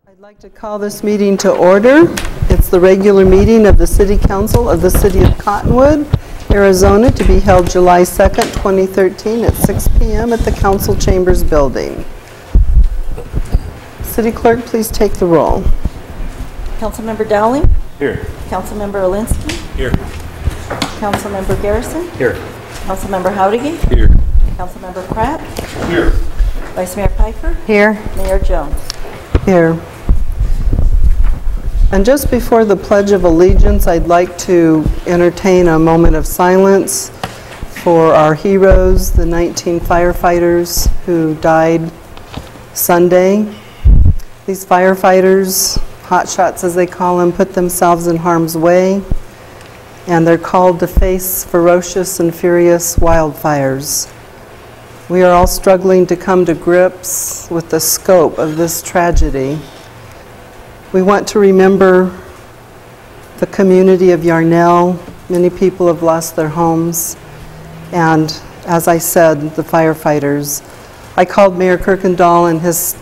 I'd like to call this meeting to order. It's the regular meeting of the City Council of the City of Cottonwood, Arizona, to be held July 2nd, 2013 at 6 p.m. at the Council Chambers Building. City Clerk, please take the roll. Councilmember Dowling? Here. Councilmember Alinsky? Here. Councilmember Garrison? Here. Councilmember Howdige? Here. Councilmember Pratt? Here. Vice Mayor Piper? Here. Mayor Jones? Here. And just before the Pledge of Allegiance, I'd like to entertain a moment of silence for our heroes, the 19 firefighters who died Sunday. These firefighters, hotshots as they call them, put themselves in harm's way, and they're called to face ferocious and furious wildfires. We are all struggling to come to grips with the scope of this tragedy. We want to remember the community of Yarnell. Many people have lost their homes. And as I said, the firefighters. I called Mayor Kirkendall,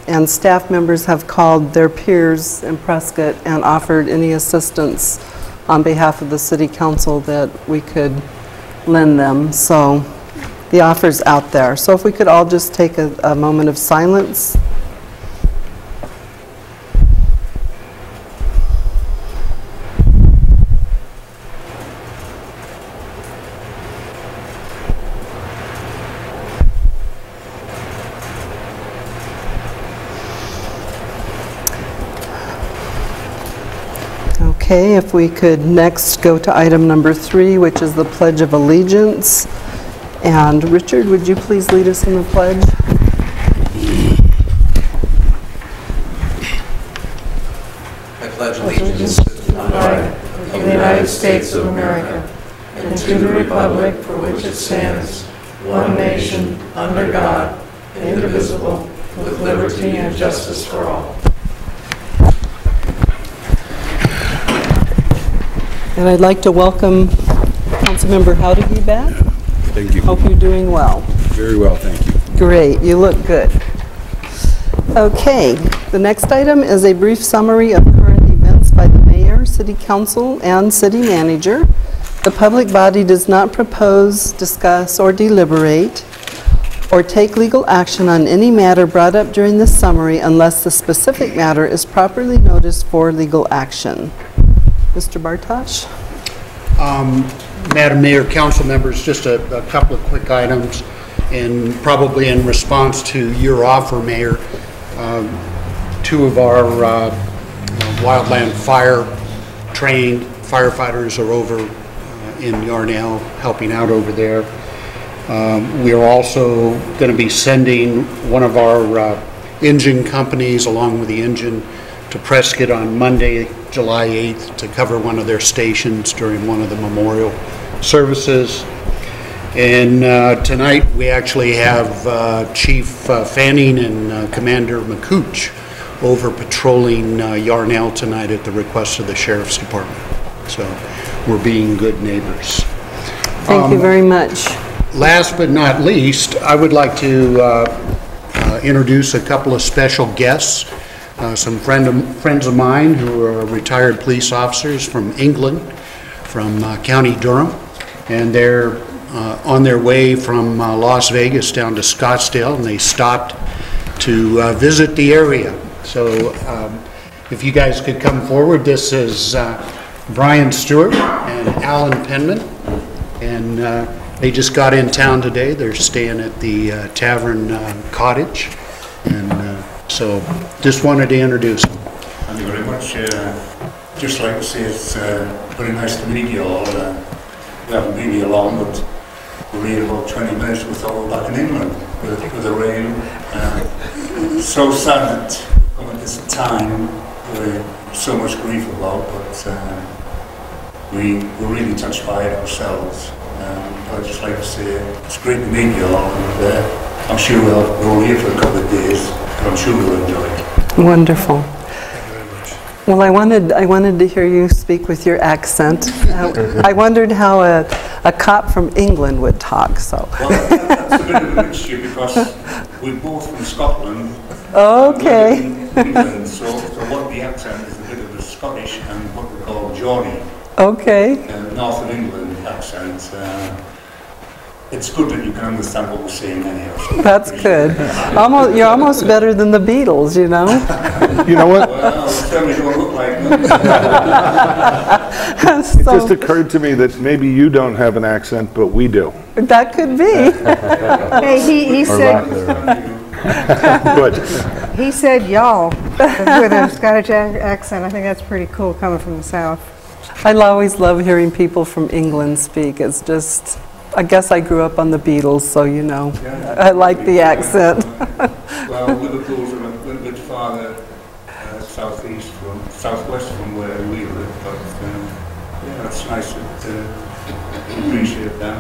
and staff members have called their peers in Prescott and offered any assistance on behalf of the City Council that we could lend them. So the offer's out there. So if we could all just take a moment of silence. Okay, if we could next go to item number 3, which is the Pledge of Allegiance. And Richard, would you please lead us in the pledge? I pledge allegiance to the flag of the United States of America and to the republic for which it stands, one nation, under God, indivisible, with liberty and justice for all. And I'd like to welcome Councilmember Howdige back. Thank you. Hope you're doing well. Very well, thank you. Great, you look good. Okay, the next item is a brief summary of current events by the Mayor, City Council, and City Manager. The public body does not propose, discuss, or deliberate, or take legal action on any matter brought up during this summary unless the specific matter is properly noticed for legal action. Mr. Bartosh? Madam Mayor, council members, just a couple of quick items, and probably in response to your offer, Mayor. 2 of our wildland fire trained firefighters are over in Yarnell helping out over there. We are also going to be sending one of our engine companies along with the engine to Prescott on Monday, July 8th to cover one of their stations during one of the memorial services. And tonight we actually have Chief Fanning and Commander McCooch over patrolling Yarnell tonight at the request of the Sheriff's Department. So we're being good neighbors. Thank you very much. Last but not least, I would like to introduce a couple of special guests. Some friends of mine who are retired police officers from England, from County Durham, and they're on their way from Las Vegas down to Scottsdale, and they stopped to visit the area. So if you guys could come forward, this is Brian Stewart and Alan Penman, and they just got in town today. They're staying at the Tavern Cottage, and so just wanted to introduce them. Thank you very much. Just like to say it's very nice to meet you all. We haven't been here long, but we're here about 20 minutes. We thought we were back in England with the rain. So sad that come at this time with so much grief about, but we're really touched by it ourselves. I'd just like to say it's great to meet you all, and I'm sure we'll be here for a couple of days. I'm sure we'll enjoy it. Wonderful. Well, I wanted to hear you speak with your accent. I wondered how a cop from England would talk. So. Well, It's a bit of a mixture because we're both from Scotland. Okay. And we're in England, so what the accent is a bit of a Scottish and what we call Geordie, Okay. North of England accent. It's good that you can understand what we're saying anyhow. That's good. You're almost better than the Beatles, you know? You know what? Well, certainly don't look like them. It just occurred to me that maybe you don't have an accent, but we do. That could be. Hey, he said, Good. he said y'all with a Scottish accent. I think that's pretty cool coming from the South. I always love hearing people from England speak. It's just, I guess I grew up on the Beatles, so you know, I like the accent. Well, Liverpool's a little bit farther southwest from where we live, but yeah, it's nice to appreciate that.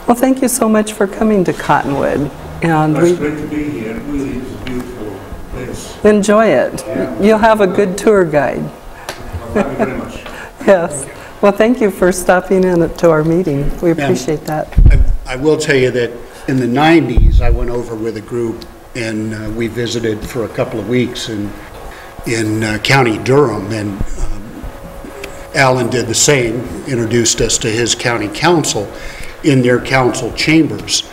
Well, thank you so much for coming to Cottonwood. And It's we great to be here. It really is a beautiful place. enjoy it. You'll have a good tour guide. Well, thank you very much. Yes. Well, thank you for stopping in to our meeting. We appreciate that. I will tell you that in the 90s, I went over with a group and we visited for a couple of weeks in County Durham, and Alan did the same, introduced us to his county council in their council chambers.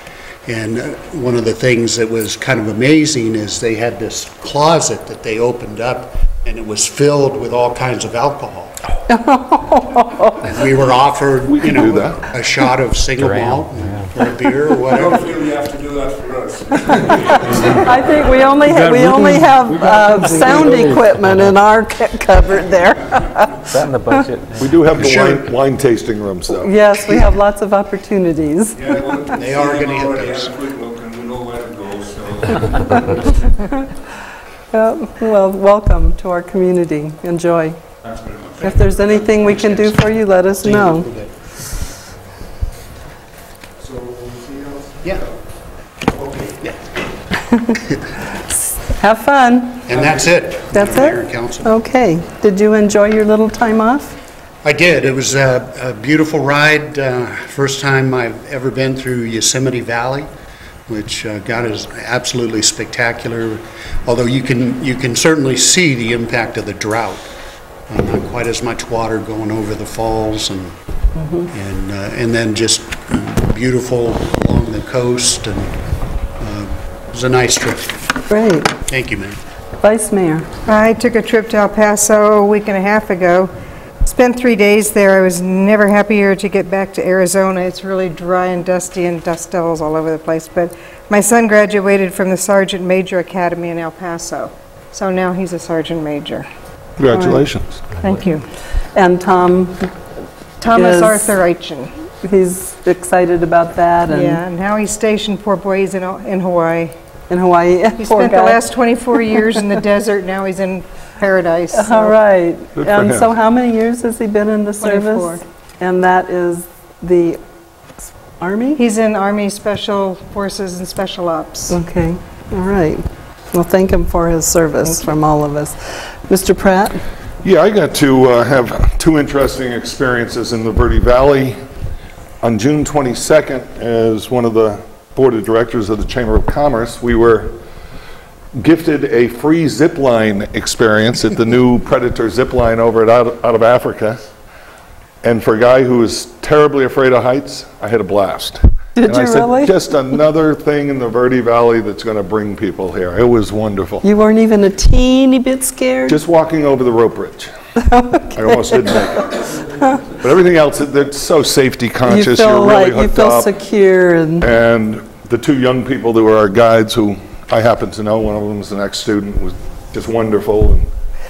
And one of the things that was kind of amazing is they had this closet that they opened up, and it was filled with all kinds of alcohol. And we were offered, you know, a shot of single malt or a beer or I don't whatever. feel you have to do that for us. I think we only have sound equipment in our cupboard there. Is that in the budget? We do have the wine tasting rooms, though. Yes, we have lots of opportunities. Yeah, well, They are going to hit already those. had a quick look and we know where to go, so Well, welcome to our community. Enjoy. thanks very much. If there's anything we can do for you, let us know. So, see you else? Yeah, Have fun. and that's it. That's Mayor it? and Council. Okay. Did you enjoy your little time off? I did. It was a beautiful ride. First time I've ever been through Yosemite Valley, which God is absolutely spectacular. Although you can certainly see the impact of the drought. Not quite as much water going over the falls, and then just beautiful along the coast, and it was a nice trip. Great. Thank you, man. Vice Mayor. I took a trip to El Paso a week and a half ago. Spent 3 days there. I was never happier to get back to Arizona. It's really dry and dusty and dust devils all over the place. But my son graduated from the Sergeant Major Academy in El Paso. So now he's a Sergeant Major. Congratulations. Thank you. And Tom, Thomas Yes. Arthur Eichen. he's excited about that. And Yeah, and now he's stationed, poor boy, he's in Hawaii. in Hawaii. He Poor spent the guy. last 24 years in the desert. Now he's in paradise. so- All right. Good for And him. so how many years has he been in the 24. service? And that is the Army? He's in Army Special Forces and Special Ops. Okay. All right. Well, thank him for his service from all of us. Mr. Pratt? Yeah, I got to have two interesting experiences in the Verde Valley. On June 22nd, as one of the board of directors of the Chamber of Commerce, we were gifted a free zip line experience at the new Predator zip line over at out of Africa. And for a guy who is terribly afraid of heights, I had a blast. Did and you I said, really? just another thing in the Verde Valley that's going to bring people here. It was wonderful. You weren't even a teeny bit scared? Just walking over the rope bridge. I almost didn't make it. But everything else, they're so safety You conscious. feel You're really like you hooked feel up. secure and And the two young people that were our guides, who I happen to know, one of them was an ex-student, was just wonderful. And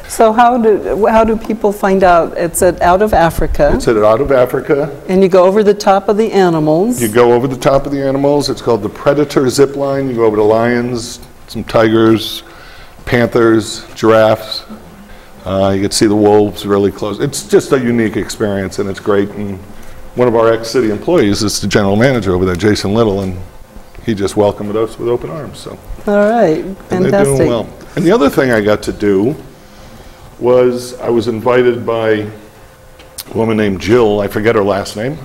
so how do people find out? It's out of Africa, it's out of Africa. and you go over the top of the animals. You go over the top of the animals. It's called the Predator zip line. You go over the lions, some tigers, panthers, giraffes. You get to see the wolves really close. It's just a unique experience, and it's great. And one of our ex-city employees is the general manager over there, Jason Little, and he just welcomed us with open arms. So All right, and they're fantastic. doing well. And the other thing I got to do was I was invited by a woman named Jill, I forget her last name,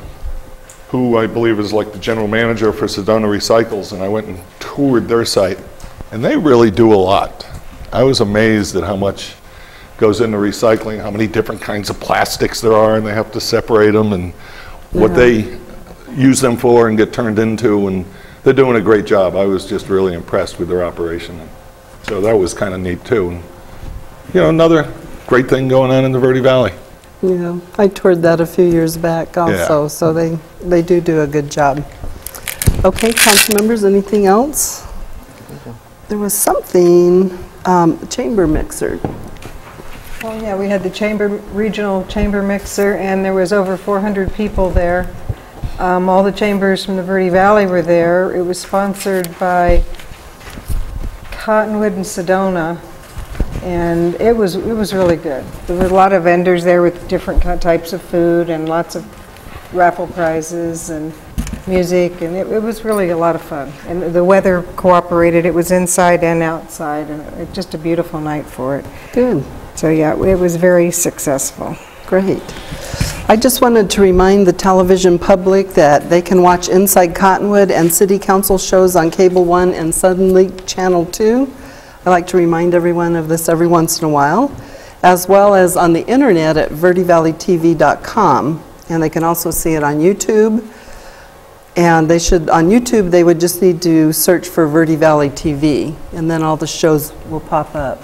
who I believe is like the general manager for Sedona Recycles, and I went and toured their site, and they really do a lot. I was amazed at how much goes into recycling, how many different kinds of plastics there are, and they have to separate them, and what they use them for and get turned into, and they're doing a great job. I was just really impressed with their operation. So that was kind of neat too. And, you know, another great thing going on in the Verde Valley. Yeah, I toured that a few years back also, so they do a good job. Okay, council members, anything else? There was something, chamber mixer. Well, yeah, we had the regional chamber mixer, and there was over 400 people there. All the chambers from the Verde Valley were there. It was sponsored by Cottonwood and Sedona, and it was really good. There were a lot of vendors there with different types of food and lots of raffle prizes and music, and it was really a lot of fun. And the weather cooperated. It was inside and outside, and it was just a beautiful night for it. Good. So yeah, it was very successful. Great. I just wanted to remind the television public that they can watch Inside Cottonwood and City Council shows on Cable 1 and Suddenlink Channel 2. I like to remind everyone of this every once in a while, as well as on the internet at verdevalleytv.com. And they can also see it on YouTube. And they should, on YouTube, they would just need to search for Verde Valley TV, and then all the shows will pop up.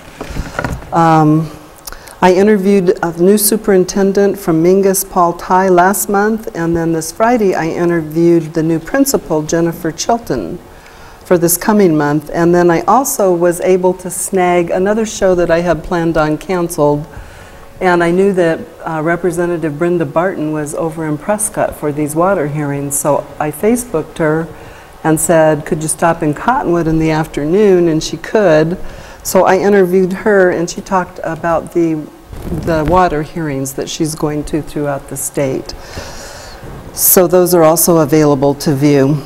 I interviewed a new superintendent from Mingus, Paul Ty, last month, and then this Friday I interviewed the new principal, Jennifer Chilton, for this coming month. And then I also was able to snag another show that I had planned on canceled, and I knew that Representative Brenda Barton was over in Prescott for these water hearings, so I Facebooked her and said, could you stop in Cottonwood in the afternoon? And she could. So I interviewed her, and she talked about the water hearings that she's going to throughout the state. So those are also available to view.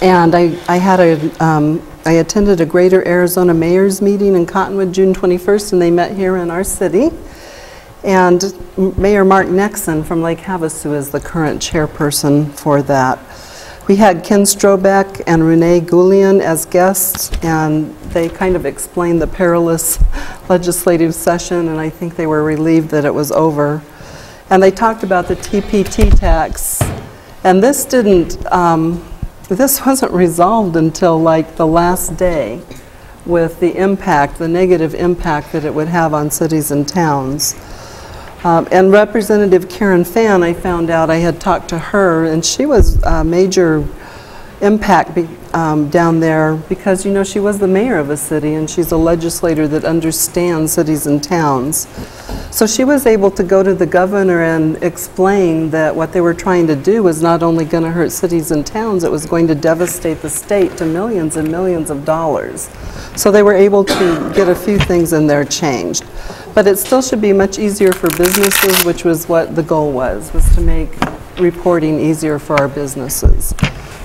And I attended a Greater Arizona Mayor's meeting in Cottonwood June 21st, and they met here in our city. And Mayor Mark Nexon from Lake Havasu is the current chairperson for that. We had Ken Strobeck and Renee Goulian as guests, and they kind of explained the perilous legislative session, and I think they were relieved that it was over. And they talked about the TPT tax, and this wasn't resolved until like the last day, with the impact, the negative impact that it would have on cities and towns. And Representative Karen Fan, I found out, I had talked to her, and she was a major impact down there because, you know, she was the mayor of a city, and she's a legislator that understands cities and towns. So she was able to go to the governor and explain that what they were trying to do was not only going to hurt cities and towns, it was going to devastate the state to millions and millions of dollars. So they were able to get a few things in there changed. But it still should be much easier for businesses, which was what the goal was to make reporting easier for our businesses.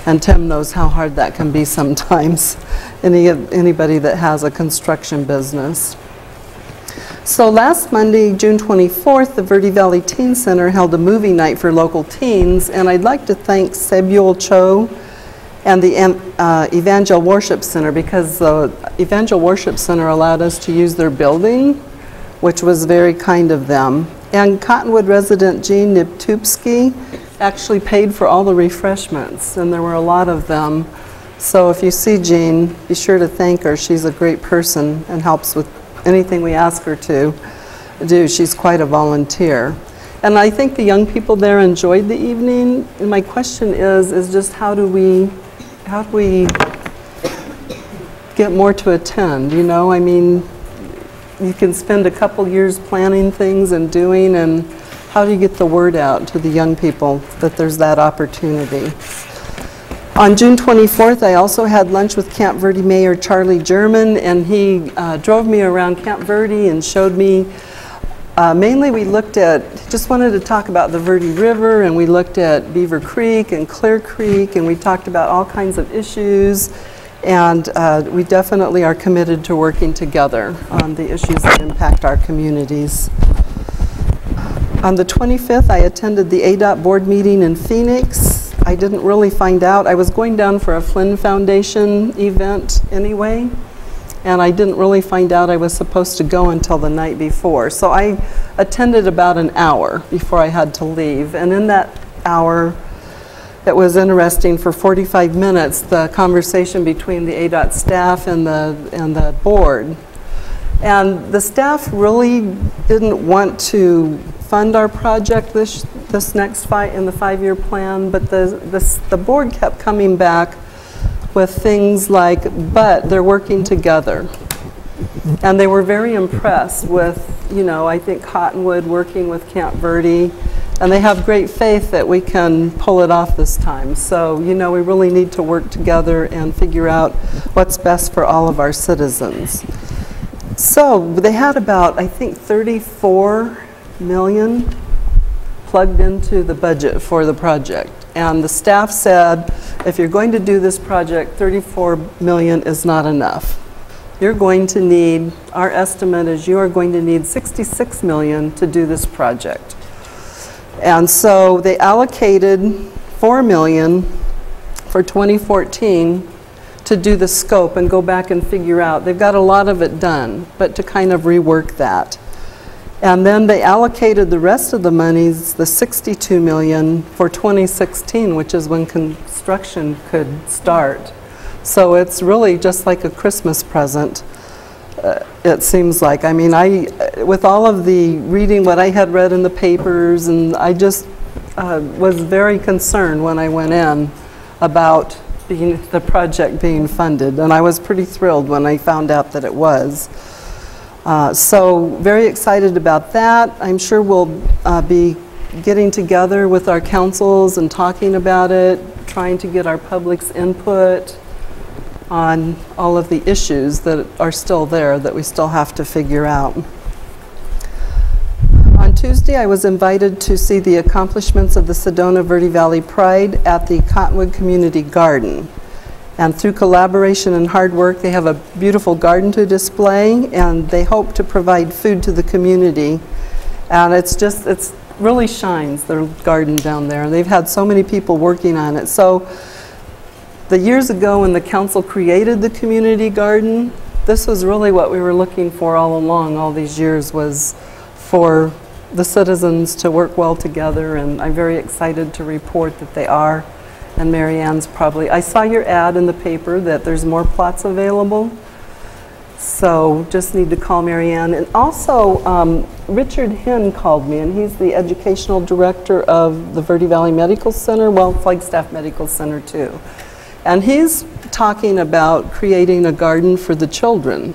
And Tim knows how hard that can be sometimes, anybody that has a construction business. So last Monday, June 24th, the Verde Valley Teen Center held a movie night for local teens, and I'd like to thank Sebule Cho and the Evangel Worship Center, because the Evangel Worship Center allowed us to use their building, which was very kind of them. And Cottonwood resident Jean Niptupski actually paid for all the refreshments, and there were a lot of them. So if you see Jean, be sure to thank her. She's a great person and helps with anything we ask her to do. She's quite a volunteer. And I think the young people there enjoyed the evening. And my question is just how do we get more to attend, you know? I mean, you can spend a couple years planning things and doing, and how do you get the word out to the young people that there's that opportunity? On June 24th, I also had lunch with Camp Verde Mayor Charlie German, and he drove me around Camp Verde and showed me, mainly we looked at, just wanted to talk about the Verde River, and we looked at Beaver Creek and Clear Creek, and we talked about all kinds of issues. And we definitely are committed to working together on the issues that impact our communities. On the 25th, I attended the ADOT board meeting in Phoenix. I I didn't really find out. I was going down for a Flynn Foundation event anyway, and I didn't really find out I was supposed to go until the night before. So I attended about an hour before I had to leave, and in that hour, it was interesting. For 45 minutes, the conversation between the ADOT staff and the board. And the staff really didn't want to fund our project this next in the 5-year plan, but the board kept coming back with things like, but they're working together. And they were very impressed with, you know, I think Cottonwood working with Camp Verde, and they have great faith that we can pull it off this time. So, you know, we really need to work together and figure out what's best for all of our citizens. So they had about, I think, 34 million plugged into the budget for the project. And the staff said, if you're going to do this project, 34 million is not enough. You're going to need, our estimate is you are going to need 66 million to do this project. And so they allocated 4 million for 2014 to do the scope and go back and figure out. They've got a lot of it done, but to kind of rework that. And then they allocated the rest of the monies, the 62 million, for 2016, which is when construction could start. So it's really just like a Christmas present, it seems like. I mean, with all of the reading what I had read in the papers, and I just was very concerned when I went in about the project being funded, and I was pretty thrilled when I found out that it was. So very excited about that. I'm sure we'll be getting together with our councils and talking about it, trying to get our public's input on all of the issues that are still there that we still have to figure out. On Tuesday, I was invited to see the accomplishments of the Sedona Verde Valley Pride at the Cottonwood Community Garden. And through collaboration and hard work, they have a beautiful garden to display, and they hope to provide food to the community. And it's really shines, their garden down there. And they've had so many people working on it. So the years ago when the council created the community garden, this was really what we were looking for all along, all these years, was for the citizens to work well together, and I'm very excited to report that they are. And Mary Ann's probably, I saw your ad in the paper that there's more plots available, so just need to call Mary Ann. And also, Richard Hinn called me, and he's the educational director of the Verde Valley Medical Center, well, Flagstaff Medical Center too. And he's talking about creating a garden for the children.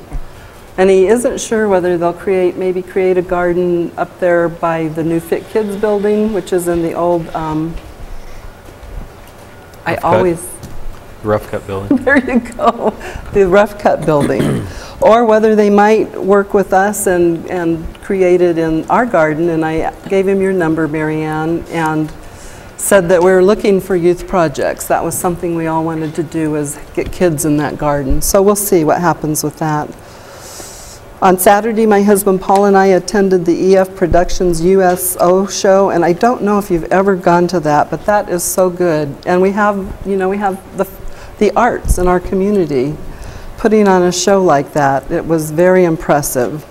And he isn't sure whether they'll maybe create a garden up there by the new Fit Kids building, which is in the old, Rough Cut building. There you go, the Rough Cut building. Or whether they might work with us and create it in our garden. And I gave him your number, Mary Ann, and said that we were looking for youth projects. That was something we all wanted to do, was get kids in that garden. So we'll see what happens with that. On Saturday, my husband Paul and I attended the EF Productions USO show, and I don't know if you've ever gone to that, but that is so good. And we have, you know, we have the arts in our community putting on a show like that. It was very impressive.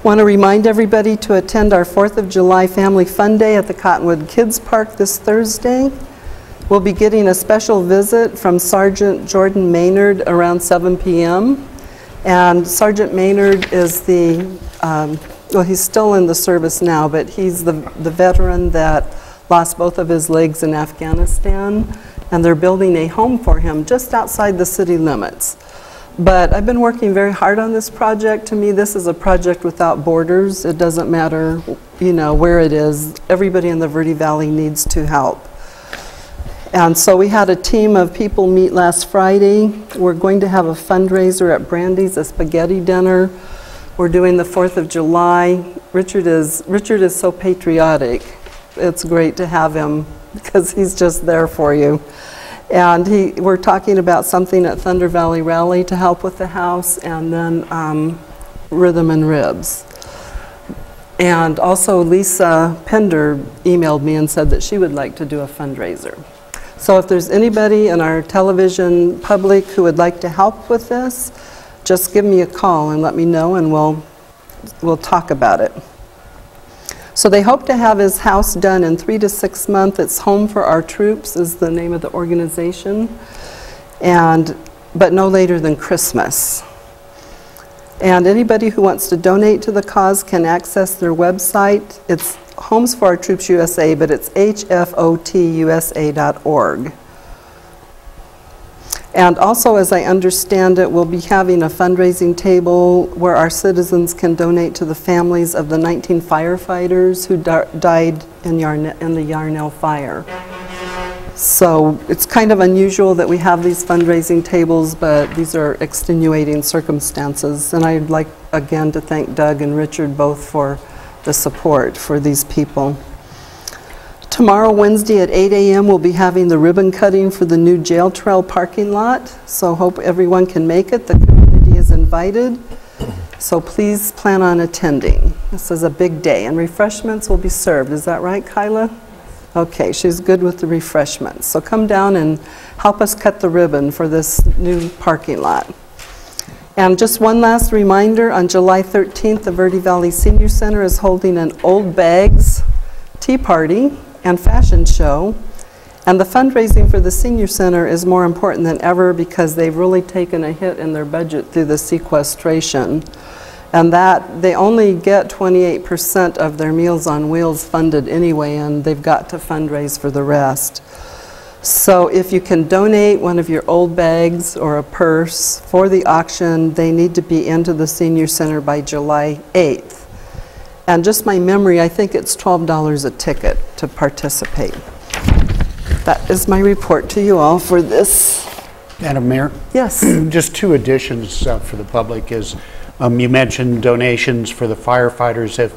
Want to remind everybody to attend our 4th of July Family Fun Day at the Cottonwood Kids Park this Thursday. We'll be getting a special visit from Sergeant Jordan Maynard around 7 p.m. And Sergeant Maynard is well, he's still in the service now, but he's the veteran that lost both of his legs in Afghanistan, and they're building a home for him just outside the city limits. But I've been working very hard on this project. To me, this is a project without borders. It doesn't matter, you know, where it is. Everybody in the Verde Valley needs to help. And so we had a team of people meet last Friday. We're going to have a fundraiser at Brandy's, a spaghetti dinner. We're doing the 4th of July. Richard is so patriotic. It's great to have him because he's just there for you. And we're talking about something at Thunder Valley Rally to help with the house, and then Rhythm and Ribs. And also Lisa Pender emailed me and said that she would like to do a fundraiser. So if there's anybody in our television public who would like to help with this, just give me a call and let me know, and we'll talk about it. So they hope to have his house done in 3 to 6 months. It's Home for Our Troops is the name of the organization, but no later than Christmas. And anybody who wants to donate to the cause can access their website. It's Homes for Our Troops USA, but it's hfotusa.org. And also, as I understand it, we'll be having a fundraising table where our citizens can donate to the families of the 19 firefighters who died in the Yarnell fire. So it's kind of unusual that we have these fundraising tables, but these are extenuating circumstances. And I'd like, again, to thank Doug and Richard both for the support for these people. Tomorrow, Wednesday at 8 a.m., we'll be having the ribbon cutting for the new jail trail parking lot. So hope everyone can make it. The community is invited. So please plan on attending. This is a big day, and refreshments will be served. Is that right, Kyla? Okay, she's good with the refreshments. So come down and help us cut the ribbon for this new parking lot. And just one last reminder, on July 13th, the Verde Valley Senior Center is holding an Old Bags tea party and fashion show. And the fundraising for the Senior Center is more important than ever because they've really taken a hit in their budget through the sequestration. And that they only get 28% of their Meals on Wheels funded anyway, and they've got to fundraise for the rest. So if you can donate one of your old bags or a purse for the auction, they need to be into the Senior Center by July 8th. And just my memory, I think it's $12 a ticket to participate. That is my report to you all for this. Madam Mayor? Yes. Just two additions for the public is, you mentioned donations for the firefighters. If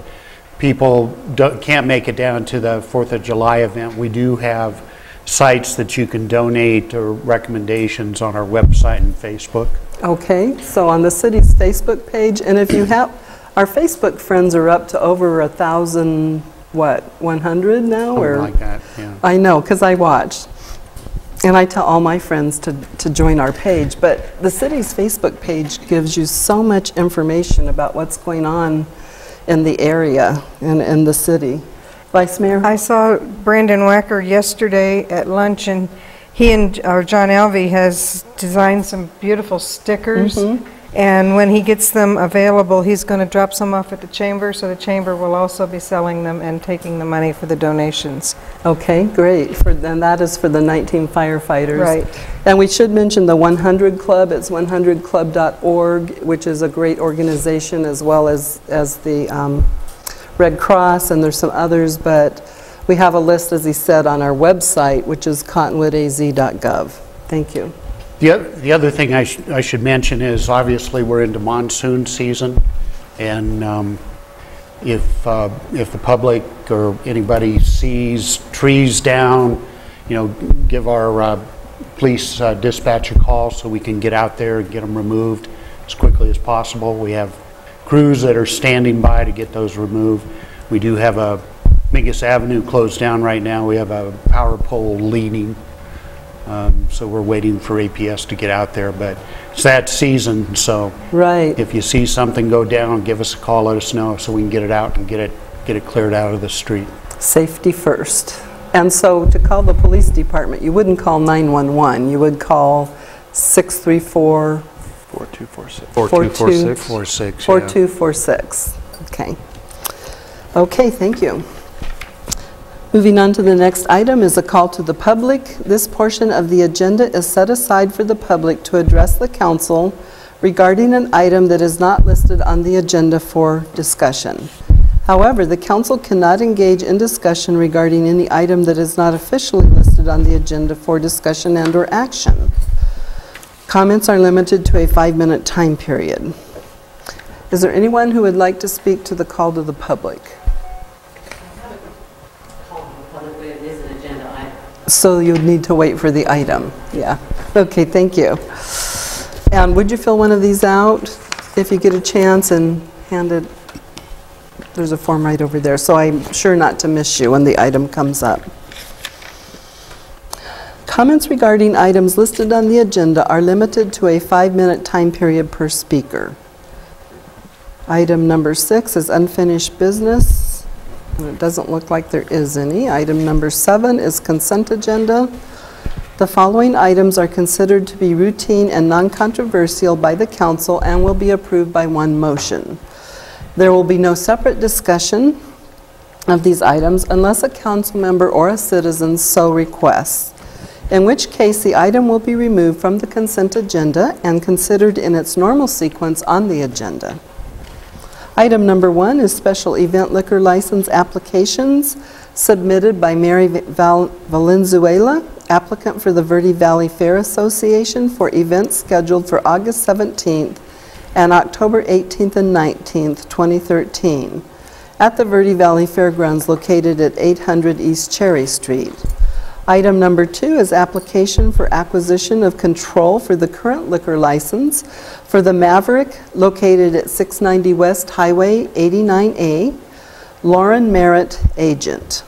people can't make it down to the 4th of July event, we do have sites that you can donate or recommendations on our website and Facebook. Okay, so on the city's Facebook page, and if you have, our Facebook friends are up to over 1,000, 100 now? Something or like that, yeah. I know, because I watched. And I tell all my friends to join our page. But the city's Facebook page gives you so much information about what's going on in the area and in the city. Vice Mayor? I saw Brandon Wacker yesterday at lunch, and he and John Alvey has designed some beautiful stickers. And when he gets them available, he's going to drop some off at the chamber, so the chamber will also be selling them and taking the money for the donations. Okay, great. And that is for the 19 firefighters. Right. And we should mention the 100 Club. It's 100club.org, which is a great organization, as well as the Red Cross, and there's some others, but we have a list, as he said, on our website, which is cottonwoodaz.gov. Thank you. The other thing I should mention is, obviously we're into monsoon season, and if the public or anybody sees trees down, give our police dispatch a call so we can get out there and get them removed as quickly as possible. We have crews that are standing by to get those removed. We do have a Mingus Avenue closed down right now. We have a power pole leaning. So we're waiting for APS to get out there, but it's that season, so right. If you see something go down, give us a call, let us know so we can get it out and get it cleared out of the street. Safety first. And so to call the police department, you wouldn't call 911, you would call 634 4246. 4246. 4246. Okay. Okay, thank you. Moving on to the next item is a call to the public. This portion of the agenda is set aside for the public to address the council regarding an item that is not listed on the agenda for discussion. However, the council cannot engage in discussion regarding any item that is not officially listed on the agenda for discussion and/or action. Comments are limited to a 5-minute time period. Is there anyone who would like to speak to the call to the public? So you'd need to wait for the item. Yeah. Okay, thank you. And would you fill one of these out if you get a chance and hand it? There's a form right over there, so I'm sure not to miss you when the item comes up. Comments regarding items listed on the agenda are limited to a 5-minute time period per speaker. Item number 6 is unfinished business, and it doesn't look like there is any. Item number 7 is consent agenda. The following items are considered to be routine and non-controversial by the council and will be approved by one motion. There will be no separate discussion of these items unless a council member or a citizen so requests, in which case the item will be removed from the consent agenda and considered in its normal sequence on the agenda. Item number 1 is special event liquor license applications submitted by Mary Valenzuela, applicant for the Verde Valley Fair Association for events scheduled for August 17th and October 18th and 19th, 2013, at the Verde Valley Fairgrounds located at 800 East Cherry Street. Item number 2 is application for acquisition of control for the current liquor license for the Maverick located at 690 West Highway 89A, Lauren Merritt, agent.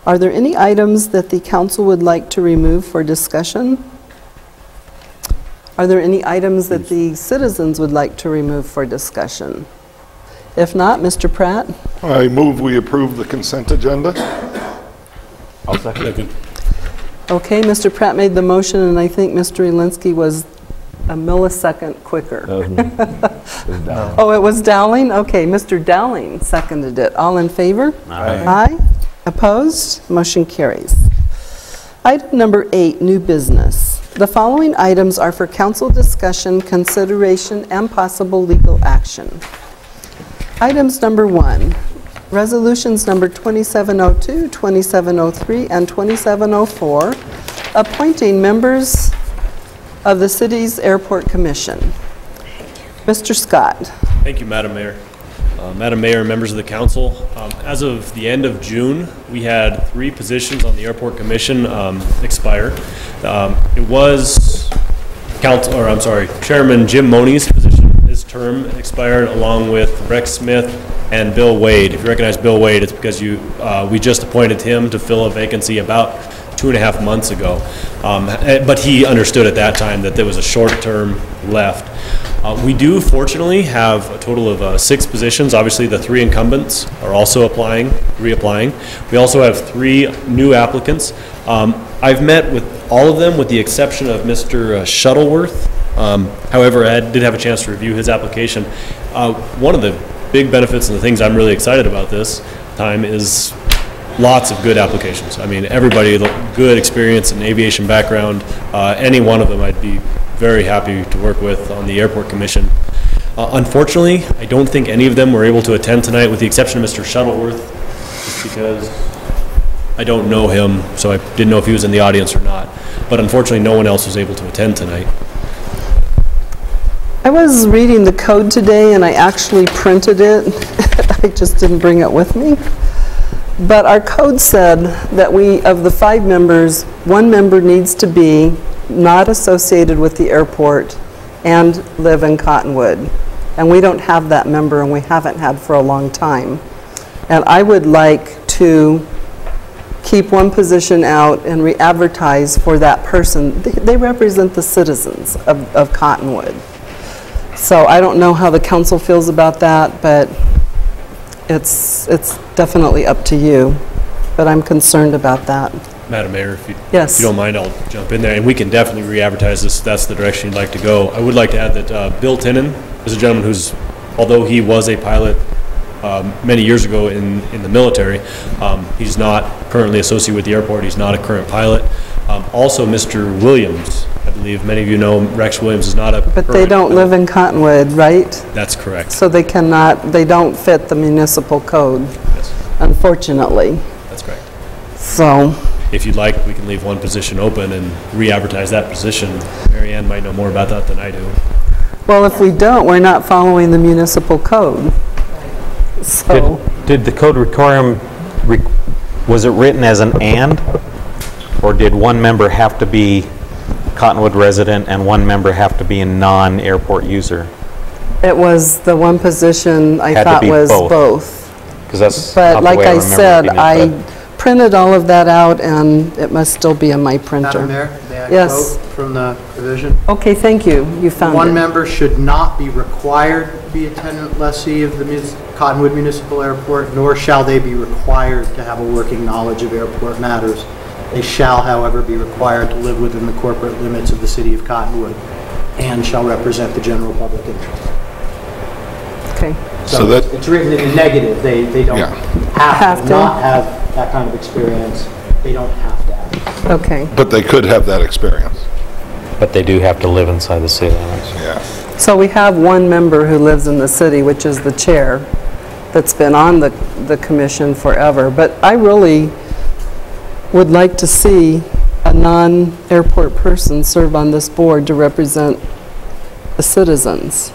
Are there any items that the council would like to remove for discussion? Are there any items that the citizens would like to remove for discussion? If not, Mr. Pratt? I move we approve the consent agenda. I'll second. Okay, Mr. Pratt made the motion, and I think Mr. Elinsky was a millisecond quicker. That was me. It was Dowling. Oh, it was Dowling? Okay, Mr. Dowling seconded it. All in favor? Aye. Aye. Opposed? Motion carries. Item number 8, new business. The following items are for council discussion, consideration, and possible legal action. Items number 1, resolutions number 2702, 2703, and 2704, appointing members of the city's airport commission. Mr. Scott. Thank you, Madam Mayor. Madam Mayor and members of the council, as of the end of June, we had 3 positions on the Airport Commission expire. It was Chairman Jim Money's position. His term expired along with Rex Smith and Bill Wade. If you recognize Bill Wade, it's because we just appointed him to fill a vacancy about 2.5 months ago. But he understood at that time that there was a short term left. We do, fortunately, have a total of 6 positions. Obviously, the 3 incumbents are also reapplying. We also have 3 new applicants. I've met with all of them with the exception of Mr. Shuttleworth. However, I did have a chance to review his application. One of the big benefits and the things I'm really excited about this time is lots of good applications. I mean, everybody, good experience and aviation background. Any one of them I'd be very happy to work with on the Airport Commission. Unfortunately, I don't think any of them were able to attend tonight with the exception of Mr. Shuttleworth, just because I don't know him, so I didn't know if he was in the audience or not. But unfortunately, no one else was able to attend tonight. I was reading the code today and I actually printed it. I just didn't bring it with me. But our code said that of the 5 members, 1 member needs to be not associated with the airport and live in Cottonwood. And we don't have that member, and we haven't had for a long time. And I would like to keep 1 position out and re-advertise for that person. They represent the citizens of Cottonwood. So I don't know how the council feels about that, but it's definitely up to you. But I'm concerned about that. Madam Mayor, if you Yes. don't mind, I'll jump in there, and we can definitely re-advertise this if that's the direction you'd like to go. I would like to add that Bill Tinnen is a gentleman who's, although he was a pilot many years ago in the military, he's not currently associated with the airport. He's not a current pilot. Also, Mr. Williams, I believe many of you know Rex Williams is not a But they don't live in Cottonwood, right? That's correct. So they don't fit the municipal code, Yes, unfortunately. that's correct. So, If you'd like, we can leave 1 position open and re-advertise that position. Mary Ann might know more about that than I do. well, if we don't, we're not following the municipal code. So, Did the code requirement, was it written as an and? Or did 1 member have to be Cottonwood resident and 1 member have to be a non-airport user? It was the one position I Had to thought be was both. both. Because that's But not the like way I I remember said, reading it, I but- printed all of that out, and it must still be in my printer. Madam Mayor, may I Yes. quote from the provision? Okay, thank you. You found it. One member should not be required to be a tenant lessee of the Cottonwood Municipal Airport, nor shall they be required to have a working knowledge of airport matters. They shall, however, be required to live within the corporate limits of the city of Cottonwood and shall represent the general public interest. Okay. So that- it's written in the negative. They don't Yeah. have Have to to? not have that kind of experience. They don't have to have it. Okay. But they could have that experience. But they do have to live inside the city limits. Yeah. So we have one member who lives in the city, which is the chair, that's been on the commission forever. But I really would like to see a non-airport person serve on this board to represent the citizens.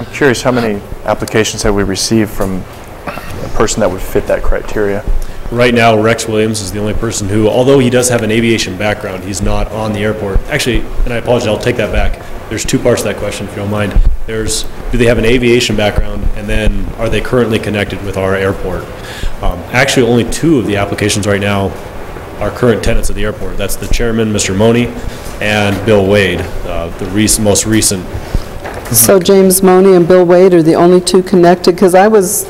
I'm curious, how many applications have we received from a person that would fit that criteria? Right now, Rex Williams is the only person who, although he does have an aviation background, he's not on the airport. Actually, and I apologize, I'll take that back. There's two parts to that question, if you don't mind. There's, do they have an aviation background, and then are they currently connected with our airport? Actually, only two of the applications right now are current tenants of the airport. That's the chairman, Mr. Money, and Bill Wade, the most recent. So James Money and Bill Wade are the only two connected, because I was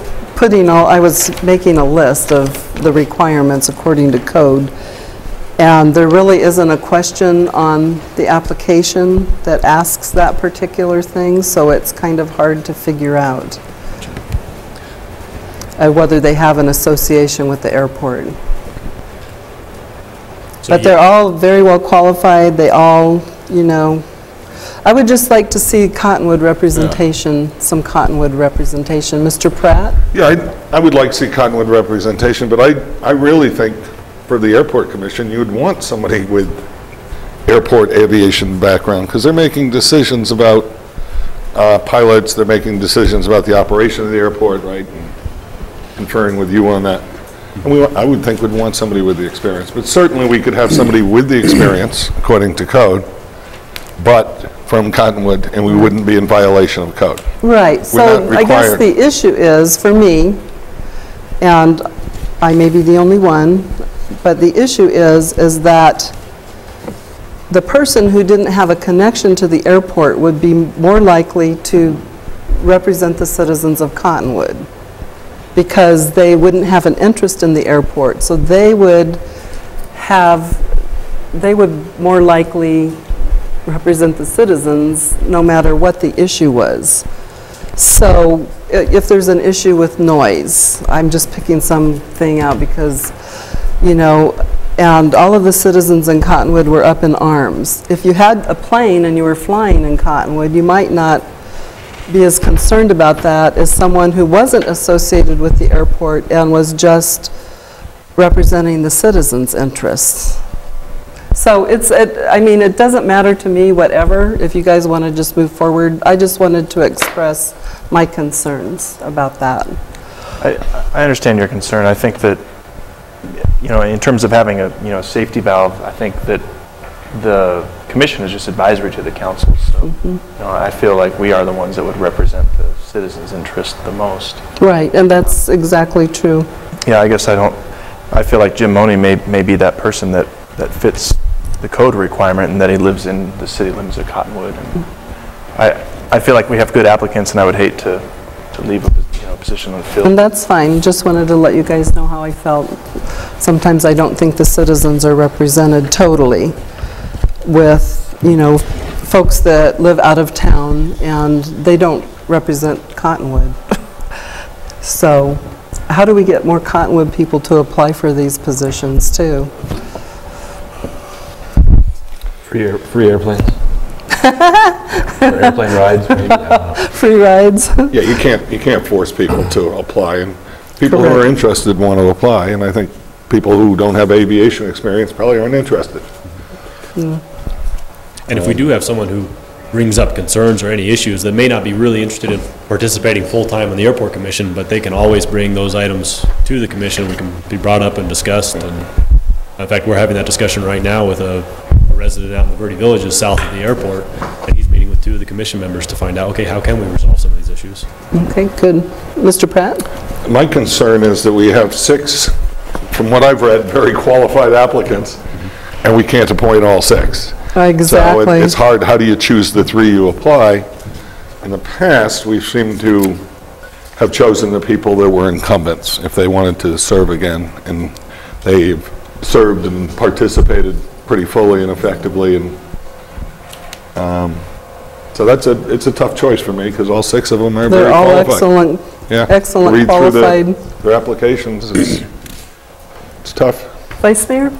making a list of the requirements according to code, and there really isn't a question on the application that asks that particular thing, so it's kind of hard to figure out whether they have an association with the airport. So But they're all very well qualified, they all, I would just like to see Cottonwood representation, some Cottonwood representation. Mr. Pratt? Yeah, I would like to see Cottonwood representation, but I really think for the Airport Commission, you'd want somebody with airport aviation background, because they're making decisions about pilots, they're making decisions about the operation of the airport, right? And conferring with you on that. And I would think we'd want somebody with the experience, but certainly we could have somebody with the experience, according to code, but from Cottonwood, and we wouldn't be in violation of code. Right, so not I guess required. the issue is, for me, and I may be the only one, but the issue is that the person who didn't have a connection to the airport would be more likely to represent the citizens of Cottonwood, because they wouldn't have an interest in the airport, so they would more likely represent the citizens no matter what the issue was. So if there's an issue with noise, I'm just picking something out because, and all of the citizens in Cottonwood were up in arms. If you had a plane and you were flying in Cottonwood, you might not be as concerned about that as someone who wasn't associated with the airport and was just representing the citizens' interests. So it doesn't matter to me, whatever, if you guys want to just move forward. I just wanted to express my concerns about that. I understand your concern. I think that, in terms of having a safety valve, I think that the commission is just advisory to the council. So, I feel like we are the ones that would represent the citizens' interest the most. Right, and that's exactly true. Yeah, I guess I feel like Jim Money may be that person that fits the code requirement, and that he lives in the city limits of Cottonwood. And I feel like we have good applicants, and I would hate to leave a position unfilled. And that's fine, just wanted to let you guys know how I felt. Sometimes I don't think the citizens are represented totally with, folks that live out of town, and they don't represent Cottonwood. So how do we get more Cottonwood people to apply for these positions too? Free airplanes. Or airplane rides, maybe. I don't know. Free rides? Yeah, you can't force people to apply, and people who are interested want to apply, and I think people who don't have aviation experience probably aren't interested. And if we do have someone who brings up concerns or any issues that may not be really interested in participating full-time on the airport commission, but they can always bring those items to the commission, we can be brought up and discussed. And in fact, we're having that discussion right now with a resident out in the Verde Villages south of the airport, and he's meeting with to the commission members to find out, okay, how can we resolve some of these issues? Okay, good. Mr. Pratt? My concern is that we have 6, from what I've read, very qualified applicants, and we can't appoint all 6. Exactly. So it's hard, how do you choose the 3 you apply? In the past, we seem to have chosen the people that were incumbents if they wanted to serve again, and they've served and participated pretty fully and effectively, and so it's a tough choice for me because all 6 of them are They're very all qualified. excellent, Read qualified. through their applications. It's tough. Vice Mayor?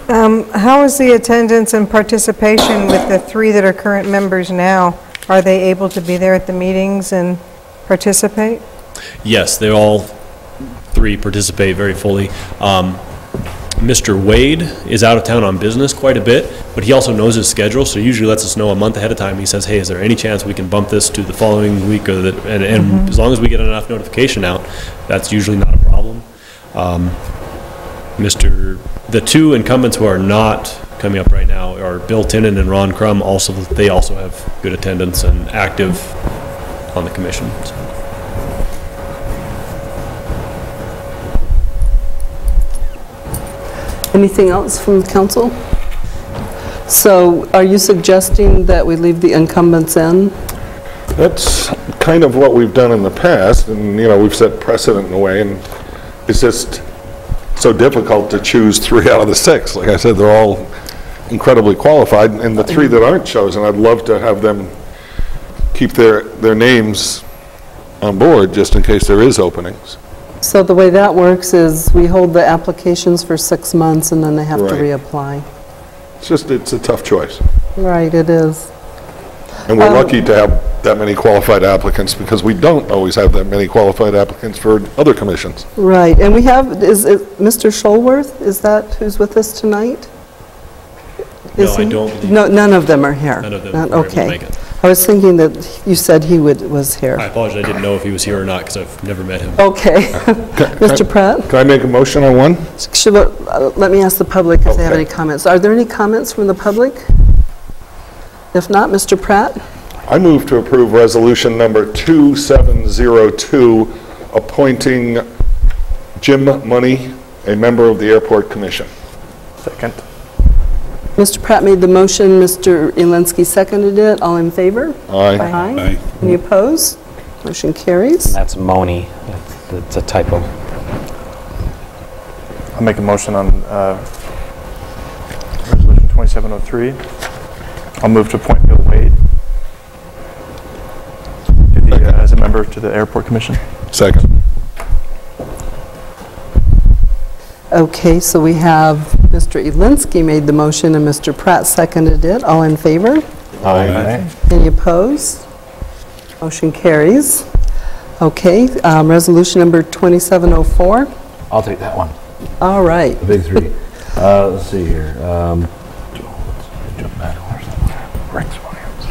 How is the attendance and participation with the 3 that are current members now? Are they able to be there at the meetings and participate? Yes, they all 3 participate very fully. Mr. Wade is out of town on business quite a bit, but he also knows his schedule, so he usually lets us know a month ahead of time. He says, hey, is there any chance we can bump this to the following week? Or and as long as we get enough notification out, that's usually not a problem. The 2 incumbents who are not coming up right now are Bill Tinnen and Ron Crum. They also have good attendance and active on the commission. So. Anything else from the council? So are you suggesting that we leave the incumbents in? That's kind of what we've done in the past, and we've set precedent in a way, and it's just so difficult to choose 3 out of the 6. Like I said, they're all incredibly qualified, and the 3 that aren't chosen, I'd love to have them keep their names on board just in case there is openings. So the way that works is we hold the applications for 6 months and then they have to Right. reapply. It's a tough choice. Right, it is. And we're lucky to have that many qualified applicants because we don't always have that many qualified applicants for other commissions. Right, and we have, is it Mr. Schulworth? Is that who's with us tonight? No, Is I he? don't believe. No, none of them are here. None of them Not- were able to okay. make it. I was thinking that you said he was here. I apologize, I didn't know if he was here or not because I've never met him. Okay. Mr. Pratt? Can I make a motion on one? Let me ask the public if they have Okay. any comments. Are there any comments from the public? If not, Mr. Pratt? I move to approve resolution number 2702, appointing Jim Money, a member of the Airport Commission. Second. Mr. Pratt made the motion, Mr. Elinsky seconded it. All in favor? Aye. Aye. Any opposed? Motion carries. That's Moni. That's a typo. I'll make a motion on resolution 2703. I'll move to appoint Bill Wade as a member to the Airport Commission. Second. Okay, so we have Mr. Elinsky made the motion and Mr. Pratt seconded it. All in favor? Aye. Any opposed? Motion carries. Okay, resolution number 2704. I'll take that one, All right. the big 3. Let's see here. Let's jump back over somewhere. Rex Williams.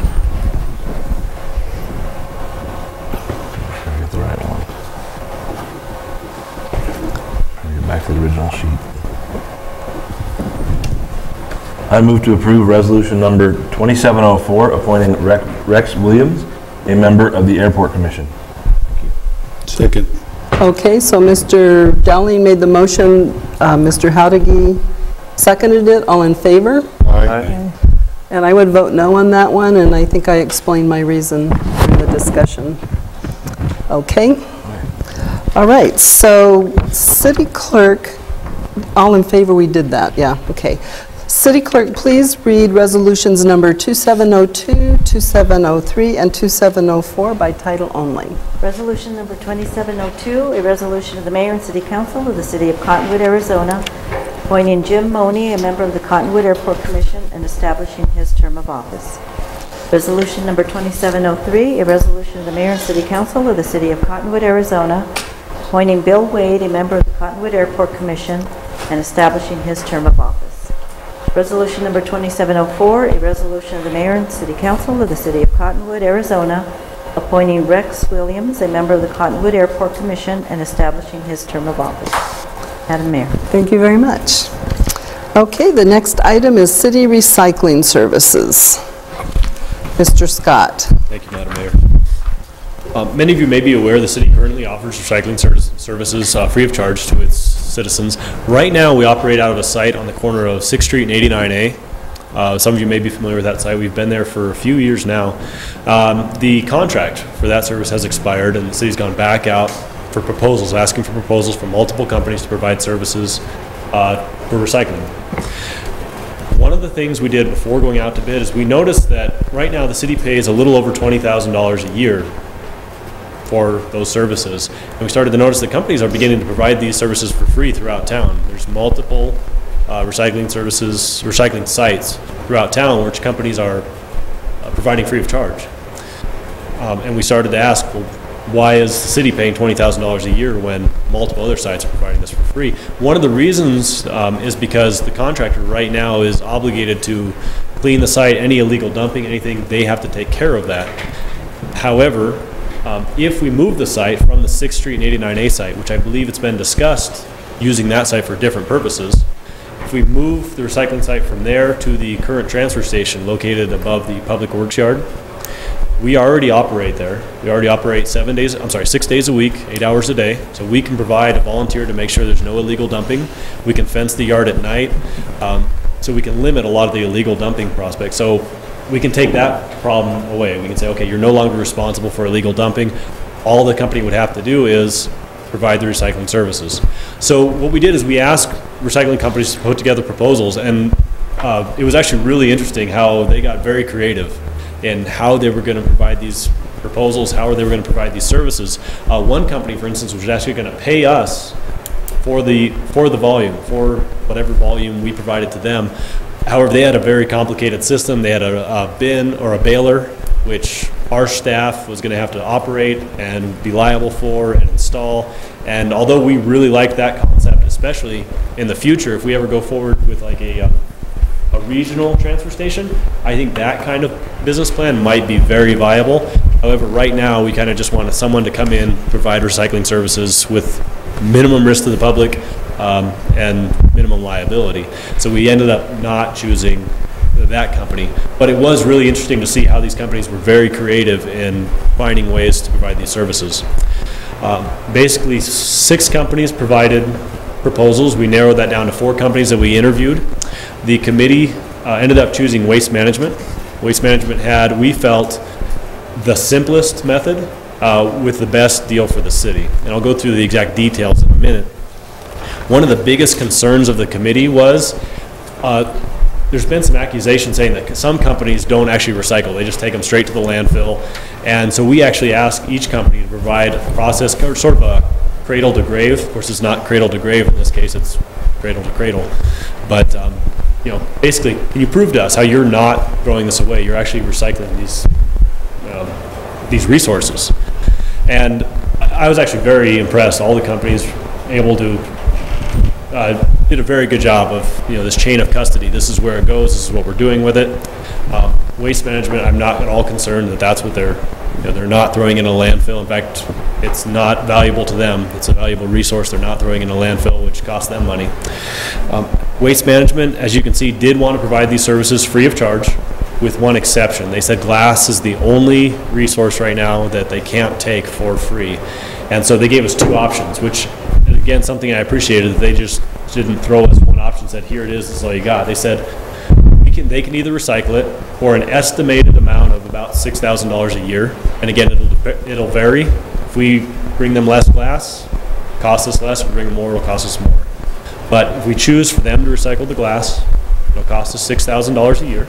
Trying to get the right one. Trying to get back to the original sheet. I move to approve resolution number 2704, appointing Rex Williams, a member of the Airport Commission. Second. Okay, so Mr. Dowling made the motion, Mr. Howdigy seconded it. All in favor? Aye. And I would vote no on that one, and I think I explained my reason in the discussion. Okay. All right, so City Clerk, all in favor, we did that, yeah, okay. City Clerk, please read resolutions number 2702, 2703, and 2704 by title only. Resolution number 2702, a resolution of the Mayor and City Council of the City of Cottonwood, Arizona, appointing Jim Money, a member of the Cottonwood Airport Commission, and establishing his term of office. Resolution number 2703, a resolution of the Mayor and City Council of the City of Cottonwood, Arizona, appointing Bill Wade, a member of the Cottonwood Airport Commission, and establishing his term of office. Resolution number 2704, a resolution of the Mayor and City Council of the City of Cottonwood, Arizona, appointing Rex Williams, a member of the Cottonwood Airport Commission, and establishing his term of office. Madam Mayor. Thank you very much. Okay, the next item is City Recycling Services. Mr. Scott. Thank you, Madam Mayor. Many of you may be aware the city currently offers recycling services free of charge to its citizens. Right now, we operate out of a site on the corner of 6th Street and 89A. Some of you may be familiar with that site. We've been there for a few years now. The contract for that service has expired, and the city's gone back out for proposals, asking for proposals from multiple companies to provide services for recycling. One of the things we did before going out to bid is we noticed that right now the city pays a little over $20,000 a year for those services. And we started to notice that companies are beginning to provide these services for free throughout town. There's multiple recycling sites throughout town which companies are providing free of charge. And we started to ask, well, why is the city paying $20,000 a year when multiple other sites are providing this for free? One of the reasons is because the contractor right now is obligated to clean the site, any illegal dumping, anything, they have to take care of that. However, if we move the site from the 6th Street and 89A site, which I believe it's been discussed using that site for different purposes, if we move the recycling site from there to the current transfer station located above the Public Works Yard, we already operate there. We already operate 6 days a week, 8 hours a day. So we can provide a volunteer to make sure there's no illegal dumping. We can fence the yard at night. So we can limit a lot of the illegal dumping prospects. So we can take that problem away. We can say, okay, you're no longer responsible for illegal dumping. All the company would have to do is provide the recycling services. So what we did is we asked recycling companies to put together proposals, and it was actually really interesting how they got very creative in how they were going to provide these proposals, how they were going to provide these services. One company, for instance, was actually going to pay us for the volume, for whatever volume we provided to them. However, they had a very complicated system. They had a bin or a baler, which our staff was going to have to operate and be liable for and install. And although we really liked that concept, especially in the future, if we ever go forward with like a regional transfer station, I think that kind of business plan might be very viable. However, right now we kind of just want someone to come in, provide recycling services with minimum risk to the public and minimum liability. So we ended up not choosing that company. But it was really interesting to see how these companies were very creative in finding ways to provide these services. Basically, 6 companies provided proposals. We narrowed that down to 4 companies that we interviewed. The committee ended up choosing Waste Management. Waste Management had, we felt, the simplest method with the best deal for the city. And I'll go through the exact details in a minute. One of the biggest concerns of the committee was there's been some accusations saying that some companies don't actually recycle. They just take them straight to the landfill. And so we actually asked each company to provide a process, or sort of a cradle to grave. Of course, it's not cradle to grave in this case, it's cradle to cradle. But you know, basically, can you prove to us how you're not throwing this away? You're actually recycling these resources. And I was actually very impressed. All the companies able to did a very good job of, you know, this chain of custody. This is where it goes. This is what we're doing with it. Waste Management, I'm not at all concerned that that's what they're not throwing in a landfill. In fact, it's not valuable to them. It's a valuable resource they're not throwing in a landfill, which costs them money. Waste Management, as you can see, did want to provide these services free of charge, with one exception. They said glass is the only resource right now that they can't take for free. And so they gave us 2 options, which, again, something I appreciated, that they just didn't throw us one option, said, here it is, this is all you got. They said, they can either recycle it for an estimated amount of about $6,000 a year. And again, it'll vary. If we bring them less glass, it costs us less. If we bring them more, it'll cost us more. But if we choose for them to recycle the glass, it'll cost us $6,000 a year.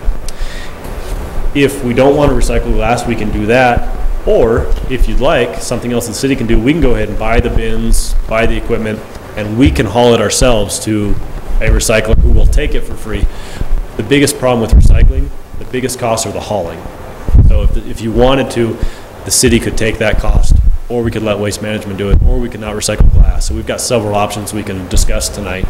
If we don't want to recycle glass, we can do that. Or, if you'd like, something else the city can do, we can go ahead and buy the bins, buy the equipment, and we can haul it ourselves to a recycler who will take it for free. The biggest problem with recycling, the biggest costs are the hauling. So if you wanted to, the city could take that cost, or we could let Waste Management do it, or we could not recycle glass. So we've got several options we can discuss tonight.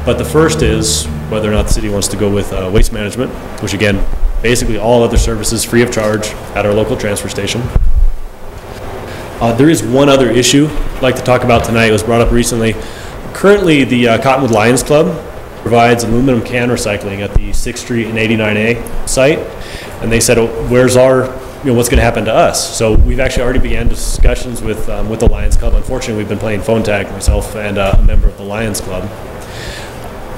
But the first is whether or not the city wants to go with Waste Management, which again, basically all other services free of charge at our local transfer station. There is one other issue I'd like to talk about tonight. It was brought up recently. Currently, the Cottonwood Lions Club provides aluminum can recycling at the 6th Street and 89A site. And they said, oh, where's our, what's going to happen to us? So we've actually already began discussions with the Lions Club. Unfortunately, we've been playing phone tag, myself and a member of the Lions Club.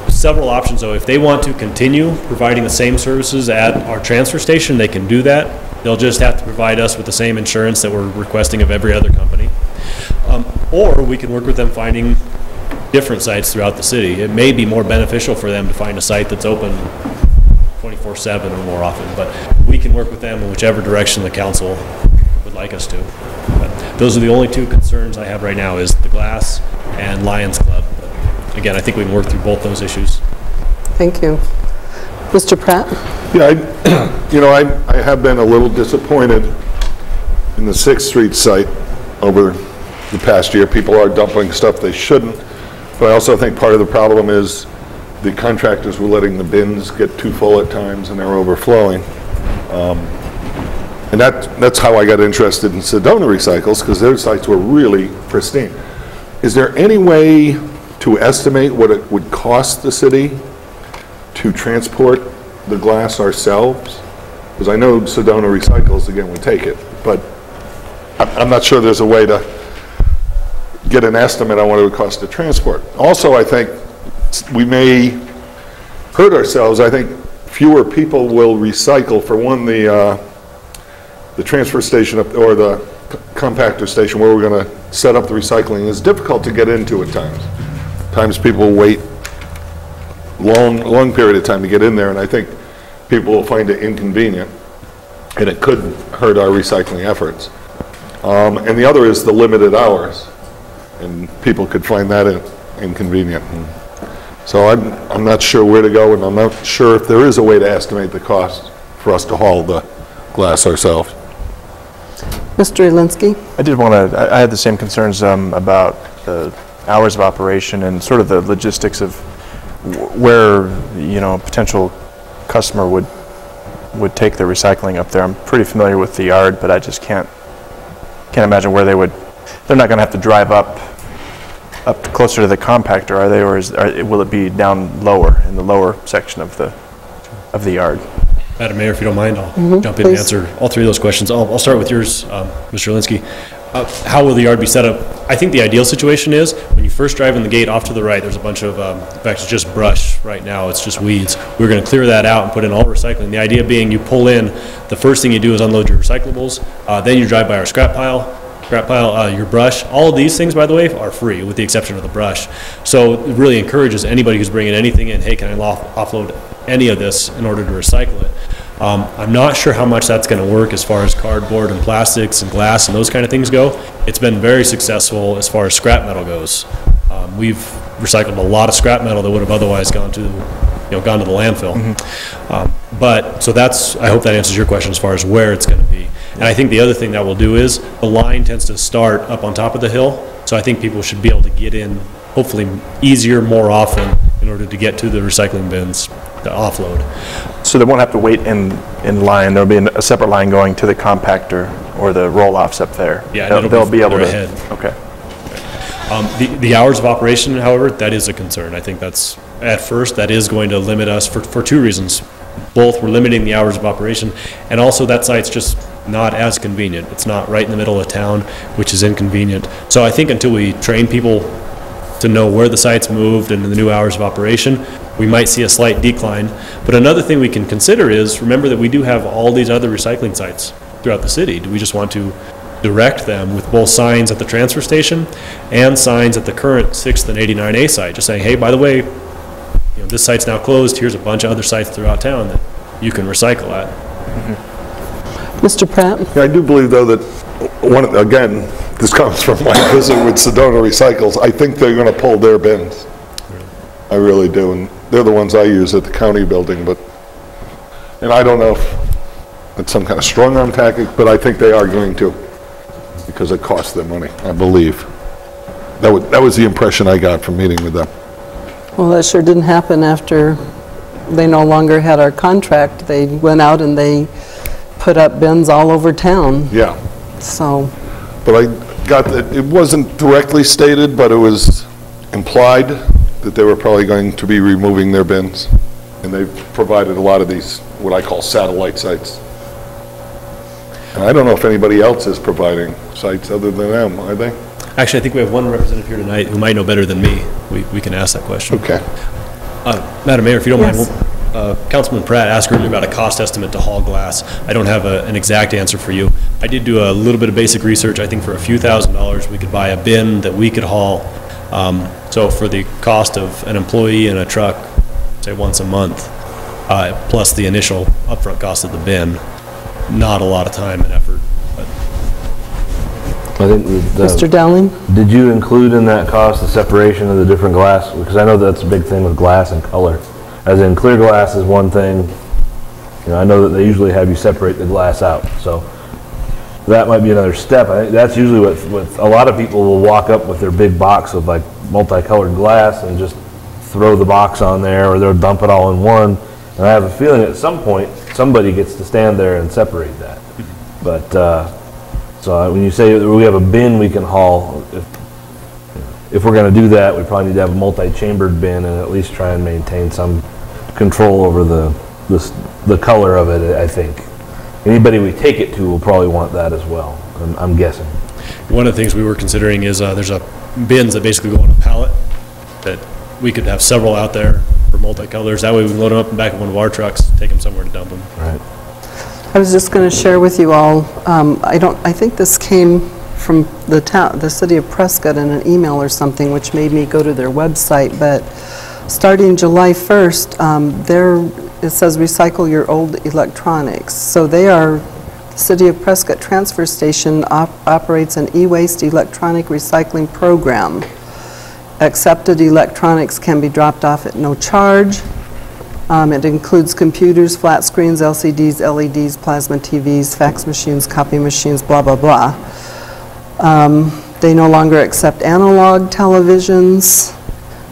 Several options, though. If they want to continue providing the same services at our transfer station, they can do that. They'll just have to provide us with the same insurance that we're requesting of every other company. Or we can work with them finding different sites throughout the city. It may be more beneficial for them to find a site that's open 24/7 or more often, but we can work with them in whichever direction the council would like us to. But those are the only two concerns I have right now, is the glass and Lions Club. But again, I think we can work through both those issues. Thank you. Mr. Pratt? Yeah, I have been a little disappointed in the 6th Street site over the past year. People are dumping stuff they shouldn't, but I also think part of the problem is the contractors were letting the bins get too full at times and they're overflowing. And that's how I got interested in Sedona Recycles, because their sites were really pristine. Is there any way to estimate what it would cost the city to transport the glass ourselves? Because I know Sedona Recycles, again, would take it, but I'm not sure there's a way to get an estimate on what it would cost to transport. Also, I think we may hurt ourselves. I think fewer people will recycle. For one, the transfer station or the compactor station where we're going to set up the recycling is difficult to get into at times. Times people wait long period of time to get in there, and I think people will find it inconvenient, and it could hurt our recycling efforts. And the other is the limited hours, and people could find that inconvenient. And so I'm not sure where to go, and I'm not sure if there is a way to estimate the cost for us to haul the glass ourselves. Mr. Elinsky? I did want to, I had the same concerns about the hours of operation and sort of the logistics of where, a potential customer would take their recycling up there. I'm pretty familiar with the yard, but I just can't imagine where they're not going to have to drive up closer to the compactor, are they, or will it be down lower, in the lower section of the yard? Madam Mayor, if you don't mind, I'll jump in and answer all three of those questions. I'll start with yours, Mr. Linsky. How will the yard be set up? I think the ideal situation is when you first drive in the gate off to the right, there's a bunch of, in fact, it's just brush right now, it's just weeds. We're going to clear that out and put in all recycling. The idea being you pull in, the first thing you do is unload your recyclables, then you drive by our scrap pile, your brush. All of these things, by the way, are free with the exception of the brush. So it really encourages anybody who's bringing anything in, hey, can I offload any of this in order to recycle it? I'm not sure how much that's going to work as far as cardboard and plastics and glass and those kind of things go. It's been very successful as far as scrap metal goes. We've recycled a lot of scrap metal that would have otherwise gone to the landfill. So I hope that answers your question as far as where it's going to be. And I think the other thing that we'll do is the line tends to start up on top of the hill. So I think people should be able to get in hopefully easier, more often in order to get to the recycling bins to offload. So they won't have to wait in line. There'll be a separate line going to the compactor or the roll-offs up there. Yeah, they'll be able to. Ahead. Okay. The hours of operation, however, that is a concern. I think that's, at first, that is going to limit us for two reasons. Both, we're limiting the hours of operation, and also that site's just not as convenient. It's not right in the middle of town, which is inconvenient. So I think until we train people to know where the site's moved and the new hours of operation, we might see a slight decline. But another thing we can consider is, remember that we do have all these other recycling sites throughout the city. Do we just want to direct them with both signs at the transfer station and signs at the current 6th and 89A site, just saying, hey, by the way, this site's now closed, here's a bunch of other sites throughout town that you can recycle at. Mr. Pratt? Yeah, I do believe, though, that again, this comes from my visit with Sedona Recycles, I think they're going to pull their bins. I really do, and they're the ones I use at the county building, and I don't know if it's some kind of strong-arm tactic, but I think they are going to, because it costs them money, I believe. That was the impression I got from meeting with them. Well, that sure didn't happen after they no longer had our contract. They went out and they put up bins all over town. Yeah. So. But I got that, it wasn't directly stated, but it was implied that they were probably going to be removing their bins. And they've provided a lot of these, what I call satellite sites, And I don't know if anybody else is providing sites other than them, are they? Actually, I think we have one representative here tonight who might know better than me. We can ask that question. Okay. Madam Mayor, if you don't Yes. mind, Councilman Pratt asked earlier about a cost estimate to haul glass. I don't have an exact answer for you. I did do a little bit of basic research. I think for a few $1,000s, we could buy a bin that we could haul. So for the cost of an employee and a truck, say once a month, plus the initial upfront cost of the bin, not a lot of time and effort. But I think Mr. Dowling? Did you include in that cost the separation of the different glass? Because I know that's a big thing with glass and color. As in clear glass is one thing. You know, I know that they usually have you separate the glass out. So that might be another step. I think that's usually what a lot of people will walk up with their big box of like multicolored glass and just throw the box on there, or they'll dump it all in one. And I have a feeling at some point somebody gets to stand there and separate that. But so when you say we have a bin we can haul, if we're going to do that, we probably need to have a multi-chambered bin and at least try and maintain some control over the color of it. I think anybody we take it to will probably want that as well. I'm guessing. one of the things we were considering is there's bins that basically go on a pallet that we could have several out there for multicolors. That way we can load them up in the back of one of our trucks, take them somewhere to dump them. Right. I was just going to share with you all, I think this came from the city of Prescott in an email or something, which made me go to their website, but starting July 1st, it says recycle your old electronics. So the City of Prescott Transfer Station operates an e-waste electronic recycling program. Accepted electronics can be dropped off at no charge. It includes computers, flat screens, LCDs, LEDs, plasma TVs, fax machines, copy machines, blah, blah, blah. They no longer accept analog televisions.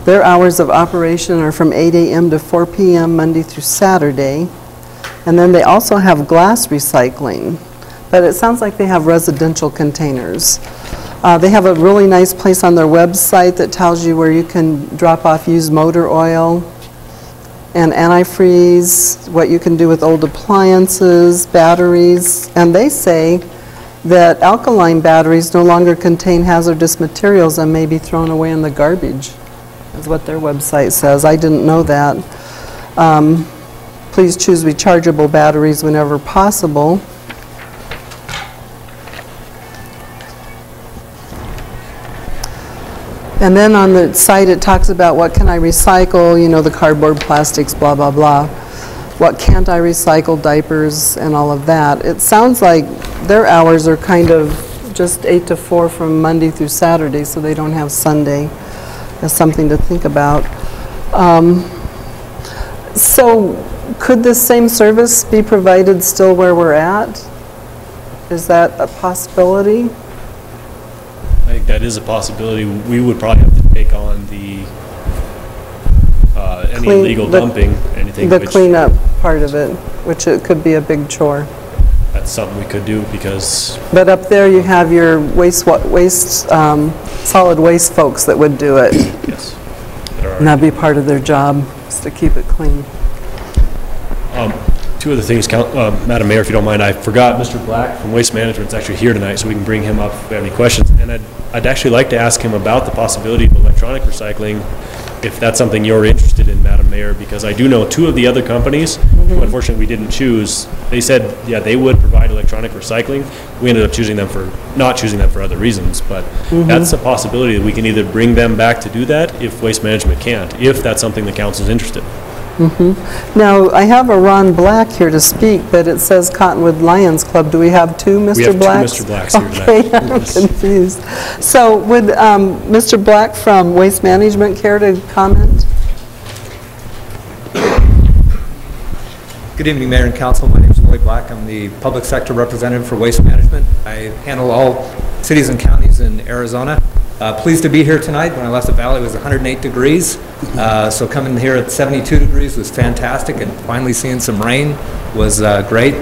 Their hours of operation are from 8 a.m. to 4 p.m. Monday through Saturday. And then they also have glass recycling, but it sounds like they have residential containers. They have a really nice place on their website that tells you where you can drop off used motor oil and antifreeze, what you can do with old appliances, batteries, and they say that alkaline batteries no longer contain hazardous materials and may be thrown away in the garbage, is what their website says. I didn't know that. Please choose rechargeable batteries whenever possible. And then on the site it talks about what can I recycle, you know, the cardboard, plastics, blah, blah, blah. What can't I recycle, diapers and all of that. It sounds like their hours are kind of just 8 to 4 from Monday through Saturday, so they don't have Sunday. That's something to think about. So could this same service be provided still where we're at? Is that a possibility? I think that is a possibility. We would probably have to take on the any illegal dumping, anything. The cleanup part of it, which it could be a big chore. That's something we could do because. But up there you have your solid waste folks that would do it. Yes. And that'd be part of their job, is to keep it clean. Two other things, Madam Mayor, if you don't mind, I forgot Mr. Black from Waste Management is actually here tonight, so we can bring him up if we have any questions. And I'd actually like to ask him about the possibility of electronic recycling, if that's something you're interested in, Madam Mayor, because I do know two of the other companies, who unfortunately we didn't choose, they said, yeah, they would provide electronic recycling. We ended up not choosing them for other reasons, but that's a possibility that we can either bring them back to do that if Waste Management can't, if that's something the council's interested in. Now, I have a Ron Black here to speak, but it says Cottonwood Lions Club. Do we have two Mr. Blacks? We have two Mr. Blacks here tonight. Okay, I'm confused. So would Mr. Black from Waste Management care to comment? Good evening, Mayor and Council. My name is Lloyd Black. I'm the Public Sector Representative for Waste Management. I handle all cities and counties in Arizona. Pleased to be here tonight. When I left the valley, it was 108 degrees. So coming here at 72 degrees was fantastic, and finally seeing some rain was great.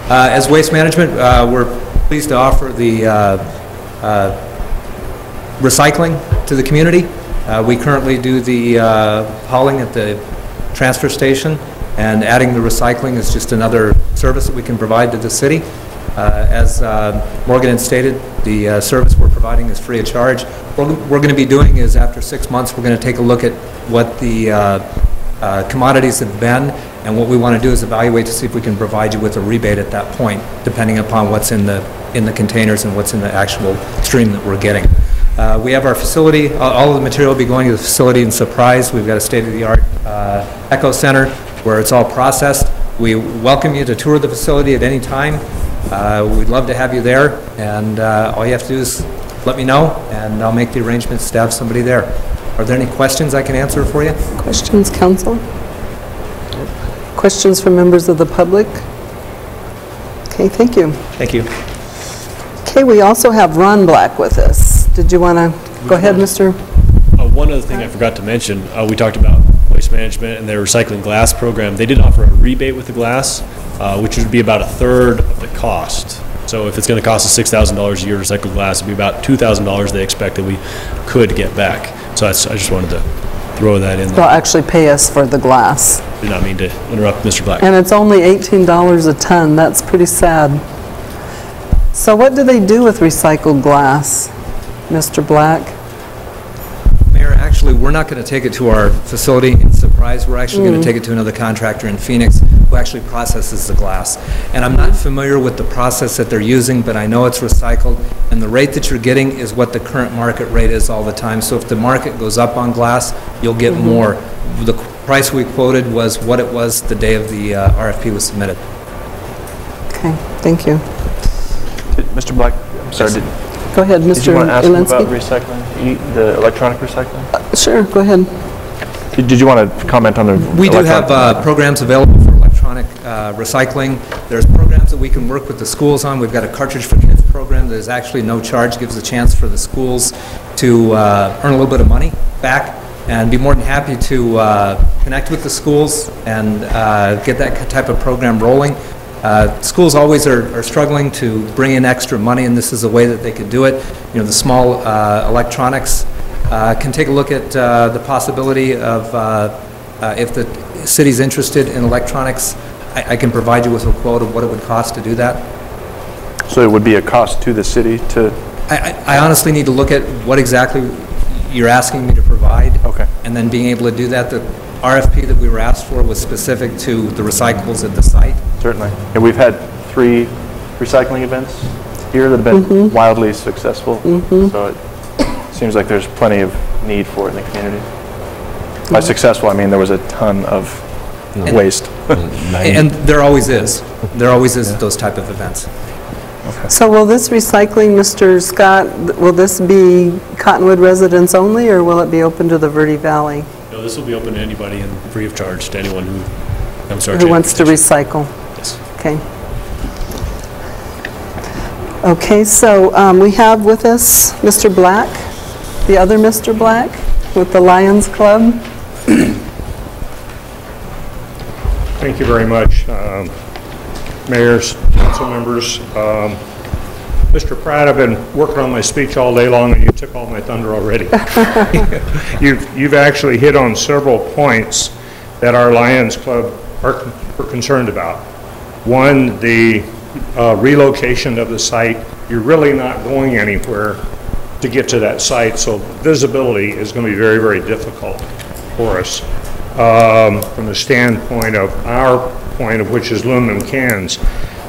As Waste Management, we're pleased to offer the recycling to the community. We currently do the hauling at the transfer station, and adding the recycling is just another service that we can provide to the city. As Morgan had stated, the service we're providing is free of charge. What we're going to be doing is after 6 months, we're going to take a look at what the commodities have been, and what we want to do is evaluate to see if we can provide you with a rebate at that point, depending upon what's in the containers and what's in the actual stream that we're getting. We have our facility, all of the material will be going to the facility in Surprise. We've got a state-of-the-art Echo Center where it's all processed. We welcome you to tour the facility at any time. We'd love to have you there, and all you have to do is let me know, and I'll make the arrangements to have somebody there. Are there any questions I can answer for you? Questions, council? Questions from members of the public? Okay, thank you. Thank you. Okay, we also have Ron Black with us. Did you want to go ahead, Mr.? One other thing I forgot to mention, we talked about Waste Management and their recycling glass program. They did offer a rebate with the glass, which would be about a third of the cost. So if it's going to cost us $6,000 a year to recycle glass, it'd be about $2,000 they expect that we could get back. So I just wanted to throw that in there. They'll actually pay us for the glass. Did not mean to interrupt Mr. Black. And it's only $18 a ton. That's pretty sad. So what do they do with recycled glass, Mr. Black? Mayor, actually, we're not going to take it to our facility in Surprise. We're actually going to take it to another contractor in Phoenix who actually processes the glass. And I'm not familiar with the process that they're using, but I know it's recycled, and the rate that you're getting is what the current market rate is all the time. So if the market goes up on glass, you'll get more. The price we quoted was what it was the day of the RFP was submitted. Okay, thank you. Mr. Black, I'm sorry, Go ahead, Mr. did you want to ask him about Elinsky? recycling, the electronic recycling? Sure, go ahead. Did you want to comment on the We do have programs available for electronic recycling. There's programs that we can work with the schools on. We've got a Cartridge for Kids program that is actually no charge, gives a chance for the schools to earn a little bit of money back, and be more than happy to connect with the schools and get that type of program rolling. Schools always are struggling to bring in extra money, and this is a way that they could do it. You know, the small electronics can take a look at the possibility of if the city's interested in electronics, I can provide you with a quote of what it would cost to do that. So it would be a cost to the city to... I honestly need to look at what exactly you're asking me to provide. Okay. And then being able to do that. The RFP that we were asked for was specific to the recyclables at the site. Certainly. And we've had 3 recycling events here that have been wildly successful. So it seems like there's plenty of need for it in the community. By successful, I mean there was a ton of waste. And there always is. There always is at those type of events. Okay. So will this recycling, Mr. Scott, will this be Cottonwood residents only, or will it be open to the Verde Valley? No, this will be open to anybody and free of charge to anyone who comes to our Who wants to transportation. recycle? Yes. Okay. Okay, so we have with us Mr. Black, the other Mr. Black with the Lions Club. Thank you very much, mayors, council members. Mr. Pratt, I've been working on my speech all day long, and you took all my thunder already. You've actually hit on several points that our Lions Club are concerned about. One, the relocation of the site. You're really not going anywhere to get to that site, so visibility is going to be very, very difficult for us. From the standpoint of our point of which is aluminum cans.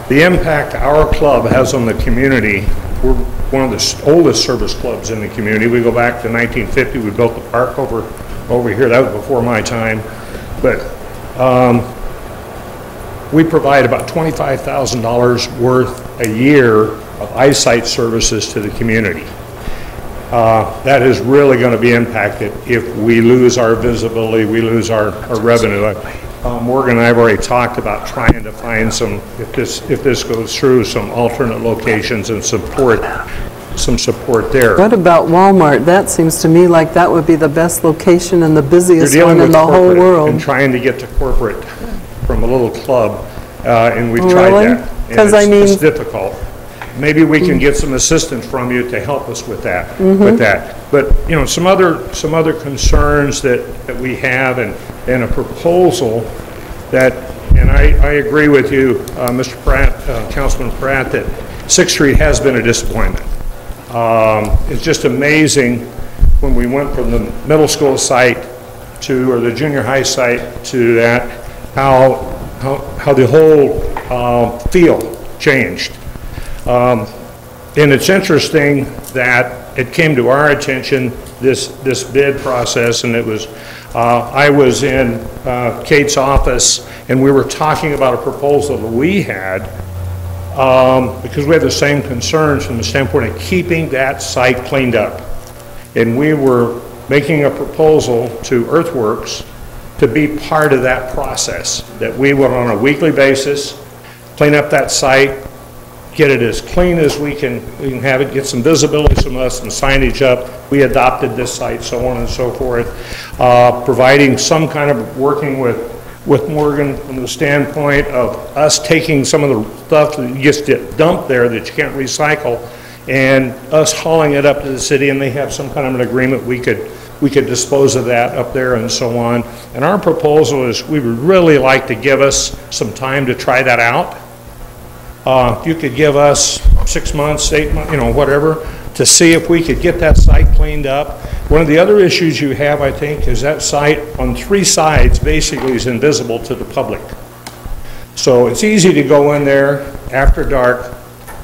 The impact our club has on the community, we're one of the oldest service clubs in the community. We go back to 1950, we built the park over here, that was before my time. But we provide about $25,000 worth a year of eyesight services to the community. That is really going to be impacted if we lose our visibility, we lose our revenue. Morgan and I have already talked about trying to find some, if this goes through, some alternate locations and some support there. What about Walmart? That seems to me like that would be the best location and the busiest one in the whole world. And trying to get to corporate from a little club, and we've tried that. Because I mean, it's difficult. Maybe we can get some assistance from you to help us with that. But you know, some other concerns that we have, and a proposal that And I agree with you, Mr. Pratt, Councilman Pratt, that 6th Street has been a disappointment. It's just amazing when we went from the middle school site to, or the junior high site to that, how the whole feel changed. And it's interesting that it came to our attention, this bid process, and it was, I was in Kate's office, and we were talking about a proposal that we had, because we had the same concerns from the standpoint of keeping that site cleaned up. And we were making a proposal to Earthworks to be part of that process, that we would on a weekly basis clean up that site, get it as clean as we can have it, get some visibility from us and signage up. We adopted this site, so on and so forth, providing some kind of working with Morgan from the standpoint of us taking some of the stuff that gets dumped there that you can't recycle, and us hauling it up to the city, and they have some kind of an agreement we could dispose of that up there and so on. And our proposal is we would really like to give us some time to try that out. If you could give us 6 months, 8 months, whatever, to see if we could get that site cleaned up. One of the other issues you have, I think, is that site on 3 sides basically is invisible to the public. So it's easy to go in there after dark,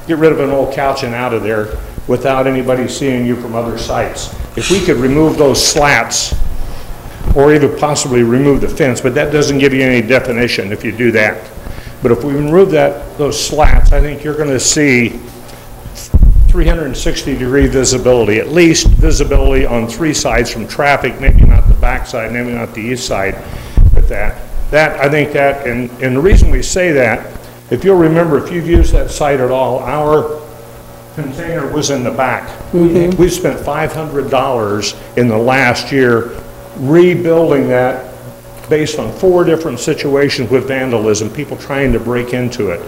get rid of an old couch and out of there without anybody seeing you from other sites. If we could remove those slats, or even possibly remove the fence, but that doesn't give you any definition if you do that. But if we remove those slats, I think you're going to see 360-degree visibility, at least visibility on 3 sides from traffic, maybe not the back side, maybe not the east side, but I think that, and the reason we say that, if you'll remember, if you've used that site at all, our container was in the back. Mm-hmm. We spent $500 in the last year rebuilding that based on 4 different situations with vandalism, people trying to break into it.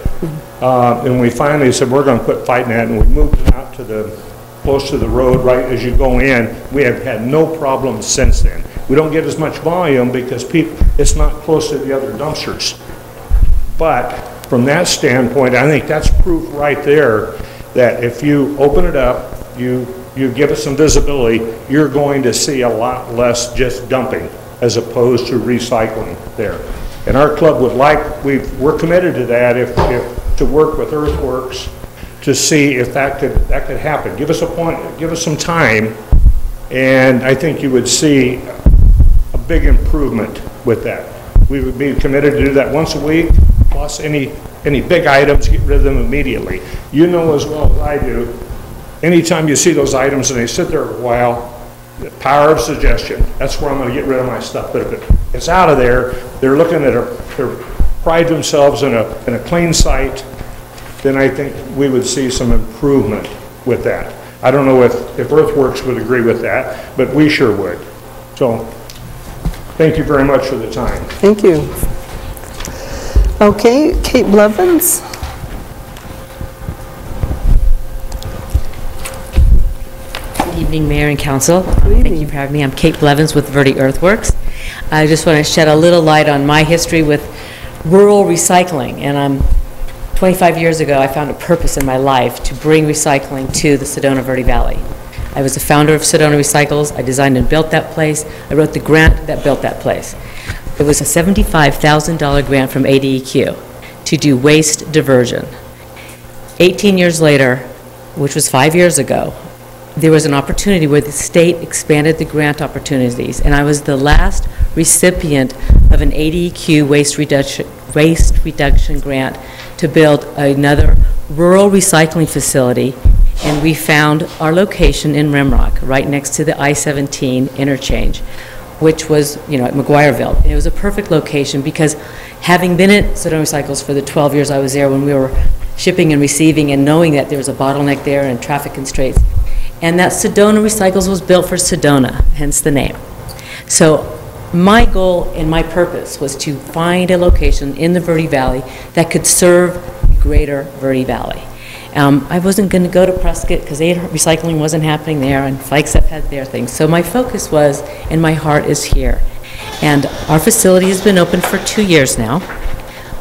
And we finally said, we're going to quit fighting that, and we moved it out to close to the road right as you go in. We have had no problems since then. We don't get as much volume because it's not close to the other dumpsters. But from that standpoint, I think that's proof right there that if you open it up, you give us some visibility, you're going to see a lot less just dumping as opposed to recycling there. And our club would we're committed to that, to work with Earthworks to see if that could happen. Give us a point, give us some time, and I think you would see a big improvement with that. We would be committed to do that once a week, plus any big items, get rid of them immediately. You know as well as I do, anytime you see those items and they sit there a while, the power of suggestion, that's where I'm going to get rid of my stuff. But if it's out of there, they're looking at they're pride themselves in a clean site, then I think we would see some improvement with that. I don't know if Earthworks would agree with that, but we sure would. So thank you very much for the time. Thank you. Okay, Kate Blevins. Good evening, Mayor and Council. Thank you for having me. I'm Kate Blevins with Verde Earthworks. I just want to shed a little light on my history with rural recycling. And 25 years ago, I found a purpose in my life to bring recycling to the Sedona Verde Valley. I was the founder of Sedona Recycles. I designed and built that place. I wrote the grant that built that place. It was a $75,000 grant from ADEQ to do waste diversion. 18 years later, which was 5 years ago, there was an opportunity where the state expanded the grant opportunities, and I was the last recipient of an ADEQ waste reduction grant to build another rural recycling facility, and we found our location in Rimrock, right next to the I-17 interchange, which was, at McGuireville. And it was a perfect location because having been at Sedona Recycles for the 12 years I was there when we were shipping and receiving and knowing that there was a bottleneck there and traffic constraints, and that Sedona Recycles was built for Sedona, hence the name. So my goal and my purpose was to find a location in the Verde Valley that could serve the greater Verde Valley. I wasn't going to go to Prescott because recycling wasn't happening there, and Flagstaff had their things. So my focus was, and my heart is here. And our facility has been open for 2 years now.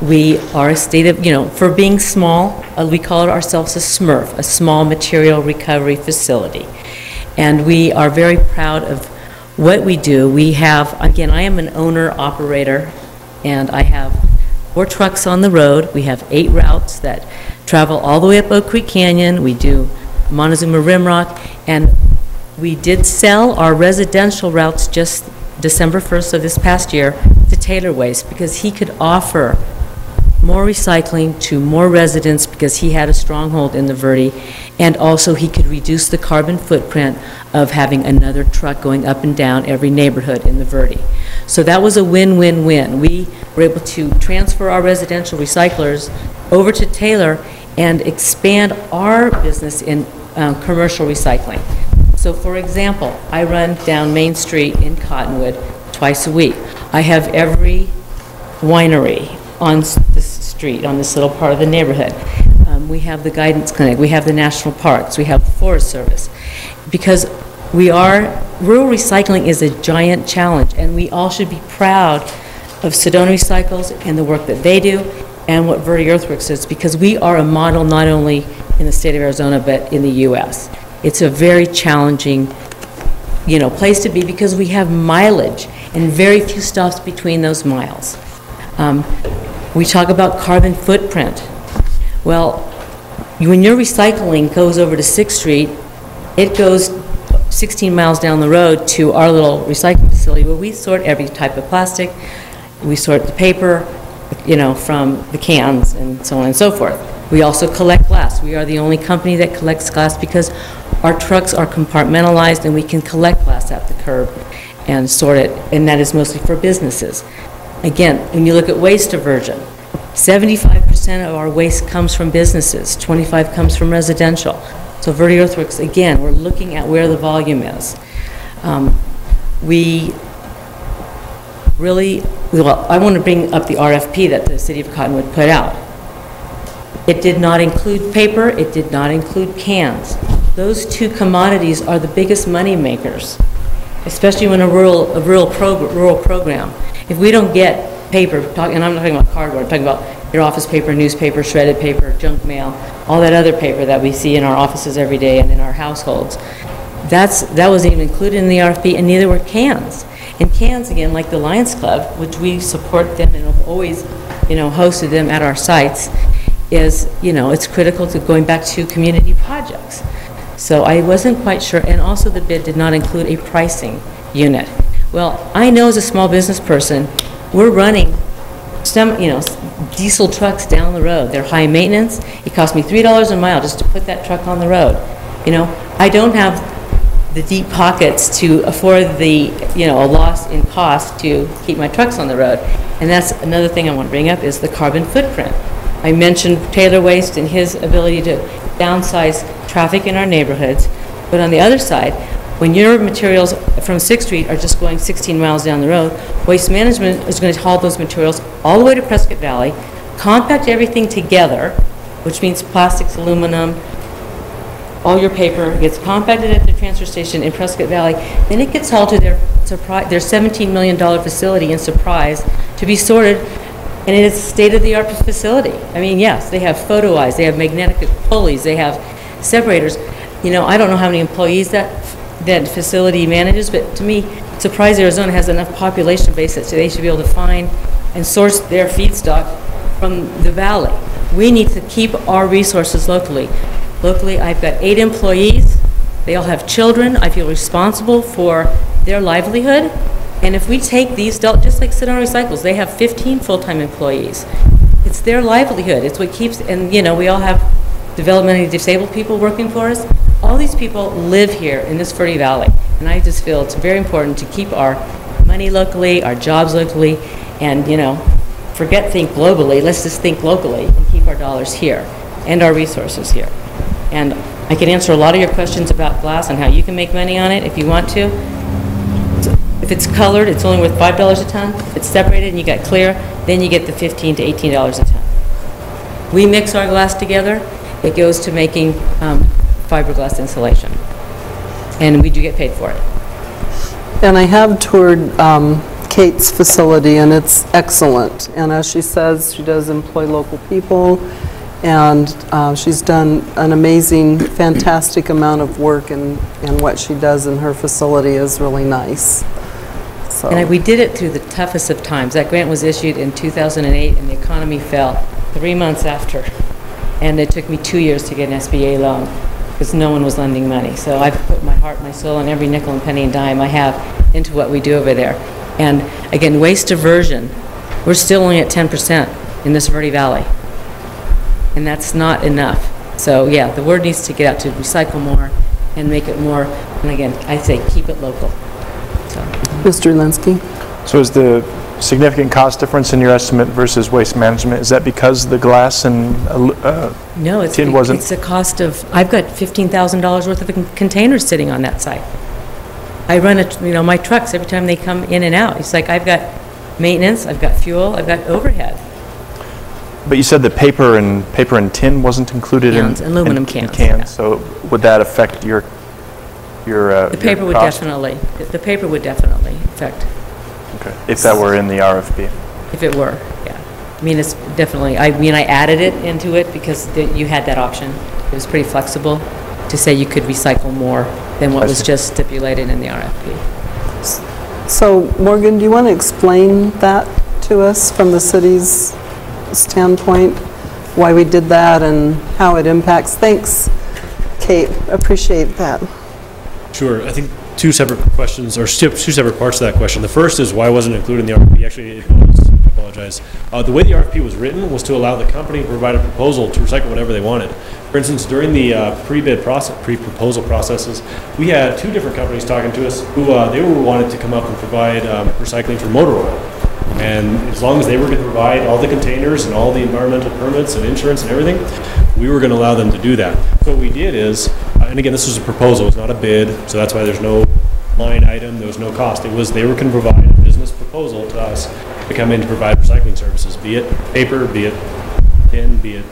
We are a state of, for being small, we call it ourselves a SMRF, a Small Material Recovery Facility. And we are very proud of what we do. We have, again, I am an owner-operator, and I have 4 trucks on the road. We have 8 routes that travel all the way up Oak Creek Canyon. We do Montezuma Rimrock, and we did sell our residential routes just December 1st of this past year to Taylor Waste because he could offer more recycling to more residents because he had a stronghold in the Verde, and also he could reduce the carbon footprint of having another truck going up and down every neighborhood in the Verde. So that was a win-win-win. We were able to transfer our residential recyclers over to Taylor and expand our business in commercial recycling. So for example, I run down Main Street in Cottonwood twice a week. I have every winery on this street, on this little part of the neighborhood. We have the guidance clinic, we have the national parks, we have the Forest Service. Because rural recycling is a giant challenge, and we all should be proud of Sedona Recycles and the work that they do and what Verde Earthworks is, because we are a model not only in the state of Arizona but in the U.S. It's a very challenging place to be because we have mileage and very few stops between those miles. We talk about carbon footprint. Well, when your recycling goes over to 6th Street, it goes 16 miles down the road to our little recycling facility where we sort every type of plastic. We sort the paper, from the cans and so on and so forth. We also collect glass. We are the only company that collects glass because our trucks are compartmentalized and we can collect glass at the curb and sort it, and that is mostly for businesses. Again, when you look at waste diversion, 75% of our waste comes from businesses, 25% comes from residential. So Verde Earthworks, again, we're looking at where the volume is. I want to bring up the RFP that the City of Cottonwood put out. It did not include paper, it did not include cans. Those 2 commodities are the biggest money makers, especially when a rural program. If we don't get paper, and I'm not talking about cardboard, I'm talking about your office paper, newspaper, shredded paper, junk mail, all that other paper that we see in our offices every day and in our households. That wasn't even included in the RFP, and neither were cans. And cans, again, like the Lions Club, which we support them and have always, hosted them at our sites, is, it's critical to going back to community projects. So I wasn't quite sure, and also the bid did not include a pricing unit. Well, I know as a small business person, we're running some, diesel trucks down the road. They're high maintenance. It cost me $3 a mile just to put that truck on the road. I don't have the deep pockets to afford the, a loss in cost to keep my trucks on the road. And that's another thing I want to bring up is the carbon footprint. I mentioned Taylor Waste and his ability to downsize traffic in our neighborhoods. But on the other side, when your materials from 6th Street are just going 16 miles down the road, Waste Management is going to haul those materials all the way to Prescott Valley, compact everything together, which means plastics, aluminum, all your paper gets compacted at the transfer station in Prescott Valley, then it gets hauled to their $17 million facility in Surprise to be sorted, and it is a state-of-the-art facility. I mean, yes, they have photo eyes, they have magnetic pulleys, they have separators. I don't know how many employees that facility manages, but to me, Surprise, Arizona has enough population base that they should be able to find and source their feedstock from the valley. We need to keep our resources locally. Locally, I've got 8 employees. They all have children. I feel responsible for their livelihood. And if we take these, just like Sedona Recycles, they have 15 full-time employees. It's their livelihood. It's what keeps, and we all have developmentally disabled people working for us. All these people live here in this Verde Valley. And I just feel it's very important to keep our money locally, our jobs locally, and think globally. Let's just think locally and keep our dollars here and our resources here. And I can answer a lot of your questions about glass and how you can make money on it if you want to. So if it's colored, it's only worth $5 a ton. If it's separated and you got clear, then you get the $15 to $18 a ton. We mix our glass together. It goes to making fiberglass insulation. And we do get paid for it. And I have toured Kate's facility, and it's excellent. And as she says, she does employ local people, and she's done an amazing, fantastic amount of work, and what she does in her facility is really nice. So. And we did it through the toughest of times. That grant was issued in 2008, and the economy fell 3 months after. And it took me 2 years to get an SBA loan because no one was lending money. So I've put my heart, my soul, and every nickel and penny and dime I have into what we do over there. And again, waste diversion, we're still only at 10% in this Verde Valley. And that's not enough. So yeah, the word needs to get out to recycle more and make it more, and again, I say keep it local. So. Mr. Linsky? So is the significant cost difference in your estimate versus waste management, is that because the glass and no, tin wasn't? It's the cost of, I've got $15,000 worth of containers sitting on that site. I run my trucks every time they come in and out. It's like I've got maintenance, I've got fuel, I've got overhead. But you said that paper and tin wasn't included cans, in aluminum cans. Yeah. So would that affect your the paper would cost? definitely affect. Okay. If that were in the RFP. If it were, yeah. I mean, it's definitely, I added it into it because you had that option. It was pretty flexible to say you could recycle more than what was just stipulated in the RFP. So, Morgan, do you want to explain that to us from the city's standpoint, why we did that and how it impacts? Thanks, Kate. Appreciate that. Sure. I think two separate questions, or two separate parts to that question. The first is why wasn't it included in the RFP? Actually, it was. I apologize. The way the RFP was written was to allow the company to provide a proposal to recycle whatever they wanted. For instance, during the pre-bid process, pre-proposal processes, we had two different companies talking to us who they wanted to come up and provide recycling for motor oil. And as long as they were going to provide all the containers and all the environmental permits and insurance and everything, we were going to allow them to do that. So what we did is, and again, this was a proposal, it's not a bid, so that's why there's no line item, there was no cost. It was they were going to provide a business proposal to us to come in to provide recycling services, be it paper, be it tin, be it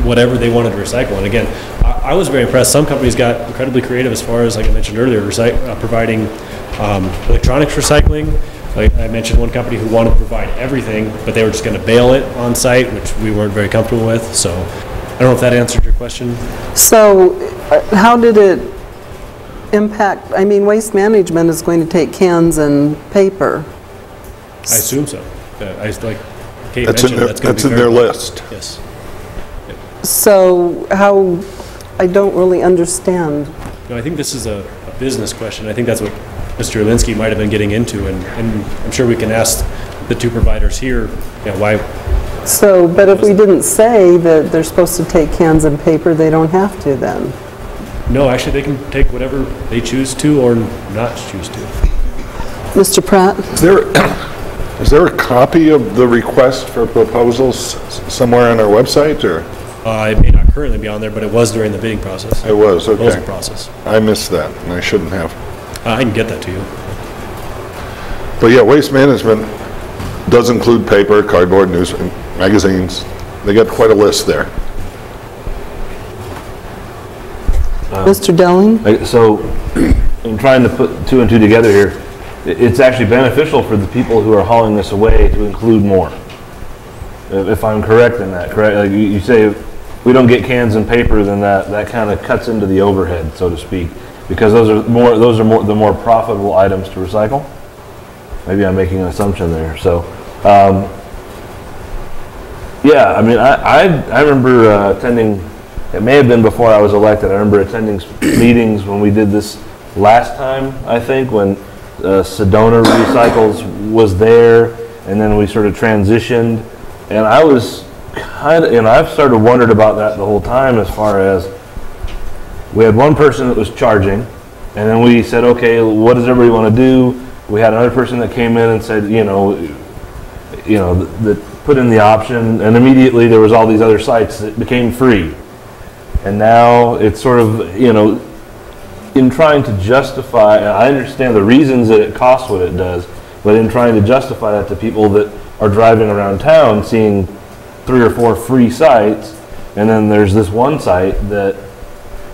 whatever they wanted to recycle. And again, I was very impressed. Some companies got incredibly creative as far as, like I mentioned earlier, providing electronics recycling. Like I mentioned one company who wanted to provide everything, but they were just going to bail it on site, which we weren't very comfortable with. So I don't know if that answered your question. So how did it impact, I mean, Waste Management is going to take cans and paper. I assume so. Like Kate that's mentioned, that's in their list. Yes. Yep. So how, I don't really understand. No, I think this is a business question. I think that's what Mr. Alinsky might have been getting into, and I'm sure we can ask the two providers here, why. So, but if we didn't say that they're supposed to take cans and paper, they don't have to then? No, actually they can take whatever they choose to or not choose to. Mr. Pratt? Is there a copy of the request for proposals somewhere on our website, or? It may not currently be on there, but it was during the bidding process. It was, okay. Proposal process. I missed that, and I shouldn't have. I can get that to you. But yeah, Waste Management does include paper, cardboard, news, magazines. They got quite a list there. Mr. Delling? So, in trying to put two and two together here, it's actually beneficial for the people who are hauling this away to include more. If I'm correct in that, correct? Like you say, if we don't get cans and paper, then that kind of cuts into the overhead, so to speak, because those are the more profitable items to recycle. Maybe I'm making an assumption there. So, yeah, I mean, I remember attending. It may have been before I was elected. I remember attending meetings when we did this last time, I think, when Sedona Recycles was there, and then we sort of transitioned. And I was kind of, and I've sort of wondered about that the whole time, as far as we had one person that was charging, and then we said, okay, what does everybody want to do? We had another person that came in and said, that put in the option, and immediately there was all these other sites that became free. And now it's sort of, in trying to justify, and I understand the reasons that it costs what it does, but in trying to justify that to people that are driving around town seeing 3 or 4 free sites, and then there's this one site that,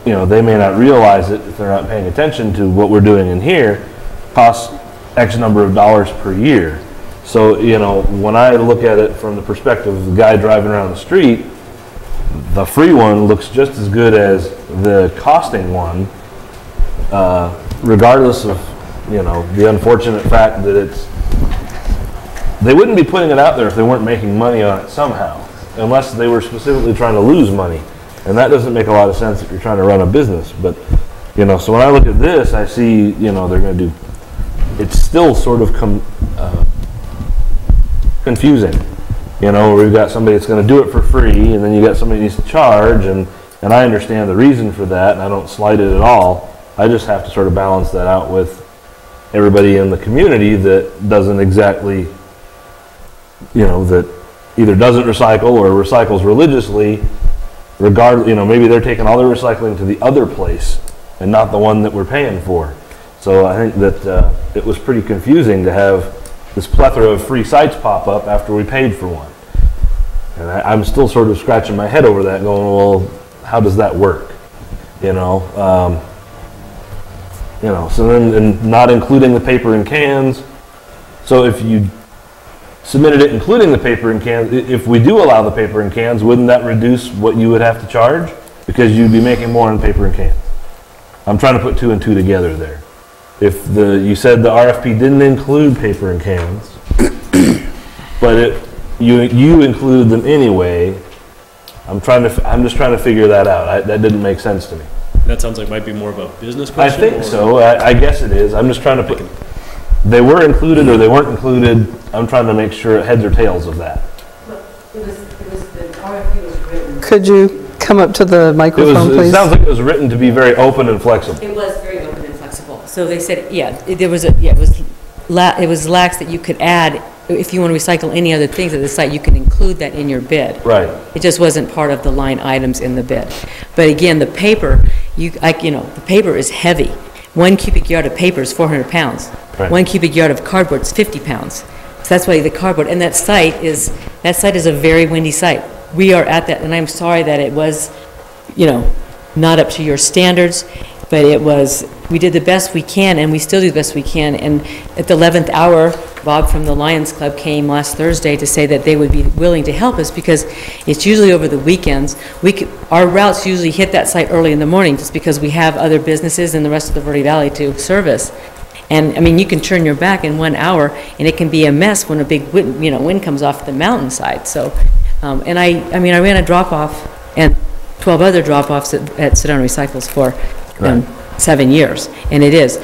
they may not realize it if they're not paying attention to what we're doing in here, costs X number of dollars per year. So, you know, when I look at it from the perspective of the guy driving around the street, the free one looks just as good as the costing one, regardless of, you know, the unfortunate fact that they wouldn't be putting it out there if they weren't making money on it somehow, unless they were specifically trying to lose money. And that doesn't make a lot of sense if you're trying to run a business. But, you know, so when I look at this, I see, you know, they're going to do, it's still sort of confusing. You know, we've got somebody that's going to do it for free, and then you got somebody that needs to charge, and I understand the reason for that, and I don't slight it at all. I just have to sort of balance that out with everybody in the community that doesn't exactly, you know, that either doesn't recycle or recycles religiously, regardless, you know, maybe they're taking all their recycling to the other place and not the one that we're paying for. So I think that it was pretty confusing to have this plethora of free sites pop up after we paid for one. And I'm still sort of scratching my head over that, going, well, how does that work? You know, so then, and not including the paper and cans. So if you submitted it including the paper and cans, if we do allow the paper and cans, wouldn't that reduce what you would have to charge? Because you'd be making more on paper and cans. I'm trying to put two and two together there. If you said the RFP didn't include paper and cans, but you included them anyway, I'm just trying to figure that out. That didn't make sense to me. That sounds like might be more of a business question. I think so. I guess it is. I'm just trying to put, they were included or they weren't included. I'm trying to make sure heads or tails of that. The RFP was written. Could you come up to the microphone, please? It sounds like it was written to be very open and flexible. It was very open and flexible. So they said, it was lax that you could add, if you want to recycle any other things at the site, you can include that in your bid. Right. It just wasn't part of the line items in the bid. But again, the paper, the paper is heavy. 1 cubic yard of paper is 400 pounds. Right. 1 cubic yard of cardboard is 50 pounds. So that's why the cardboard, and that site is a very windy site. We are at that, and I'm sorry that it was, not up to your standards, but we did the best we can, and we still do the best we can. And at the 11th hour, Bob from the Lions Club came last Thursday to say that they would be willing to help us because it's usually over the weekends. Our routes usually hit that site early in the morning just because we have other businesses in the rest of the Verde Valley to service. And I mean, you can turn your back in 1 hour, and it can be a mess when a big wind comes off the mountainside. So, and I ran a drop-off and 12 other drop-offs at Sedona Recycles for 7 years, and it is.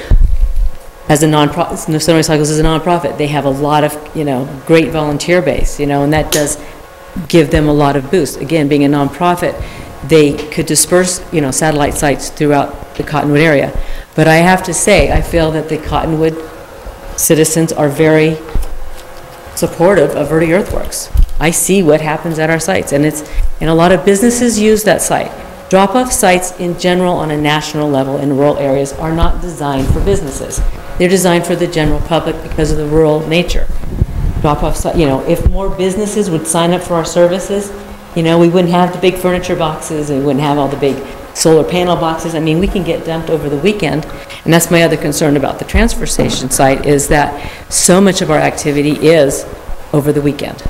As a nonprofit, Sedona Recycles is a nonprofit. They have a lot of, great volunteer base, and that does give them a lot of boost. Again, being a nonprofit, they could disperse, satellite sites throughout the Cottonwood area. But I have to say, I feel that the Cottonwood citizens are very supportive of Verde Earthworks. I see what happens at our sites, and a lot of businesses use that site. Drop-off sites in general on a national level in rural areas are not designed for businesses. They're designed for the general public because of the rural nature. Drop-off site, if more businesses would sign up for our services, we wouldn't have the big furniture boxes, and we wouldn't have all the big solar panel boxes. I mean, we can get dumped over the weekend, and that's my other concern about the transfer station site is that so much of our activity is over the weekend.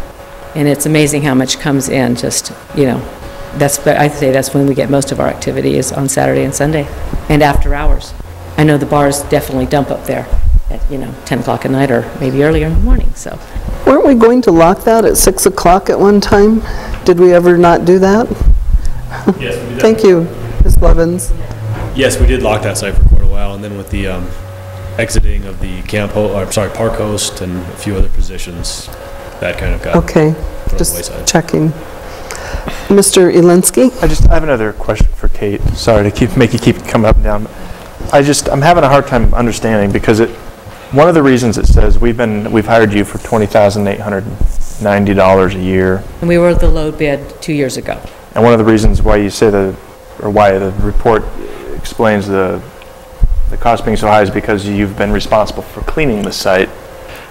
And it's amazing how much comes in just, I'd say that's when we get most of our activity is on Saturday and Sunday and after hours. I know the bars definitely dump up there at, 10 o'clock at night or maybe earlier in the morning, so. Weren't we going to lock that at 6 o'clock at one time? Did we ever not do that? Yes, we did. Thank you, Ms. Blevins. Yes, we did lock that site for quite a while, and then with the exiting of the park host and a few other positions, that kind of got okay, put just on the wayside. Checking. Mr. Elinsky? I have another question for Kate. Sorry to make you keep coming up and down. I'm having a hard time understanding because one of the reasons it says we've hired you for $20,890 a year. And we were the low bid 2 years ago. And one of the reasons why you say why the report explains the cost being so high is because you've been responsible for cleaning the site.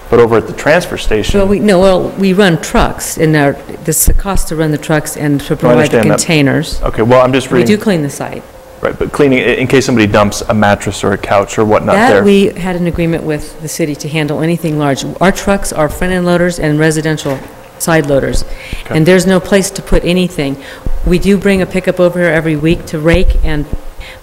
But over at the transfer station... we run trucks, and this is the cost to run the trucks and to provide the containers. Okay, well, I'm just reading... We do clean the site. Right, but cleaning, in case somebody dumps a mattress or a couch or whatnot there. That we had an agreement with the city to handle anything large. Our trucks are front-end loaders and residential side loaders, and there's no place to put anything. We do bring a pickup over here every week to rake,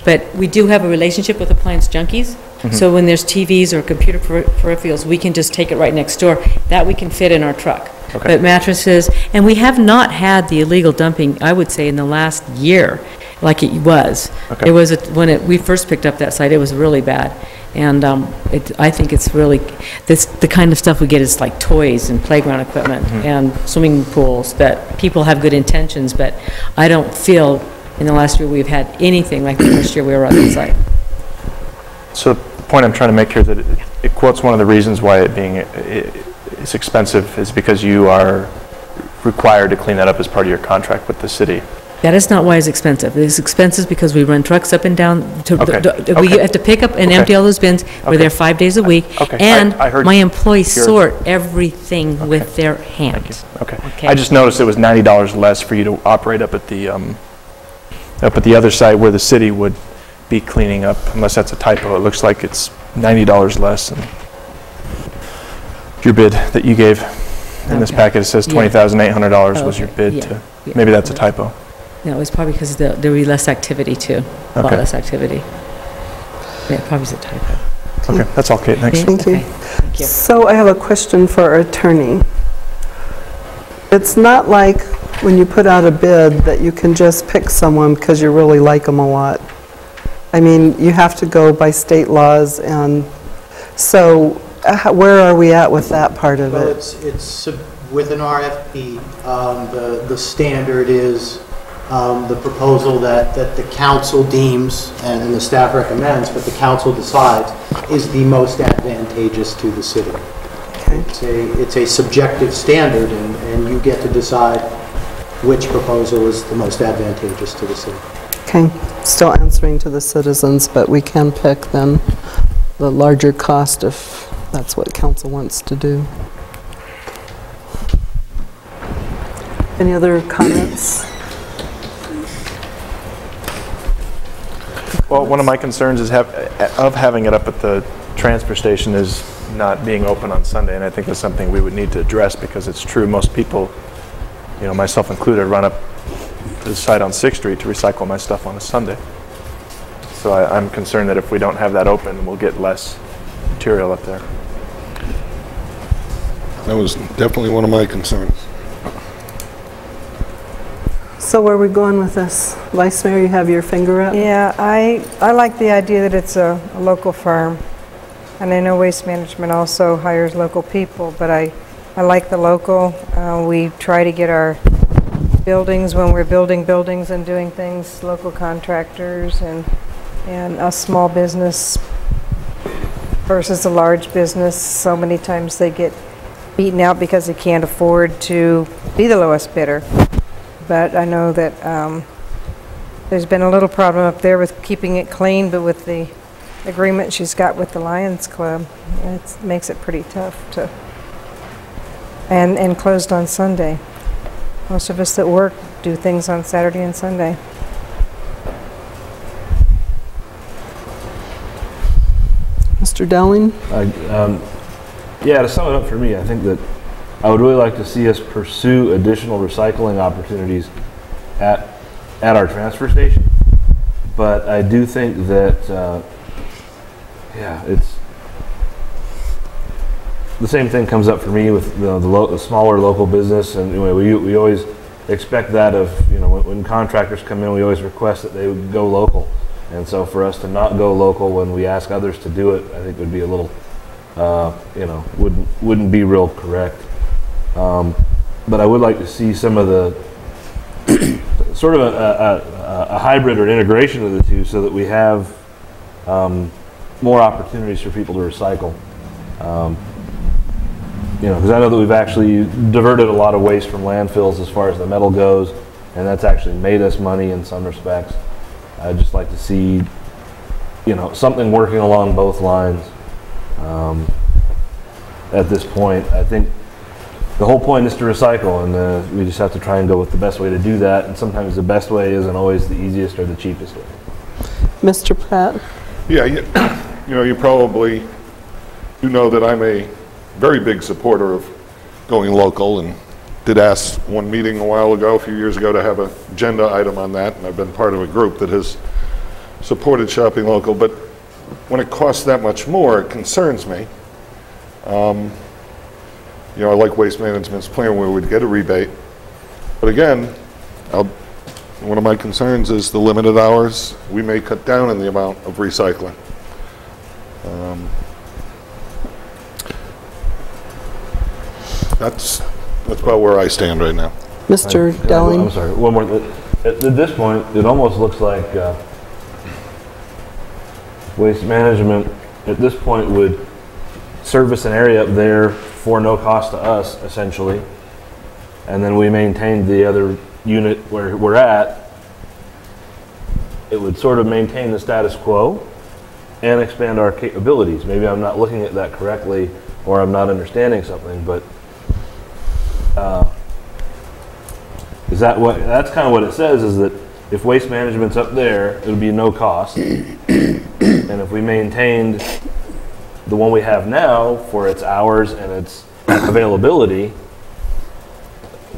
but we do have a relationship with Appliance Junkies, so when there's TVs or computer peripherals, we can just take it right next door. That we can fit in our truck. But mattresses, and we have not had the illegal dumping, I would say, in the last year, like it was. It was, when we first picked up that site, it was really bad. And I think it's really, the kind of stuff we get is like toys and playground equipment and swimming pools that people have good intentions, but I don't feel in the last year we've had anything like the first year we were on the site. So the point I'm trying to make here is that it quotes one of the reasons why it's expensive is because you are required to clean that up as part of your contract with the city. That is not why it's expensive. It's expensive because we run trucks up and down. We have to pick up and empty all those bins. We're there 5 days a week. And my employees sort everything with their hands. I just noticed it was $90 less for you to operate up at the other site where the city would be cleaning up, unless that's a typo. It looks like it's $90 less. And your bid that you gave in this packet, it says $20,800 was your bid to, maybe that's a typo. No, it was probably because there would be less activity too, a lot less activity. Yeah, probably is a typo. Okay, that's all, Kate, thanks. Thank you. Thank you. So I have a question for our attorney. It's not like when you put out a bid that you can just pick someone because you really like them a lot. I mean, you have to go by state laws, and so where are we at with that part of it? It's with an RFP, the standard is the proposal that the council deems and the staff recommends, but the council decides is the most advantageous to the city. It's a subjective standard, and you get to decide which proposal is the most advantageous to the city. Okay, still answering to the citizens, but we can pick then the larger cost if that's what council wants to do. Any other comments? Well, one of my concerns is of having it up at the transfer station is not being open on Sunday, and I think that's something we would need to address because it's true. Most people, you know, myself included, run up to the site on 6th Street to recycle my stuff on a Sunday. So I'm concerned that if we don't have that open, we'll get less material up there. That was definitely one of my concerns. So where are we going with this? Vice Mayor, you have your finger up? Yeah, I like the idea that it's a local firm. And I know Waste Management also hires local people, but I like the local. We try to get our buildings, when we're building buildings and doing things, local contractors and a small business versus a large business. So many times they get beaten out because they can't afford to be the lowest bidder. But I know that there's been a little problem up there with keeping it clean, but with the agreement she's got with the Lions Club, it makes it pretty tough to, and closed on Sunday. Most of us that work do things on Saturday and Sunday. Mr. Dowling? Yeah, to sum it up for me, I think that I would really like to see us pursue additional recycling opportunities at our transfer station. But I do think that, yeah, it's the same thing comes up for me with the smaller local business, and we always expect that of, when contractors come in, we always request that they would go local. And so for us to not go local when we ask others to do it, I think would be a little, wouldn't be real correct. But I would like to see some of the sort of a hybrid or an integration of the two, so that we have more opportunities for people to recycle. Because I know that we've actually diverted a lot of waste from landfills as far as the metal goes, and that's actually made us money in some respects. I'd just like to see, something working along both lines. At this point, I think the whole point is to recycle, and we just have to try and go with the best way to do that. And sometimes the best way isn't always the easiest or the cheapest way. Mr. Pratt? Yeah, you know, you probably do know that I'm a very big supporter of going local, and did ask one meeting a while ago, a few years ago, to have an agenda item on that, and I've been part of a group that has supported shopping local, but when it costs that much more, it concerns me. You know, I like Waste Management's plan where we'd get a rebate, but again, one of my concerns is the limited hours. We may cut down on the amount of recycling. That's about where I stand right now. Mr. Dowling? I'm sorry, one more. At this point, it almost looks like Waste Management at this point would service an area up there for no cost to us, essentially, and then we maintain the other unit where we're at. It would sort of maintain the status quo and expand our capabilities. Maybe I'm not looking at that correctly, or I'm not understanding something, but is that what, that's kind of what it says, is that if Waste Management's up there, it would be no cost. And if we maintained the one we have now for its hours and its availability,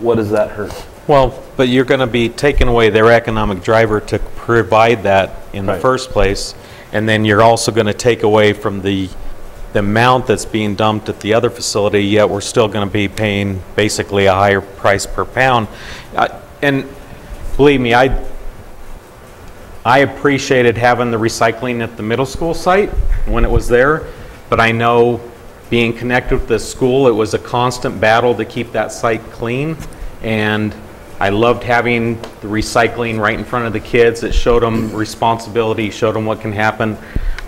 what does that hurt? Well, but you're going to be taking away their economic driver to provide that in the first place, and then you're also going to take away from the amount that's being dumped at the other facility, yet we're still going to be paying basically a higher price per pound. And believe me, I appreciated having the recycling at the middle school site when it was there, but I know being connected with the school, it was a constant battle to keep that site clean, and I loved having the recycling right in front of the kids. It showed them responsibility, showed them what can happen,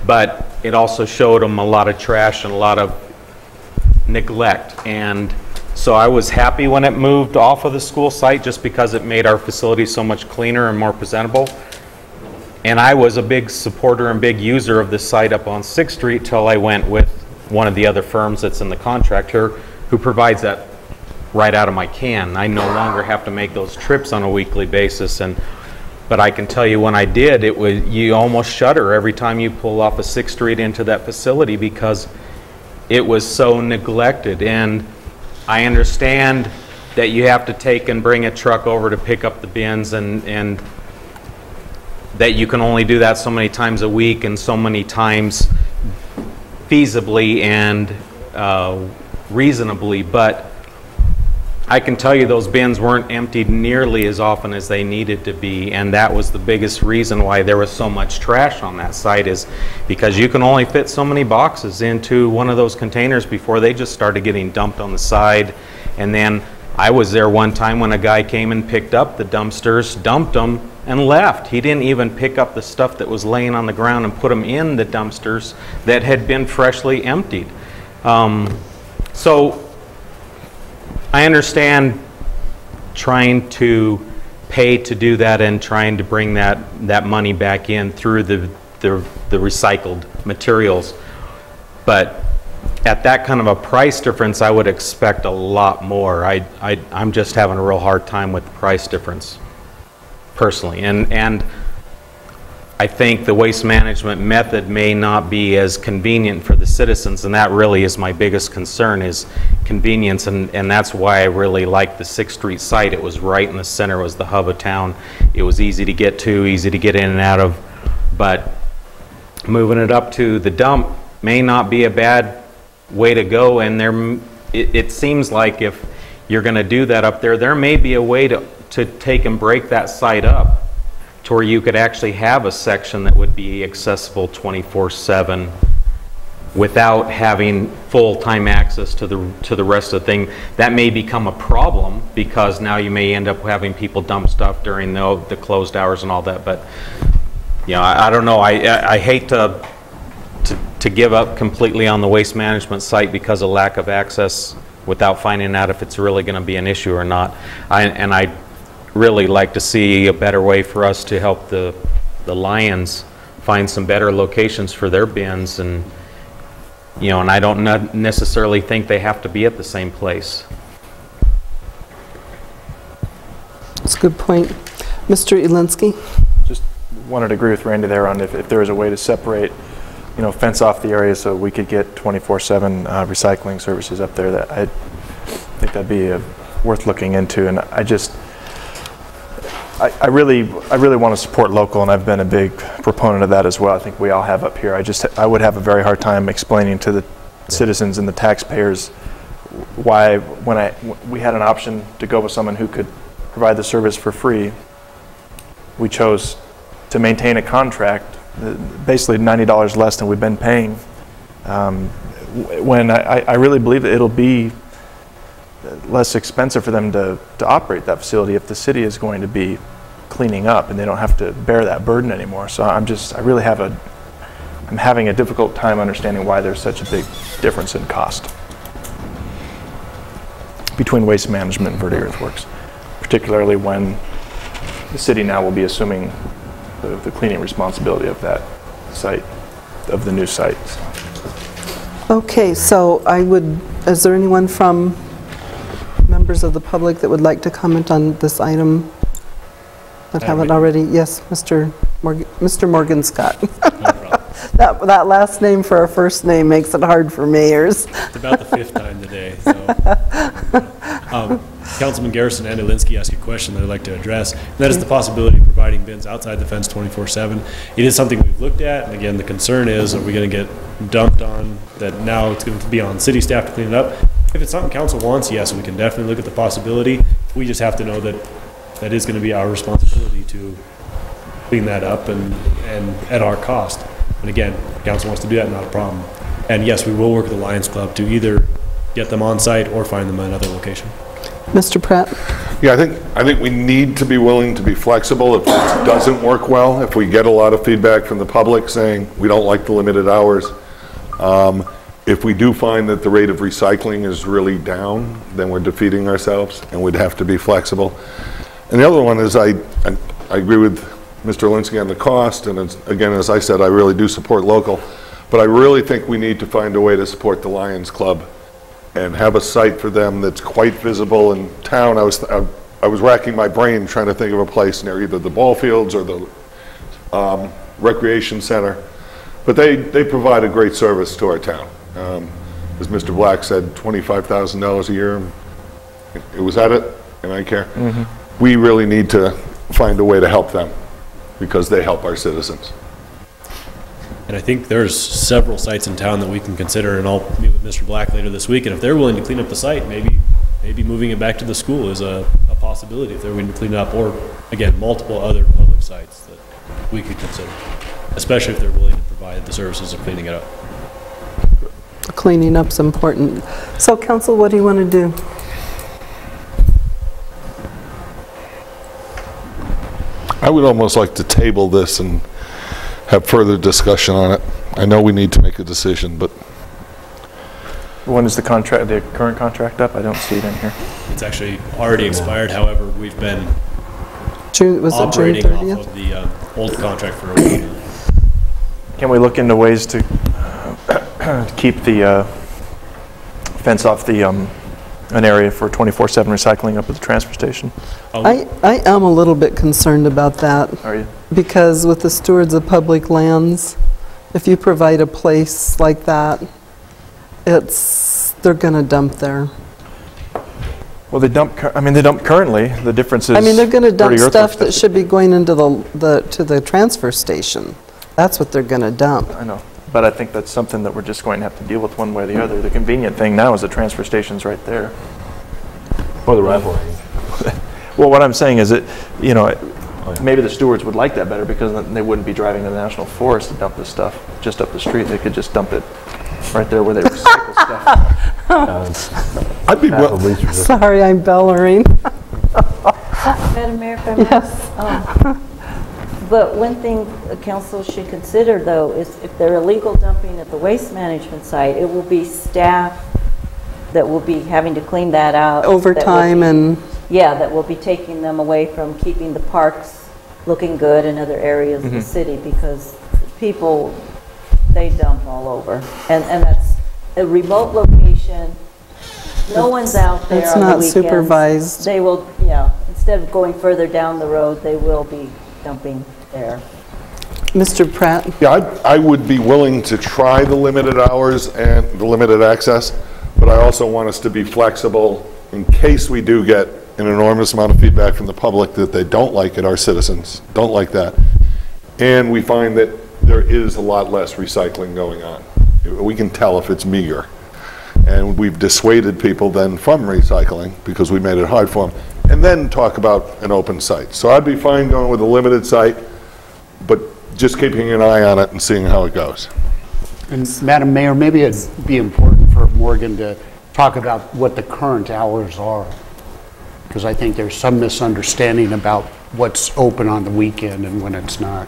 but it also showed them a lot of trash and a lot of neglect. And so I was happy when it moved off of the school site, just because it made our facility so much cleaner and more presentable. And I was a big supporter and big user of this site up on 6th Street till I went with one of the other firms that's in the contract here, who provides that right out of my can. I no longer have to make those trips on a weekly basis. But I can tell you, when I did, it was, you almost shudder every time you pull off of 6th Street into that facility, because it was so neglected. And I understand that you have to take and bring a truck over to pick up the bins, and that you can only do that so many times a week and so many times feasibly and reasonably. But I can tell you those bins weren't emptied nearly as often as they needed to be, and that was the biggest reason why there was so much trash on that site, is because you can only fit so many boxes into one of those containers before they just started getting dumped on the side. And then I was there one time when a guy came and picked up the dumpsters, dumped them, and left. He didn't even pick up the stuff that was laying on the ground and put them in the dumpsters that had been freshly emptied. So I understand trying to pay to do that and trying to bring that money back in through the recycled materials, but at that kind of a price difference, I would expect a lot more. I'm just having a real hard time with the price difference, personally, and I think the waste management method may not be as convenient for the citizens, and that really is my biggest concern, is convenience, and that's why I really like the 6th Street site. It was right in the center, it was the hub of town. It was easy to get to, easy to get in and out of, but moving it up to the dump may not be a bad way to go, and it seems like if you're going to do that up there, there may be a way to take and break that site up to where you could actually have a section that would be accessible 24/7 without having full-time access to the rest of the thing. That may become a problem, because now you may end up having people dump stuff during the closed hours and all that. But you know, I don't know. I hate to give up completely on the waste management site because of lack of access without finding out if it's really going to be an issue or not. I'd really like to see a better way for us to help the Lions find some better locations for their bins, and you know, and I don't necessarily think they have to be at the same place. That's a good point. Mr. Elinsky? wanted to agree with Randy there on if there is a way to separate, fence off the area so we could get 24/7 recycling services up there. That I think that'd be worth looking into. And I really want to support local, and I've been a big proponent of that as well. I think we all have up here. I would have a very hard time explaining to the citizens and the taxpayers why when we had an option to go with someone who could provide the service for free, we chose to maintain a contract, basically $90 less than we've been paying. When I really believe that it'll be less expensive for them to operate that facility if the city is going to be cleaning up and they don't have to bear that burden anymore. So I'm having a difficult time understanding why there's such a big difference in cost between Waste Management and Verde Earthworks, particularly when the city now will be assuming the cleaning responsibility of that site, of the new site. Okay, so is there anyone from members of the public that would like to comment on this item that haven't already? Yes, Mr. Morgan Scott. That last name for our first name makes it hard for mayors. It's about the 5th time today. So, Councilman Garrison and Alinsky asked a question that I'd like to address, and that is the possibility of providing bins outside the fence 24/7. It is something we've looked at, and again, the concern is, are we going to get dumped on, that now it's going to be on city staff to clean it up? If it's something council wants, yes, we can definitely look at the possibility. We just have to know that that is going to be our responsibility to clean that up and at our cost. And again, if council wants to do that, not a problem. And yes, we will work with the Lions Club to either get them on site or find them another location. Mr. Pratt? Yeah, I think we need to be willing to be flexible if it doesn't work well, if we get a lot of feedback from the public saying we don't like the limited hours. If we do find that the rate of recycling is really down, then we're defeating ourselves and we'd have to be flexible. And the other one is I agree with Mr. Linsky on the cost, and again, as I said, I really do support local, but I really think we need to find a way to support the Lions Club and have a site for them that's quite visible in town. I was racking my brain trying to think of a place near either the ball fields or the recreation center, but they provide a great service to our town. As Mr. Black said, $25,000 a year, it was at it, and I care. Mm-hmm. We really need to find a way to help them because they help our citizens. And I think there's several sites in town that we can consider, and I'll meet with Mr. Black later this week, and if they're willing to clean up the site, maybe moving it back to the school is a possibility if they're willing to clean it up, or again, multiple other public sites that we could consider, especially if they're willing to provide the services of cleaning it up. Cleaning up's important. So council, what do you want to do? I would almost like to table this and have further discussion on it. I know we need to make a decision, but when is the current contract up? I don't see it in here. It's actually already expired. However, we've been June operating 30th? off of the old contract for a week. Can we look into ways to keep the fence off an area for 24/7 recycling up at the transfer station? I am a little bit concerned about that. Are you? Because with the stewards of public lands, if you provide a place like that, they're going to dump there. Well, they dump currently. The difference is, they're going to dump stuff that should be going into the transfer station. That's what they're going to dump. I know, but I think that's something that we're just going to have to deal with one way or the other. The convenient thing now is the transfer station's right there. Or the rifle. Well, what I'm saying is that, maybe the stewards would like that better because then they wouldn't be driving to the National Forest to dump this stuff just up the street. They could just dump it right there where they recycle stuff. I'd be Sorry, I'm bellowing. Madam Mayor, if I may? Yes. But one thing the council should consider, though, is if they're illegal dumping at the waste management site, it will be staff that will be having to clean that out. Overtime and... Yeah, that will be taking them away from keeping the parks looking good in other areas of the city, because people, they dump all over. And that's a remote location. No one's out there It's on the not weekends. supervised. They will, instead of going further down the road, they will be dumping there. Mr. Pratt? Yeah, I would be willing to try the limited hours and the limited access, but I also want us to be flexible in case we do get an enormous amount of feedback from the public that they don't like it, our citizens don't like that, and we find that there is a lot less recycling going on. We can tell if it's meager. And we've dissuaded people then from recycling because we made it hard for them, and then talk about an open site. So I'd be fine going with a limited site, but just keeping an eye on it and seeing how it goes. And Madam Mayor, maybe it'd be important for Morgan to talk about what the current hours are, because I think there's some misunderstanding about what's open on the weekend and when it's not.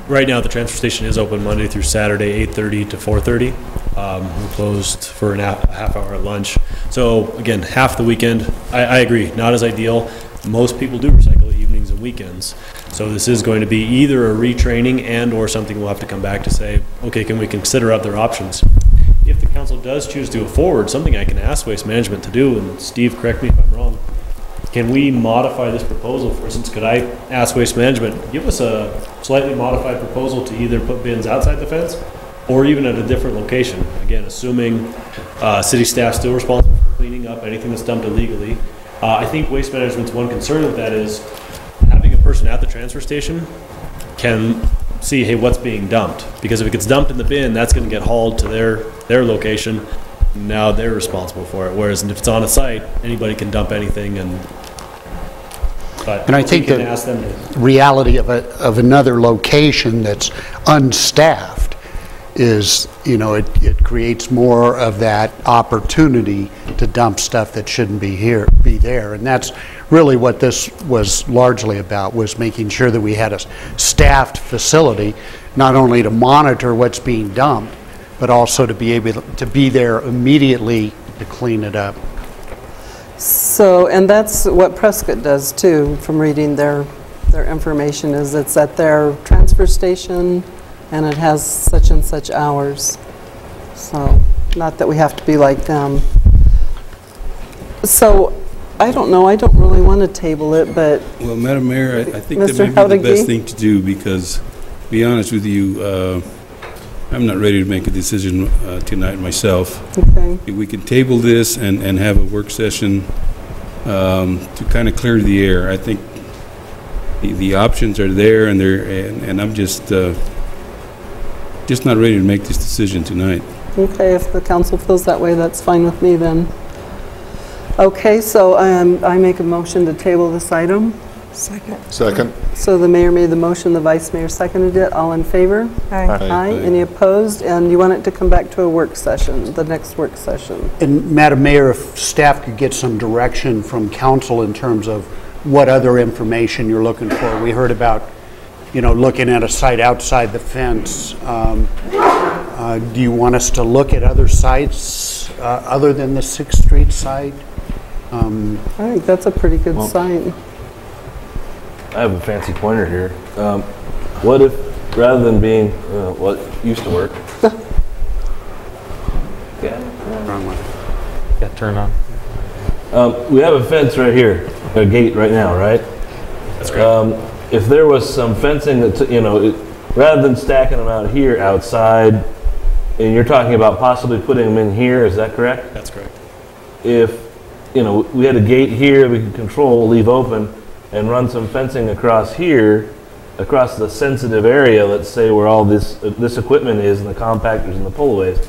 Right now, the transfer station is open Monday through Saturday, 8:30 to 4:30. We're closed for a half hour at lunch. So again, half the weekend, I agree, not as ideal. Most people do recycle evenings and weekends. So this is going to be either a retraining and or something we'll have to come back to say, okay, can we consider other options? If the council does choose to go forward, something I can ask Waste Management to do, and Steve, correct me if I'm wrong, can we modify this proposal? For instance, could I ask Waste Management, give us a slightly modified proposal to either put bins outside the fence or even at a different location? Again, assuming city staff still responsible for cleaning up anything that's dumped illegally. I think Waste Management's one concern with that is having a person at the transfer station can see, hey, what's being dumped? Because if it gets dumped in the bin, that's going to get hauled to their location. Now they're responsible for it. Whereas if it's on a site, anybody can dump anything. And I think the reality of another location that's unstaffed is, you know, it creates more of that opportunity to dump stuff that shouldn't be there. And that's really what this was largely about, was making sure that we had a staffed facility, not only to monitor what's being dumped, but also to be able to be there immediately to clean it up. So, and that's what Prescott does too, from reading their information, is it's at their transfer station and it has such and such hours. So, not that we have to be like them. So, I don't know, I don't really want to table it, but... Well, Madam Mayor, I think Mr. that may be the best thing to do, because, to be honest with you, I'm not ready to make a decision tonight myself. Okay. If we can table this and have a work session to kind of clear the air, I think the options are there, and I'm just not ready to make this decision tonight. Okay, if the council feels that way, that's fine with me then. Okay, so I make a motion to table this item. Second. So the mayor made the motion, the vice mayor seconded it. All in favor? Aye. Aye. Any opposed? And you want it to come back to a work session, the next work session. And Madam Mayor, if staff could get some direction from council in terms of what other information you're looking for. We heard about, you know, looking at a site outside the fence. Do you want us to look at other sites other than the 6th Street site? I think that's a pretty good site. I have a fancy pointer here. What if, rather than being what used to work? Yeah, turn on. We have a fence right here, a gate right now, right? That's great. If there was some fencing that, you know, rather than stacking them out here outside, and you're talking about possibly putting them in here, is that correct? That's correct. If, you know, we had a gate here we could control, leave open, and run some fencing across here, across the sensitive area, let's say where all this equipment is, and the compactors and the pullaways,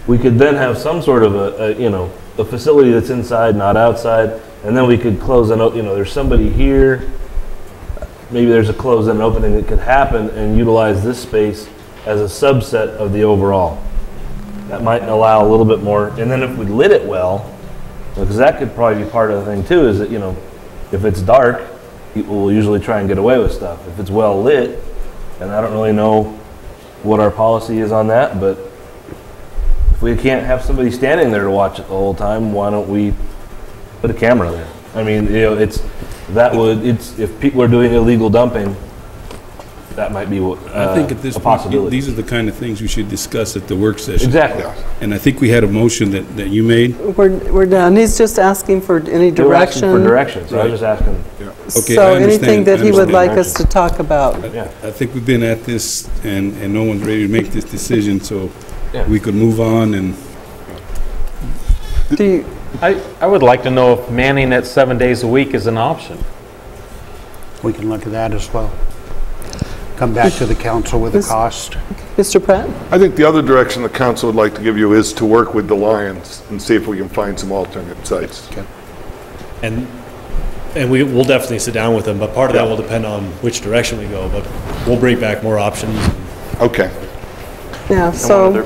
we could then have some sort of a facility that's inside, not outside, and then we could close an, you know, there's somebody here, maybe there's a close-in opening that could happen and utilize this space as a subset of the overall. That might allow a little bit more, and then if we lit it well, because that could probably be part of the thing too, is that, you know, if it's dark, people will usually try and get away with stuff. If it's well lit, and I don't really know what our policy is on that, but if we can't have somebody standing there to watch it the whole time, why don't we put a camera there? I mean, you know, if people are doing illegal dumping, that might be I think at this a point, possibility. these are the kind of things we should discuss at the work session. Exactly. And I think we had a motion that you made. We're done. He's just asking for any They were asking direction. for direction, so I was just asking. Okay, So I understand, anything that I he would understand. like us to talk about? I think we've been at this, and no one's ready to make this decision, so Yeah. we could move on and... Do you, I would like to know if manning it 7 days a week is an option. We can look at that as well. Come back to the council with the cost. Mr. Pratt? I think the other direction the council would like to give you is to work with the Lions and see if we can find some alternate sites. And we'll definitely sit down with them, but part of that will depend on which direction we go, but we'll bring back more options. Okay. Yeah, so,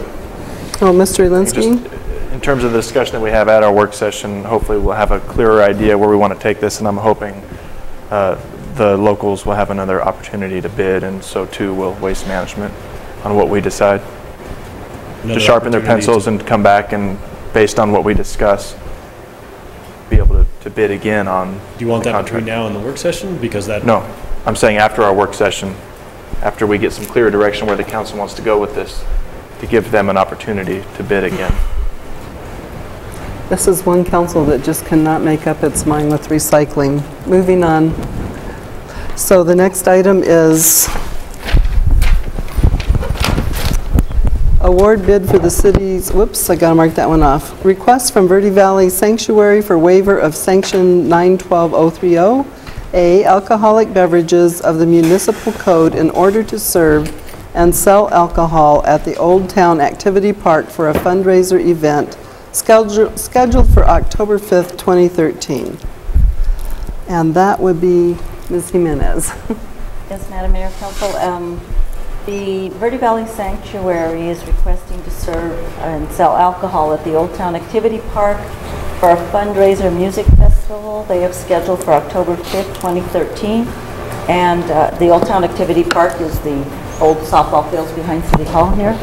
Mr. Elinsky? In terms of the discussion that we have at our work session, hopefully we'll have a clearer idea where we want to take this, and I'm hoping the locals will have another opportunity to bid, and so too will Waste Management on what we decide. To sharpen their pencils and come back and, based on what we discuss, be able to bid again on. Do you want that between now and the work session? Because that... No, I'm saying after our work session, after we get some clearer direction where the council wants to go with this, to give them an opportunity to bid again. This is one council that just cannot make up its mind with recycling. Moving on. So the next item is award bid for the city's, whoops, I gotta mark that one off. Request from Verde Valley Sanctuary for waiver of Sanction 912030, A, alcoholic beverages of the municipal code in order to serve and sell alcohol at the Old Town Activity Park for a fundraiser event scheduled for October 5th, 2013. And that would be Ms. Jimenez. Yes, Madam Mayor, Council. The Verde Valley Sanctuary is requesting to serve and sell alcohol at the Old Town Activity Park for a fundraiser music festival they have scheduled for October 5th, 2013. And the Old Town Activity Park is the old softball fields behind City Hall here.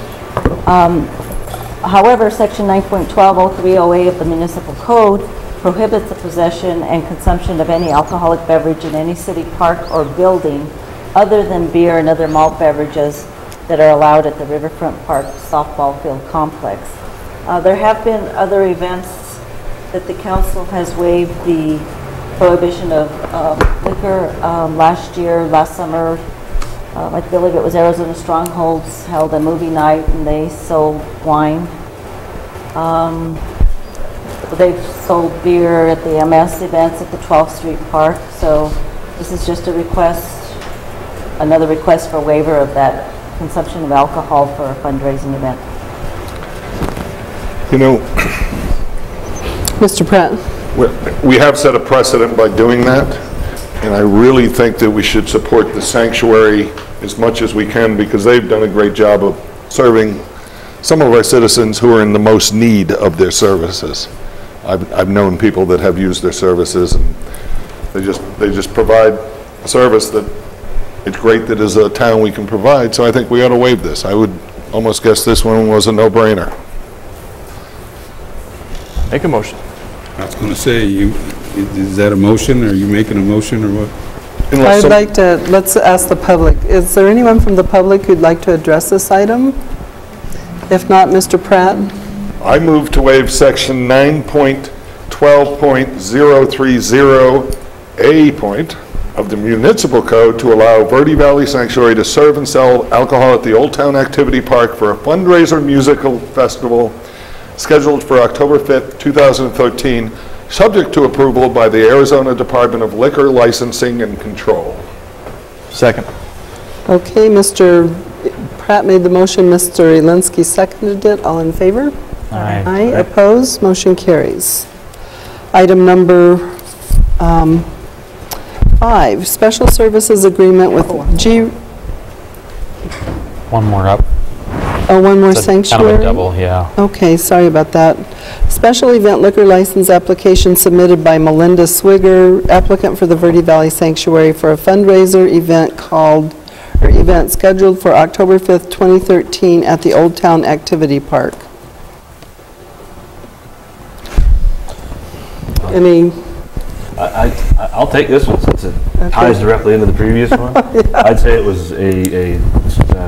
However, Section 9.120308 of the Municipal Code prohibits the possession and consumption of any alcoholic beverage in any city park or building other than beer and other malt beverages that are allowed at the Riverfront Park softball field complex. There have been other events that the council has waived the prohibition of liquor. Last summer, I believe it was Arizona Strongholds held a movie night and they sold wine. They've sold beer at the MS events at the 12th Street Park. So this is just a request, another request for waiver of that consumption of alcohol for a fundraising event. You know, Mr. Pratt. we have set a precedent by doing that, and I really think that we should support the sanctuary as much as we can because they've done a great job of serving some of our citizens who are in the most need of their services. I've known people that have used their services, and they just provide a service that it's great that as a town we can provide, so I think we ought to waive this. I would almost guess this one was a no-brainer. Make a motion. I was going to say, is that a motion? Are you making a motion or what? I'd like to, let's ask the public. Is there anyone from the public who'd like to address this item? If not, Mr. Pratt? I move to waive section 9.12.030A point of the municipal code to allow Verde Valley Sanctuary to serve and sell alcohol at the Old Town Activity Park for a fundraiser musical festival scheduled for October 5th, 2013, subject to approval by the Arizona Department of Liquor Licensing and Control. Second. Okay, Mr. Pratt made the motion, Mr. Elinsky seconded it. All in favor? Aye. Aye. Opposed? Motion carries. Item number 5, Special Services Agreement with One more up. Oh, one more It's a sanctuary? Kind of a double, yeah. Okay, sorry about that. Special event liquor license application submitted by Melinda Swigger, applicant for the Verde Valley Sanctuary for a fundraiser event scheduled for October 5th, 2013 at the Old Town Activity Park. I'll take this one since it ties directly into the previous one. I'd say it was a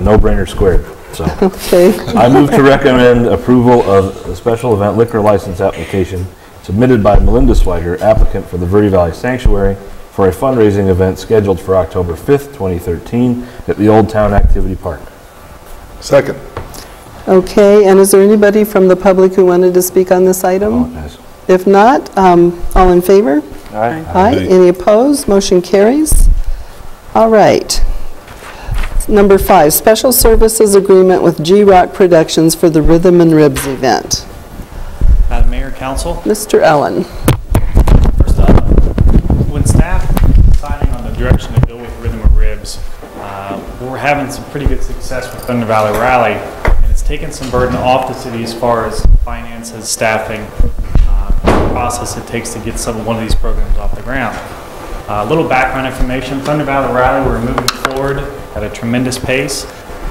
no-brainer squared. So, okay. I move to recommend approval of a special event liquor license application submitted by Melinda Swiger, applicant for the Verde Valley Sanctuary, for a fundraising event scheduled for October 5th, 2013 at the Old Town Activity Park. Second. Okay, and is there anybody from the public who wanted to speak on this item? If not, all in favor? Aye. Aye. Any opposed? Motion carries. All right. Number 5, special services agreement with G-Rock Productions for the Rhythm and Ribs event. Madam Mayor, Council. Mr. Allen. First up, when staff deciding on the direction to go with Rhythm and Ribs, we're having some pretty good success with Thunder Valley Rally, and it's taken some burden off the city as far as finances, staffing, the process it takes to get one of these programs off the ground. A little background information, Thunder Valley Rally, we're moving forward at a tremendous pace.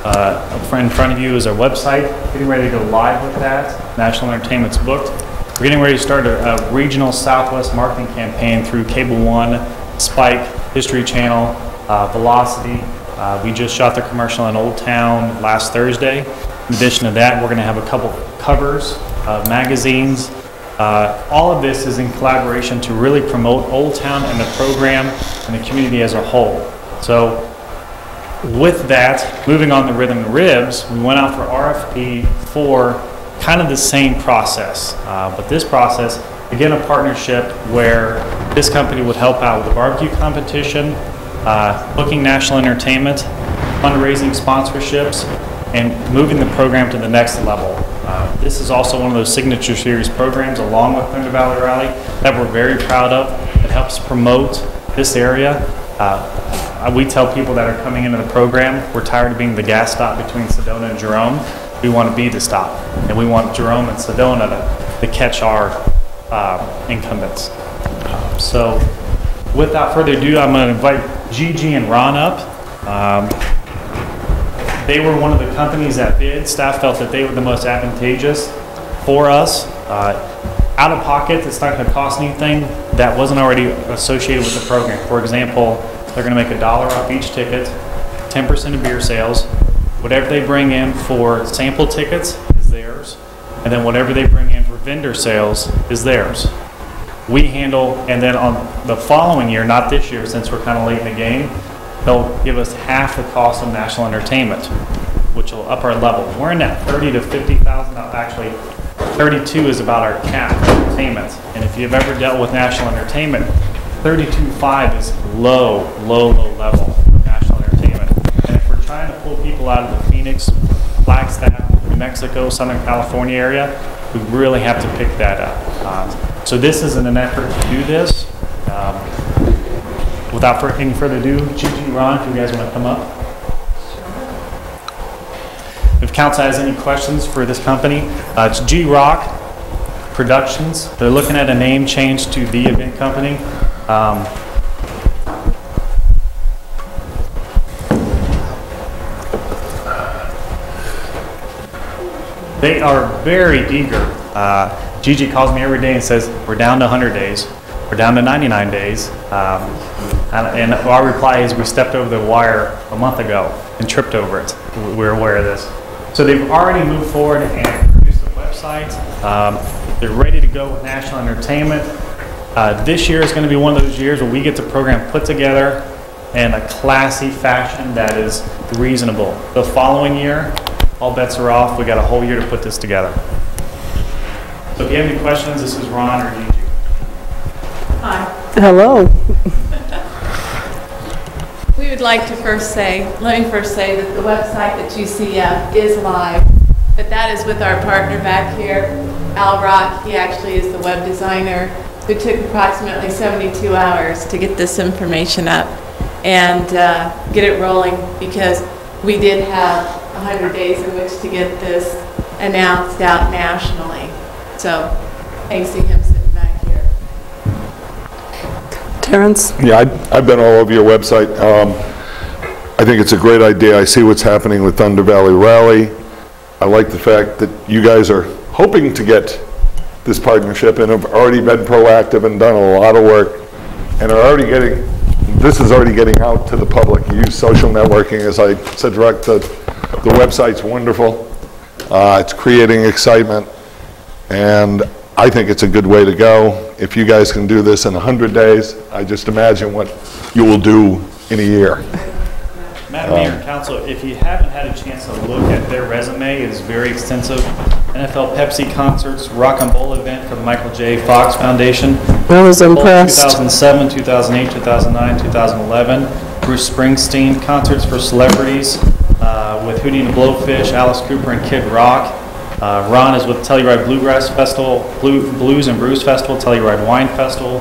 Up in front of you is our website, getting ready to go live with that. National entertainment's booked. We're getting ready to start a regional Southwest marketing campaign through Cable One, Spike, History Channel, Velocity. We just shot the commercial in Old Town last Thursday. In addition to that, we're going to have a couple covers of magazines. All of this is in collaboration to really promote Old Town and the program and the community as a whole. So with that, moving on to Rhythm and Ribs, we went out for RFP for kind of the same process. But this process, again, a partnership where this company would help out with the barbecue competition, booking national entertainment, fundraising sponsorships, and moving the program to the next level. This is also one of those signature series programs along with Thunder Valley Rally that we're very proud of. It helps promote this area. We tell people that are coming into the program, we're tired of being the gas stop between Sedona and Jerome. We want to be the stop, and we want Jerome and Sedona to catch our incumbents. So without further ado, I'm going to invite Gigi and Ron up. They were one of the companies that bid. Staff felt that they were the most advantageous for us. Out of pocket, it's not going to cost anything that wasn't already associated with the program. For example, they're going to make $1 off each ticket, 10% of beer sales. Whatever they bring in for sample tickets is theirs, and then whatever they bring in for vendor sales is theirs. We handle, and then on the following year, not this year since we're kind of late in the game, they'll give us half the cost of national entertainment, which will up our level. We're in that $30,000 to $50,000, actually 32 is about our cap for entertainment. And if you've ever dealt with national entertainment, 32.5 is low level of national entertainment. And if we're trying to pull people out of the Phoenix, Flagstaff, New Mexico, Southern California area, we really have to pick that up. So this is in an effort to do this. Without any further ado, Gigi, Ron, if you guys want to come up. If council has any questions for this company, it's G-Rock Productions. They're looking at a name change to The Event Company. They are very eager. Gigi calls me every day and says, we're down to 100 days. We're down to 99 days. And our reply is we stepped over the wire a month ago and tripped over it. We're aware of this. So they've already moved forward and produced a website. They're ready to go with national entertainment. This year is going to be one of those years where we get the program put together in a classy fashion that is reasonable. The following year, all bets are off. We got a whole year to put this together. So if you have any questions, this is Ron or Gigi. Hi. Hello. We would like to let me first say that the website that you see is live, but that is with our partner back here, Al Rock. He actually is the web designer who took approximately 72 hours to get this information up and get it rolling, because we did have 100 days in which to get this announced out nationally. So I see him sitting back here. Terrence? Yeah, I've been all over your website. I think it's a great idea. I see what's happening with Thunder Valley Rally. I like the fact that you guys are hoping to get this partnership and have already been proactive and done a lot of work and are already getting, this is already getting out to the public. You use social networking, as I said, direct, the website's wonderful. It's creating excitement. And I think it's a good way to go. If you guys can do this in 100 days, I just imagine what you will do in a year. Madam Mayor and Council, if you haven't had a chance to look at their resume, it is very extensive. NFL Pepsi concerts, Rock and Roll event for the Michael J. Fox Foundation. I was impressed. 2007, 2008, 2009, 2011. Bruce Springsteen concerts for celebrities with Hootie and the Blowfish, Alice Cooper, and Kid Rock. Ron is with Telluride Bluegrass Festival, Blues and Brews Festival, Telluride Wine Festival,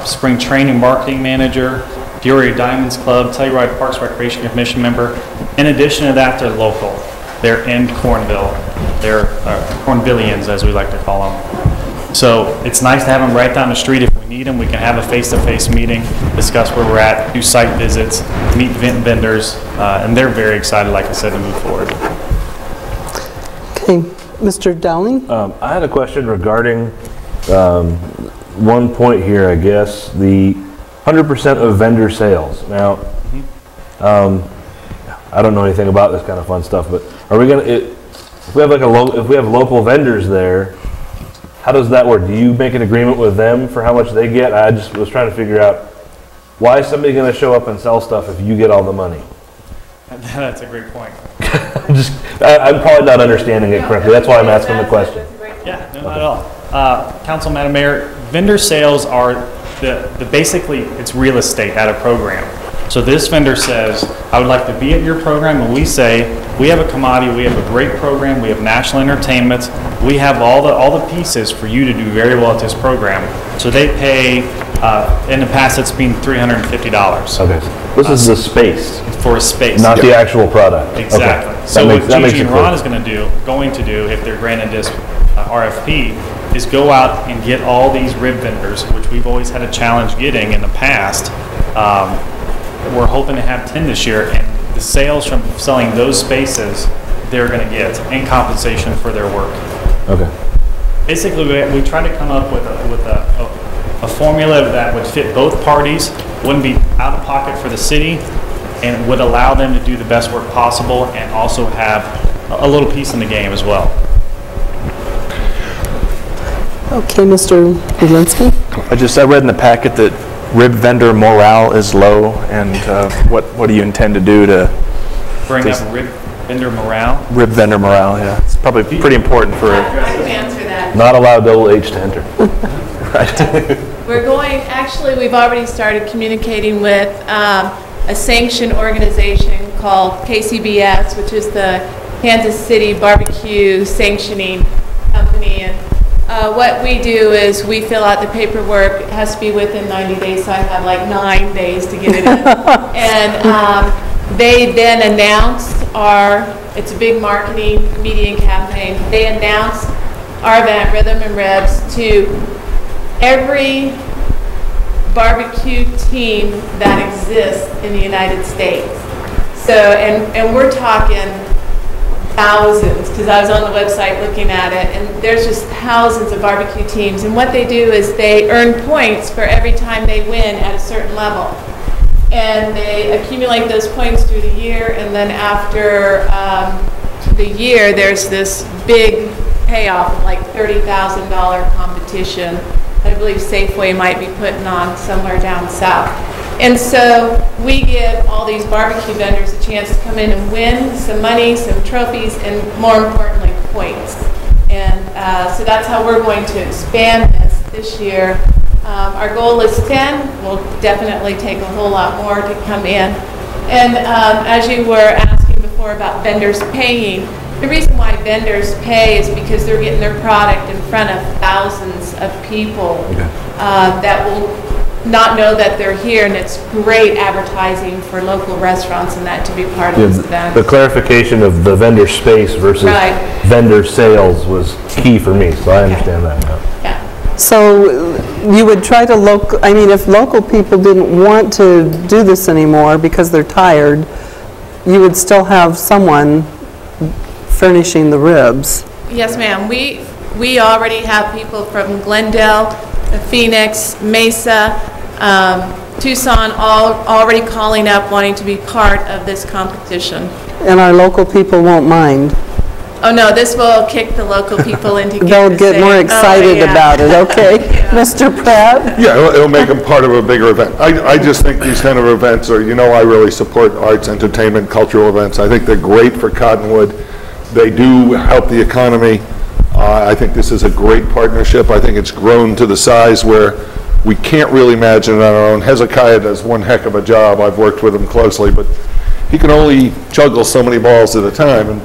Spring Training Marketing Manager, Peoria Diamonds Club, Telluride Parks Recreation Commission member. In addition to that, they're local. They're in Cornville. They're Cornvillians, as we like to call them. So it's nice to have them right down the street. If we need them, we can have a face-to-face meeting, discuss where we're at, do site visits, meet vendors, and they're very excited, like I said, to move forward. Okay, Mr. Dowling? I had a question regarding one point here, I guess, the 100% of vendor sales. Now, I don't know anything about this kind of fun stuff, but are we gonna, if we have like if we have local vendors there, how does that work? Do you make an agreement with them for how much they get? I just was trying to figure out, why is somebody going to show up and sell stuff if you get all the money? That's a great point. I'm probably not understanding it correctly. That's why I'm asking the question. Yeah, no, not at all. Council, Madam Mayor, vendor sales are basically it's real estate at a program. So this vendor says, I would like to be at your program, and we say, we have a commodity, we have a great program, we have national entertainment, we have all the pieces for you to do very well at this program. So they pay, in the past it's been $350. Okay, this is the space. For a space. Not the actual product. Exactly. Okay. So what Gigi and Ron is going to do, if they're granted this RFP, is go out and get all these rib vendors, which we've always had a challenge getting in the past. We're hoping to have 10 this year, and the sales from selling those spaces they're going to get in compensation for their work. Okay. Basically, we try to come up with a formula that would fit both parties, wouldn't be out of pocket for the city, and would allow them to do the best work possible and also have a little piece in the game as well. Okay, Mr. Walensky. I read in the packet that rib vendor morale is low, and what do you intend to do to bring up rib vendor morale? Rib vendor morale, yeah. It's probably pretty important for... I can answer that. Not allowed double H to enter. Right. We've already started communicating with a sanctioned organization called KCBS, which is the Kansas City Barbecue Sanctioning Company. And what we do is we fill out the paperwork. It has to be within 90 days, so I have like 9 days to get it in. And they then announce it's a big marketing media campaign. They announce our event, Rhythm and Ribs, to every barbecue team that exists in the United States. So, and we're talking thousands, because I was on the website looking at it, and there's just thousands of barbecue teams. And what they do is they earn points for every time they win at a certain level. And they accumulate those points through the year, and then after the year, there's this big payoff, like $30,000 competition. I believe Safeway might be putting on somewhere down south. And so we give all these barbecue vendors a chance to come in and win some money, some trophies, and more importantly, points. And so that's how we're going to expand this year. Our goal is 10. We'll definitely take a whole lot more to come in. And as you were asking before about vendors paying, the reason why vendors pay is because they're getting their product in front of thousands of people that will not know that they're here, and it's great advertising for local restaurants and that to be part of this event. The clarification of the vendor space versus vendor sales was key for me, so I understand that now. Yeah. So you would try to if local people didn't want to do this anymore because they're tired, you would still have someone furnishing the ribs. Yes, ma'am. We already have people from Glendale, Phoenix, Mesa, Tucson, all already calling up wanting to be part of this competition. And our local people won't mind. Oh, no, this will kick the local people into gear. They'll to get say, more "Oh, excited yeah." about it, okay? Mr. Pratt? Yeah, it'll make them part of a bigger event. I just think these kind of events are, I really support arts, entertainment, cultural events. I think they're great for Cottonwood. They do help the economy. I think this is a great partnership. I think it's grown to the size where we can't really imagine it on our own. Hezekiah does one heck of a job. I've worked with him closely, but he can only juggle so many balls at a time. And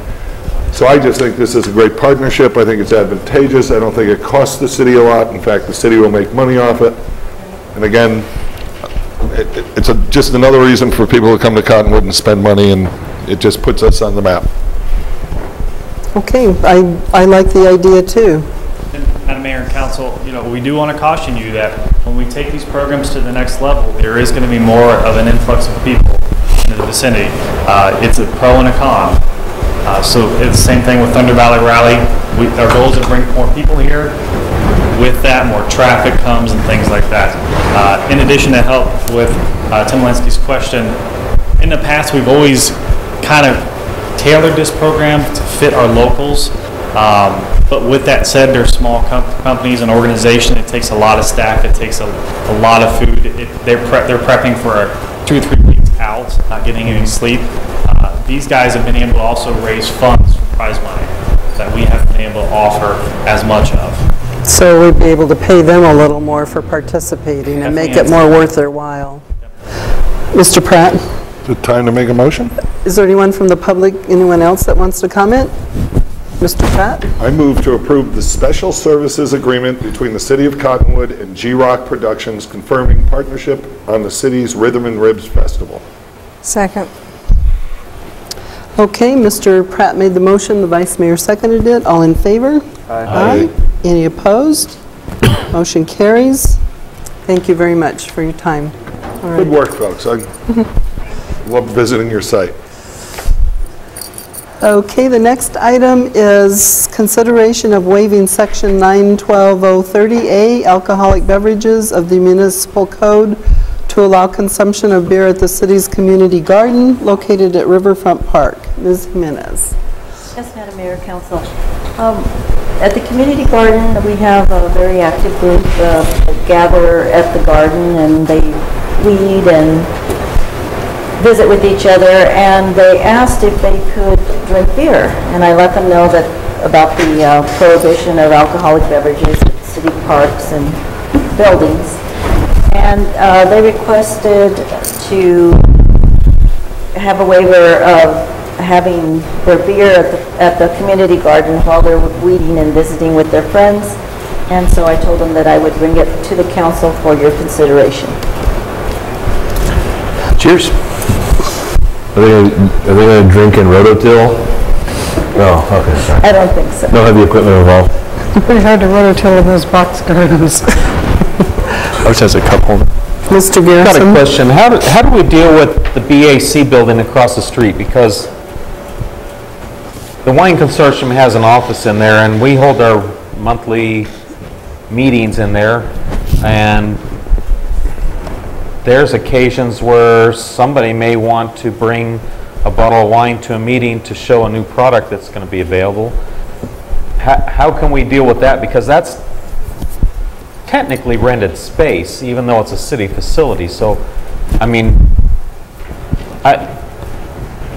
so I just think this is a great partnership. I think it's advantageous. I don't think it costs the city a lot. In fact, the city will make money off it. And again, it's just another reason for people to come to Cottonwood and spend money, and it just puts us on the map. Okay, I like the idea too. Madam Mayor and Council, we do want to caution you that when we take these programs to the next level, there is going to be more of an influx of people into the vicinity. It's a pro and a con. So it's the same thing with Thunder Valley Rally. Our goal is to bring more people here. With that, more traffic comes and things like that. In addition, to help with Tim Lansky's question, in the past we've always kind of tailored this program to fit our locals. But with that said, they're small companies and organization. It takes a lot of staff. It takes a lot of food. They're prepping for 2 or 3 weeks out, not getting any sleep. These guys have been able to also raise funds for prize money that we haven't been able to offer as much of. So we'd be able to pay them a little more for participating and make it more worth their while. Mr. Pratt? Is it time to make a motion? Is there anyone from the public, anyone else that wants to comment? Mr. Pratt? I move to approve the special services agreement between the City of Cottonwood and G-Rock Productions confirming partnership on the city's Rhythm and Ribs Festival. Second. Okay, Mr. Pratt made the motion, the Vice Mayor seconded it. All in favor? Aye. Any opposed? Motion carries. Thank you very much for your time. All right. Good work, folks. I love visiting your site. Okay, the next item is consideration of waiving Section 912030A, alcoholic beverages of the municipal code to allow consumption of beer at the city's community garden located at Riverfront Park. Ms. Jimenez. Yes, Madam Mayor, Council. At the community garden, we have a very active group that gather at the garden, and they weed and visit with each other, and they asked if they could drink beer, and I let them know that about the prohibition of alcoholic beverages at city parks and buildings. And they requested to have a waiver of having their beer at the community garden while they're weeding and visiting with their friends. And so I told them that I would bring it to the council for your consideration. Cheers. Are they going to drink in rototill? No, okay, sorry. I don't think so. No heavy equipment involved. Pretty hard to rototill in those box gardens. Ours has a cup holder. Mr. I've got a Garrison? question. How do we deal with the BAC building across the street? Because the wine consortium has an office in there, and we hold our monthly meetings in there, and there's occasions where somebody may want to bring a bottle of wine to a meeting to show a new product that's going to be available. How can we deal with that? Because that's technically rented space, even though it's a city facility. So, I mean,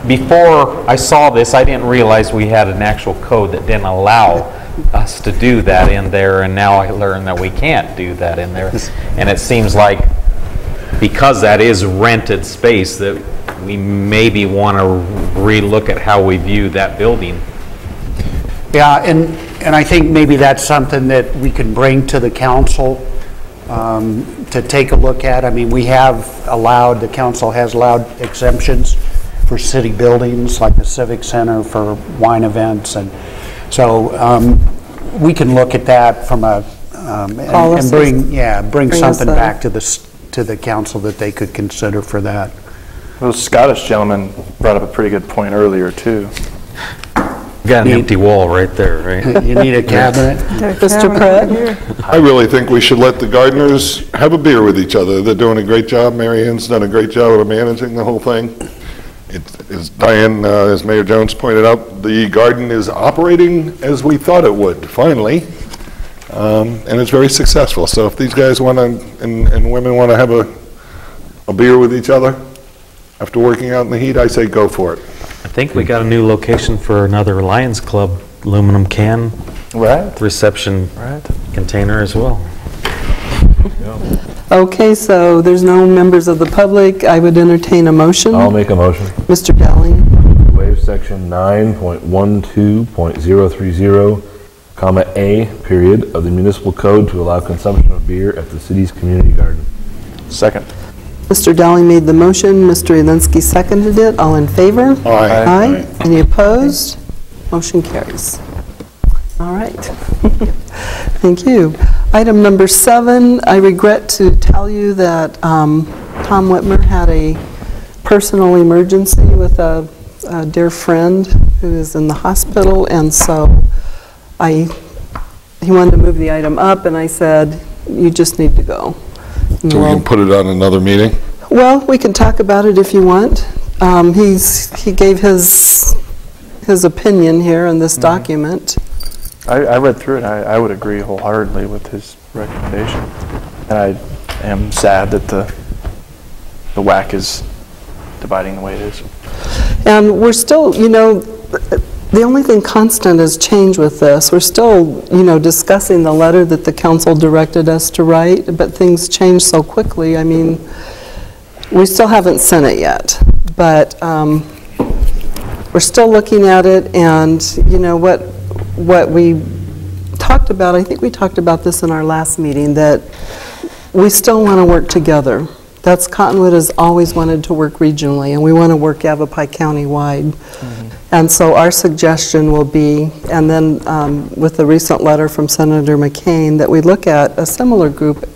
before I saw this, I didn't realize we had an actual code that didn't allow us to do that in there, and now I learned that we can't do that in there. And it seems like because that is rented space that we maybe want to relook at how we view that building. Yeah, and I think maybe that's something that we can bring to the council to take a look at. I mean, we have allowed, the council has allowed exemptions for city buildings like the Civic Center for wine events, and so we can look at that from a and bring something back to the council that they could consider for that. Those Scottish gentlemen brought up a pretty good point earlier too. Got an empty wall right there, right? You need a cabinet. Mr. Pratt? I really think we should let the gardeners have a beer with each other. They're doing a great job. Mary Ann's done a great job of managing the whole thing. as Diane, as Mayor Jones pointed out, the garden is operating as we thought it would, finally. And it's very successful. So if these guys want to, and women want to have a beer with each other after working out in the heat, I say go for it. I think we got a new location for another Lions Club aluminum can reception container as well. Okay, so there's no members of the public. I would entertain a motion. I'll make a motion. Mr. Dowling. Waive section 9.12.030, comma A, period, of the municipal code to allow consumption of beer at the city's community garden. Second. Mr. Dowling made the motion. Mr. Elinsky seconded it. All in favor? Aye. Aye. Any opposed? Motion carries. All right. Thank you. Item number 7, I regret to tell you that Tom Whitmer had a personal emergency with a dear friend who is in the hospital, and so he wanted to move the item up, and I said, you just need to go. So we can put it on another meeting? Well, we can talk about it if you want. He gave his opinion here in this document. I read through it. I would agree wholeheartedly with his recommendation. And I am sad that the WAC is dividing the way it is. And we're still, the only thing constant is change with this. We're still, discussing the letter that the council directed us to write, but things change so quickly. I mean, we still haven't sent it yet, but we're still looking at it, and what we talked about, I think we talked about this in our last meeting, that we still want to work together. Cottonwood has always wanted to work regionally, and we want to work Yavapai County wide. And so our suggestion will be, and then with the recent letter from Senator McCain, that we look at a similar group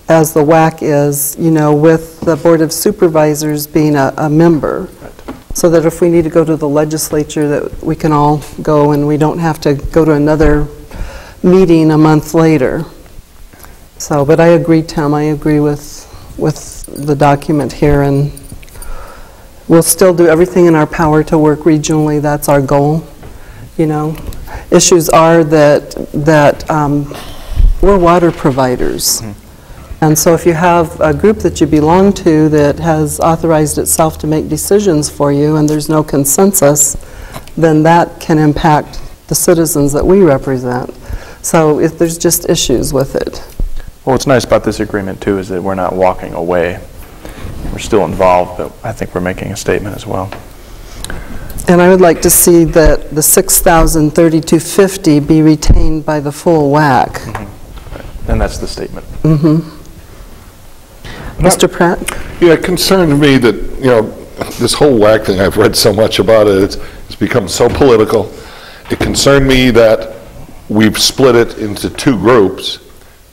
as the WAC is, with the Board of Supervisors being a member. So that if we need to go to the legislature, that we can all go and we don't have to go to another meeting a month later. So, but I agree, Tim, I agree with the document here, and we'll still do everything in our power to work regionally. That's our goal. Issues are that we're water providers. And so if you have a group that you belong to that has authorized itself to make decisions for you and there's no consensus, then that can impact the citizens that we represent. So if there's just issues with it. Well, what's nice about this agreement, too, is that we're not walking away. We're still involved, but I think we're making a statement as well. And I would like to see that the $6,032.50 be retained by the full WAC. And that's the statement. Mr. Pratt? Yeah, it concerns me that, this whole WAC thing, I've read so much about it, it's become so political. It concerned me that we've split it into two groups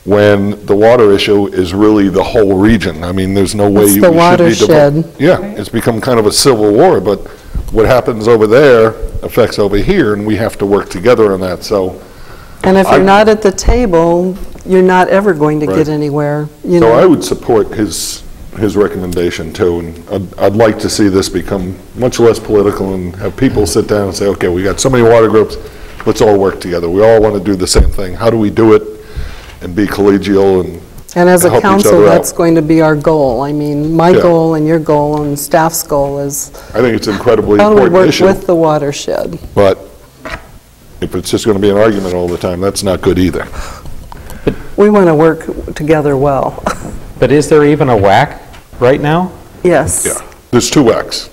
when the water issue is really the whole region. I mean, there's no way it's we the should be watershed. Yeah, it's become kind of a civil war, but what happens over there affects over here, and we have to work together on that. So, and if you're not at the table, you're not ever going to get anywhere. So I would support his recommendation too, and I'd like to see this become much less political and have people sit down and say, okay, we got so many water groups, let's all work together. We all want to do the same thing. How do we do it and be collegial and as a help each council, other that's out? going to be our goal. I mean, my goal and your goal and staff's goal is I think it's an incredibly how do we important work issue. with the watershed. But if it's just going to be an argument all the time, that's not good either. We want to work together well. But is there even a WAC right now? Yes. Yeah, there's two WACs.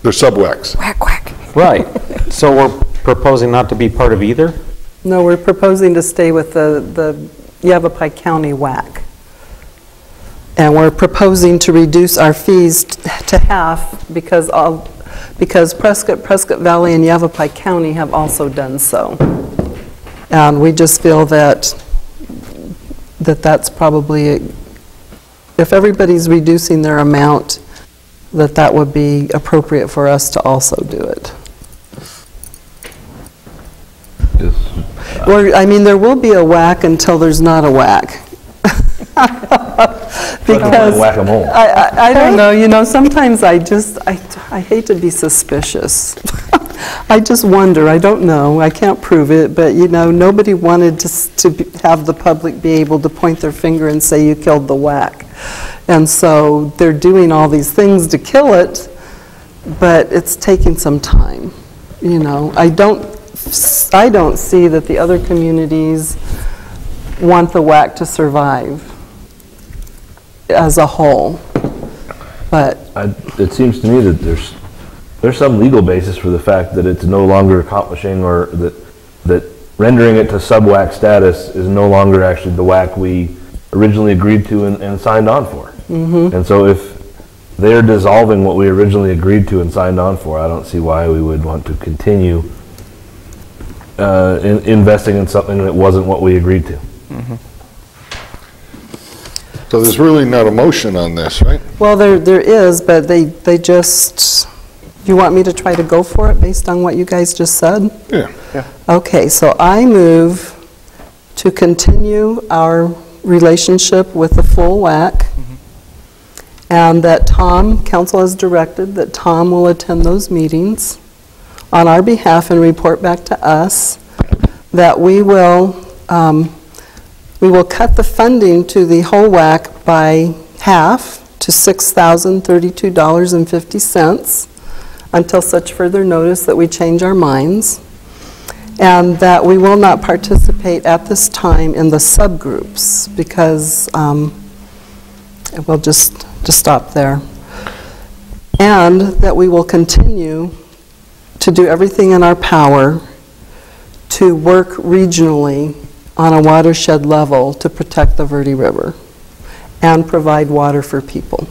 There's sub-WACs. Whack. Right. So we're proposing not to be part of either? No, we're proposing to stay with the Yavapai County WAC. And we're proposing to reduce our fees to half because Prescott Valley and Yavapai County have also done so. And we just feel that that's probably, if everybody's reducing their amount, that would be appropriate for us to also do it. I mean, there will be a WAC until there's not a WAC. Because whack-a-mole. I don't know, sometimes I hate to be suspicious. I just wonder, I don't know, I can't prove it, but nobody wanted to have the public be able to point their finger and say you killed the whack. And so they're doing all these things to kill it, but it's taking some time. I don't see that the other communities want the whack to survive as a whole. But it seems to me that there's some legal basis for the fact that it's no longer accomplishing, or that rendering it to sub-whack status is no longer actually the whack we originally agreed to and signed on for. And so if they're dissolving what we originally agreed to and signed on for, I don't see why we would want to continue investing in something that wasn't what we agreed to. So there's really not a motion on this, right? Well, there is, but they just, you want me to try to go for it based on what you guys just said? Yeah. Okay, so I move to continue our relationship with the full whack, and that council has directed that Tom will attend those meetings on our behalf and report back to us, that we will cut the funding to the whole whack by half to $6,032.50 until such further notice that we change our minds, and that we will not participate at this time in the subgroups, because we'll just stop there. And that we will continue to do everything in our power to work regionally on a watershed level to protect the Verde River and provide water for people.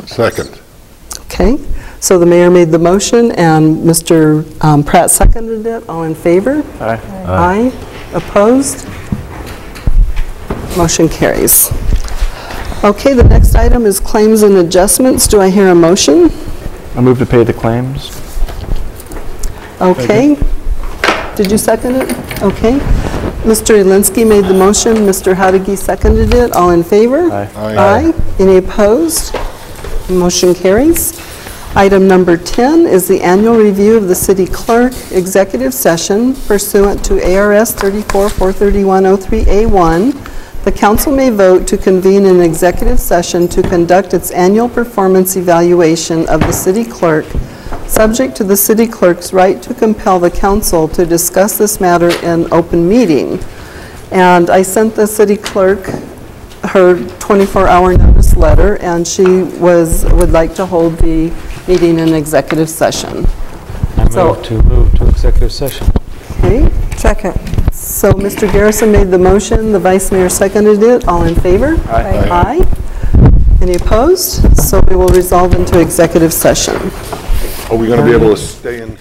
Second. Okay, so the mayor made the motion and Mr. Pratt seconded it. All in favor? Aye. Aye. Opposed? Motion carries. Okay, the next item is claims and adjustments. Do I hear a motion? I move to pay the claims. Okay. Did you second it? Okay. Mr. Elinsky made the motion. Mr. Hadegi seconded it. All in favor? Aye. Aye. Any opposed? Motion carries. Item number 10 is the annual review of the city clerk executive session pursuant to ARS 34-431-03A1. The council may vote to convene an executive session to conduct its annual performance evaluation of the city clerk, subject to the city clerk's right to compel the council to discuss this matter in open meeting. And I sent the city clerk her 24-hour notice letter, and she would like to hold the meeting in executive session. I move to executive session. Okay. Second. So Mr. Garrison made the motion, the vice mayor seconded it. All in favor? Aye. Aye. Any opposed? So we will resolve into executive session. Are we going to be able to stay in?